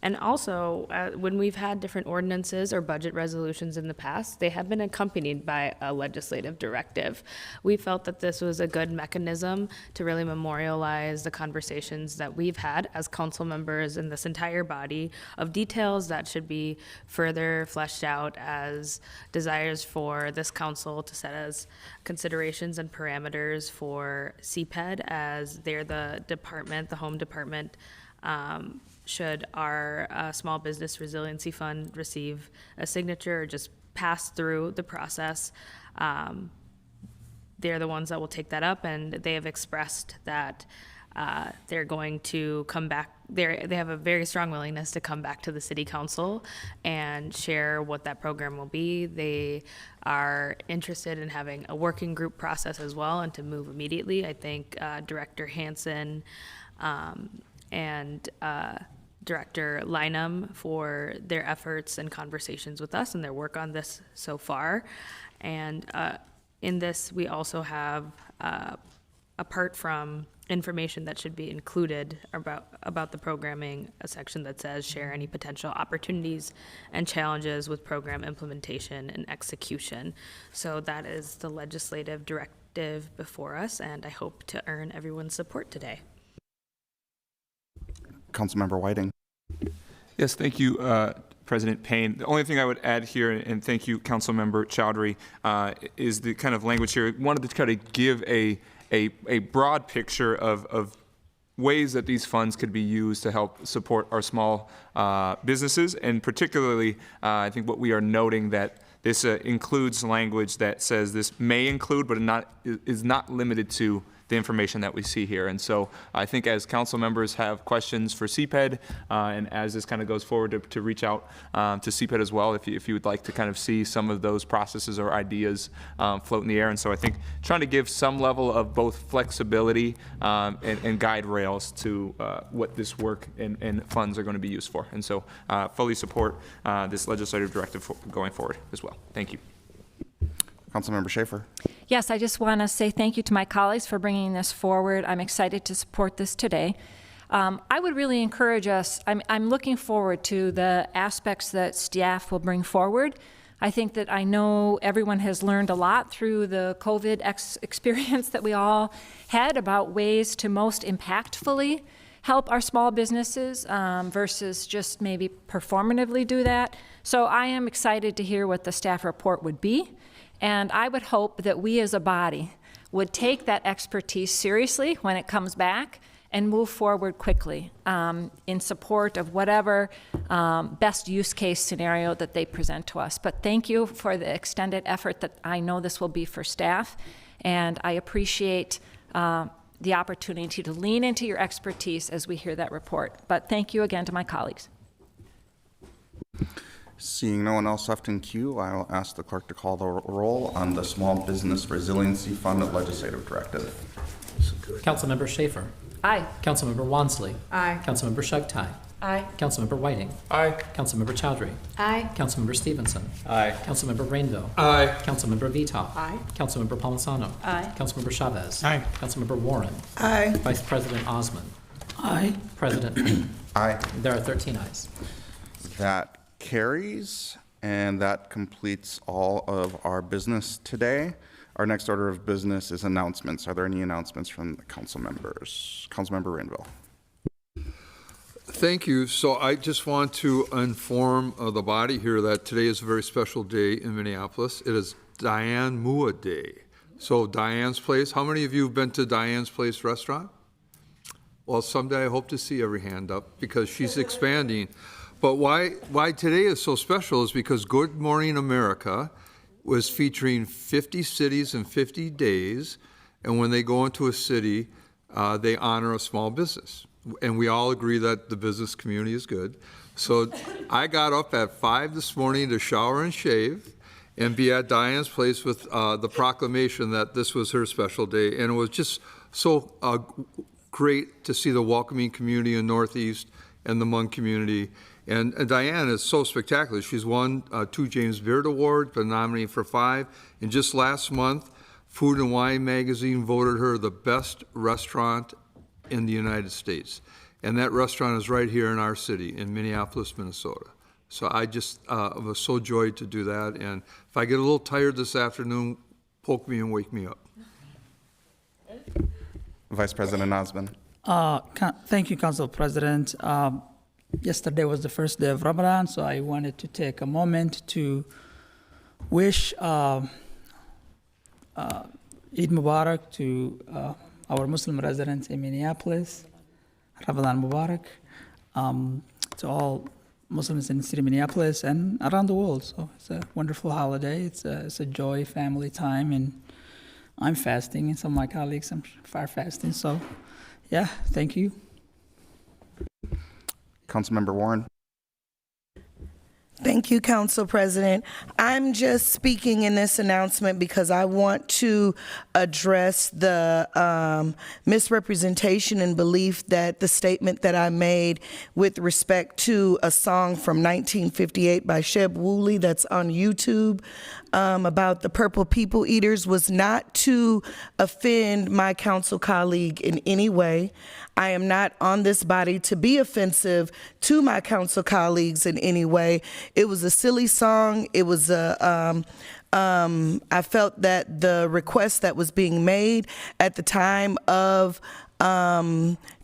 [SPEAKER 8] And also, when we've had different ordinances or budget resolutions in the past, they have been accompanied by a legislative directive. We felt that this was a good mechanism to really memorialize the conversations that we've had as council members in this entire body of details that should be further fleshed out as desires for this council to set as considerations and parameters for CPED, as they're the department, the home department. Should our Small Business Resiliency Fund receive a signature or just pass through the process, they're the ones that will take that up, and they have expressed that they're going to come back. They have a very strong willingness to come back to the city council and share what that program will be. They are interested in having a working group process as well and to move immediately. I think Director Hansen and Director Lynham for their efforts and conversations with us and their work on this so far. And in this, we also have, apart from information that should be included about the programming, a section that says share any potential opportunities and challenges with program implementation and execution. So that is the legislative directive before us, and I hope to earn everyone's support today.
[SPEAKER 2] Councilmember Whiting.
[SPEAKER 16] Yes, thank you, President Payne. The only thing I would add here, and thank you, Councilmember Chowdhury, is the kind of language here. I wanted to kind of give a broad picture of ways that these funds could be used to help support our small businesses, and particularly, I think what we are noting that this includes language that says this may include, but is not limited to the information that we see here. And so I think as council members have questions for CPED, and as this kind of goes forward to reach out to CPED as well, if you would like to kind of see some of those processes or ideas float in the air. And so I think trying to give some level of both flexibility and guide rails to what this work and funds are going to be used for. And so fully support this legislative directive going forward as well. Thank you.
[SPEAKER 2] Councilmember Schaefer.
[SPEAKER 6] Yes, I just want to say thank you to my colleagues for bringing this forward. I'm excited to support this today. I would really encourage us, I'm looking forward to the aspects that staff will bring forward. I think that I know everyone has learned a lot through the COVID experience that we all had about ways to most impactfully help our small businesses versus just maybe performatively do that. So I am excited to hear what the staff report would be. And I would hope that we as a body would take that expertise seriously when it comes back and move forward quickly in support of whatever best use case scenario that they present to us. But thank you for the extended effort that I know this will be for staff. And I appreciate the opportunity to lean into your expertise as we hear that report. But thank you again to my colleagues.
[SPEAKER 2] Seeing no one else left in queue, I will ask the clerk to call the roll on the Small Business Resiliency Fund Legislative Directive.
[SPEAKER 5] Councilmember Schaefer.
[SPEAKER 6] Aye.
[SPEAKER 5] Councilmember Wansley.
[SPEAKER 13] Aye.
[SPEAKER 5] Councilmember Shugtai.
[SPEAKER 6] Aye.
[SPEAKER 5] Councilmember Whiting.
[SPEAKER 11] Aye.
[SPEAKER 5] Councilmember Chowdhury.
[SPEAKER 6] Aye.
[SPEAKER 5] Councilmember Stevenson.
[SPEAKER 17] Aye.
[SPEAKER 5] Councilmember Rainville.
[SPEAKER 11] Aye.
[SPEAKER 5] Councilmember Vitoff.
[SPEAKER 13] Aye.
[SPEAKER 5] Councilmember Palmisano.
[SPEAKER 6] Aye.
[SPEAKER 5] Councilmember Chavez.
[SPEAKER 11] Aye.
[SPEAKER 5] Councilmember Warren.
[SPEAKER 13] Aye.
[SPEAKER 5] Vice President Osmond.
[SPEAKER 12] Aye.
[SPEAKER 5] President Payne.
[SPEAKER 2] Aye.
[SPEAKER 5] There are 13 ayes.
[SPEAKER 2] That carries, and that completes all of our business today. Our next order of business is announcements. Are there any announcements from the council members? Councilmember Rainville.
[SPEAKER 15] Thank you. So I just want to inform the body here that today is a very special day in Minneapolis. It is Diane Mua Day. So Diane's Place, how many of you have been to Diane's Place restaurant? Well, someday I hope to see every hand up because she's expanding. But why today is so special is because Good Morning America was featuring 50 cities in 50 days, and when they go into a city, they honor a small business. And we all agree that the business community is good. So I got up at 5 this morning to shower and shave and be at Diane's Place with the proclamation that this was her special day. And it was just so great to see the welcoming community in Northeast and the Hmong community. And Diane is so spectacular. She's won 2 James Beard Awards, been nominated for 5. And just last month, Food and Wine magazine voted her the best restaurant in the United States. And that restaurant is right here in our city, in Minneapolis, Minnesota. So I just was so joyed to do that. And if I get a little tired this afternoon, poke me and wake me up.
[SPEAKER 2] Vice President Osman.
[SPEAKER 12] Thank you, Council President. Yesterday was the first day of Ramadan, so I wanted to take a moment to wish Eid Mubarak to our Muslim residents in Minneapolis. Ramadan Mubarak to all Muslims in the city of Minneapolis and around the world. So it's a wonderful holiday. It's a joy, family time, and I'm fasting, and some of my colleagues are fasting. So, yeah, thank you.
[SPEAKER 2] Councilmember Warren.
[SPEAKER 19] Thank you, Council President. I'm just speaking in this announcement because I want to address the misrepresentation and belief that the statement that I made with respect to a song from 1958 by Sheb Wooley that's on YouTube about the purple people eaters was not to offend my council colleague in any way. I am not on this body to be offensive to my council colleagues in any way. It was a silly song. It was I felt that the request that was being made at the time of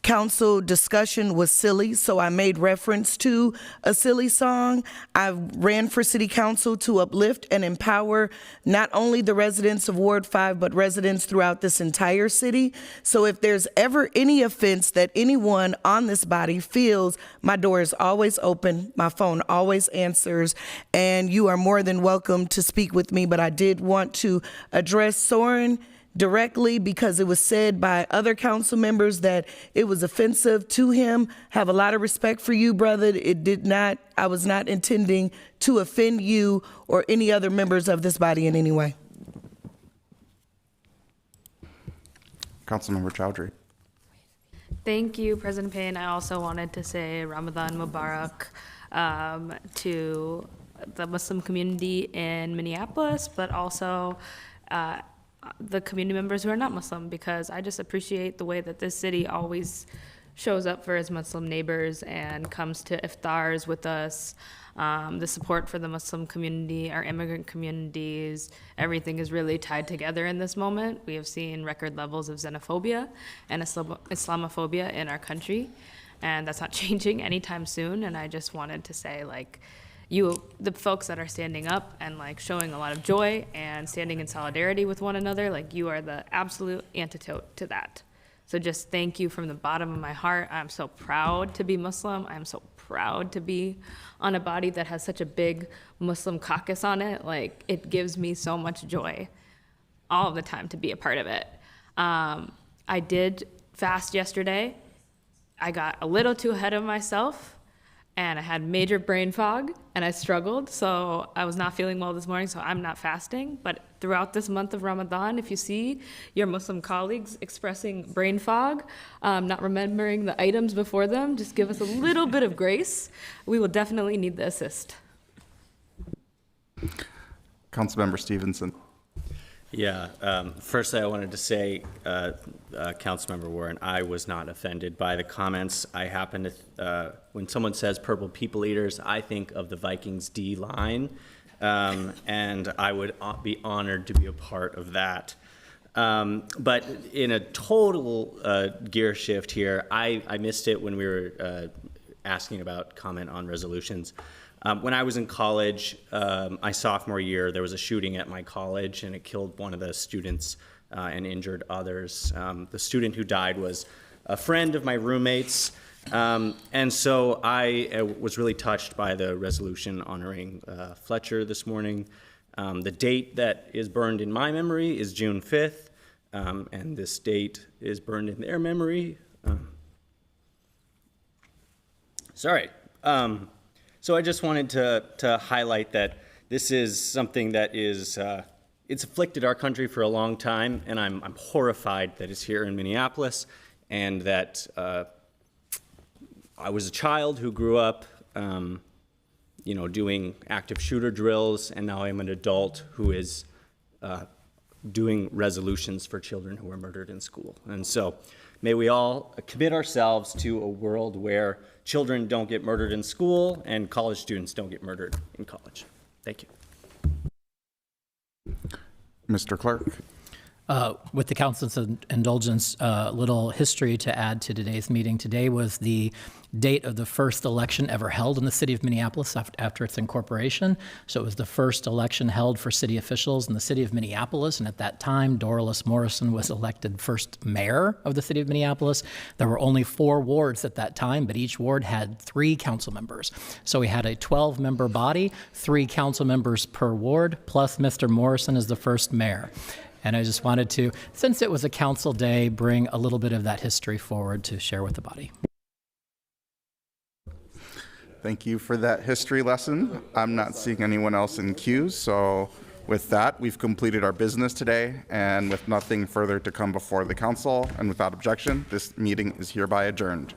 [SPEAKER 19] council discussion was silly, so I made reference to a silly song. I ran for city council to uplift and empower not only the residents of Ward 5, but residents throughout this entire city. So if there's ever any offense that anyone on this body feels, my door is always open, my phone always answers, and you are more than welcome to speak with me. But I did want to address Soren directly because it was said by other council members that it was offensive to him. Have a lot of respect for you, brother. I was not intending to offend you or any other members of this body in any way.
[SPEAKER 2] Councilmember Chowdhury.
[SPEAKER 8] Thank you, President Payne. I also wanted to say Ramadan Mubarak to the Muslim community in Minneapolis, but also the community members who are not Muslim, because I just appreciate the way that this city always shows up for its Muslim neighbors and comes to iftars with us. The support for the Muslim community, our immigrant communities, everything is really tied together in this moment. We have seen record levels of xenophobia and Islamophobia in our country, and that's not changing anytime soon. And I just wanted to say, like, the folks that are standing up and like showing a lot of joy and standing in solidarity with one another, like, you are the absolute antidote to that. So just thank you from the bottom of my heart. I'm so proud to be Muslim. I'm so proud to be on a body that has such a big Muslim caucus on it. Like, it gives me so much joy all of the time to be a part of it. I did fast yesterday. I got a little too ahead of myself, and I had major brain fog, and I struggled, so I was not feeling well this morning, so I'm not fasting. But throughout this month of Ramadan, if you see your Muslim colleagues expressing brain fog, not remembering the items before them, just give us a little bit of grace. We will definitely need the assist.
[SPEAKER 2] Councilmember Stevenson.
[SPEAKER 17] Yeah, firstly, I wanted to say, Councilmember Warren, I was not offended by the comments. I happen to, when someone says purple people eaters, I think of the Vikings D line, and I would be honored to be a part of that. But in a total gear shift here, I missed it when we were asking about comment on resolutions. When I was in college, my sophomore year, there was a shooting at my college, and it killed one of the students and injured others. The student who died was a friend of my roommate's, and so I was really touched by the resolution honoring Fletcher this morning. The date that is burned in my memory is June 5th, and this date is burned in their memory. So I just wanted to highlight that this is something that is, it's afflicted our country for a long time, and I'm horrified that it's here in Minneapolis, and that I was a child who grew up, doing active shooter drills, and now I'm an adult who is doing resolutions for children who were murdered in school. And so may we all commit ourselves to a world where children don't get murdered in school and college students don't get murdered in college. Thank you.
[SPEAKER 2] Mr. Clerk.
[SPEAKER 5] With the council's indulgence, little history to add to today's meeting. Today was the date of the first election ever held in the city of Minneapolis after its incorporation. So it was the first election held for city officials in the city of Minneapolis. And at that time, Doralice Morrison was elected first mayor of the city of Minneapolis. There were only 4 wards at that time, but each ward had 3 council members. So we had a 12-member body, 3 council members per ward, plus Mr. Morrison as the first mayor. And I just wanted to, since it was a council day, bring a little bit of that history forward to share with the body.
[SPEAKER 2] Thank you for that history lesson. I'm not seeing anyone else in queue, so with that, we've completed our business today, and with nothing further to come before the council, and without objection, this meeting is hereby adjourned.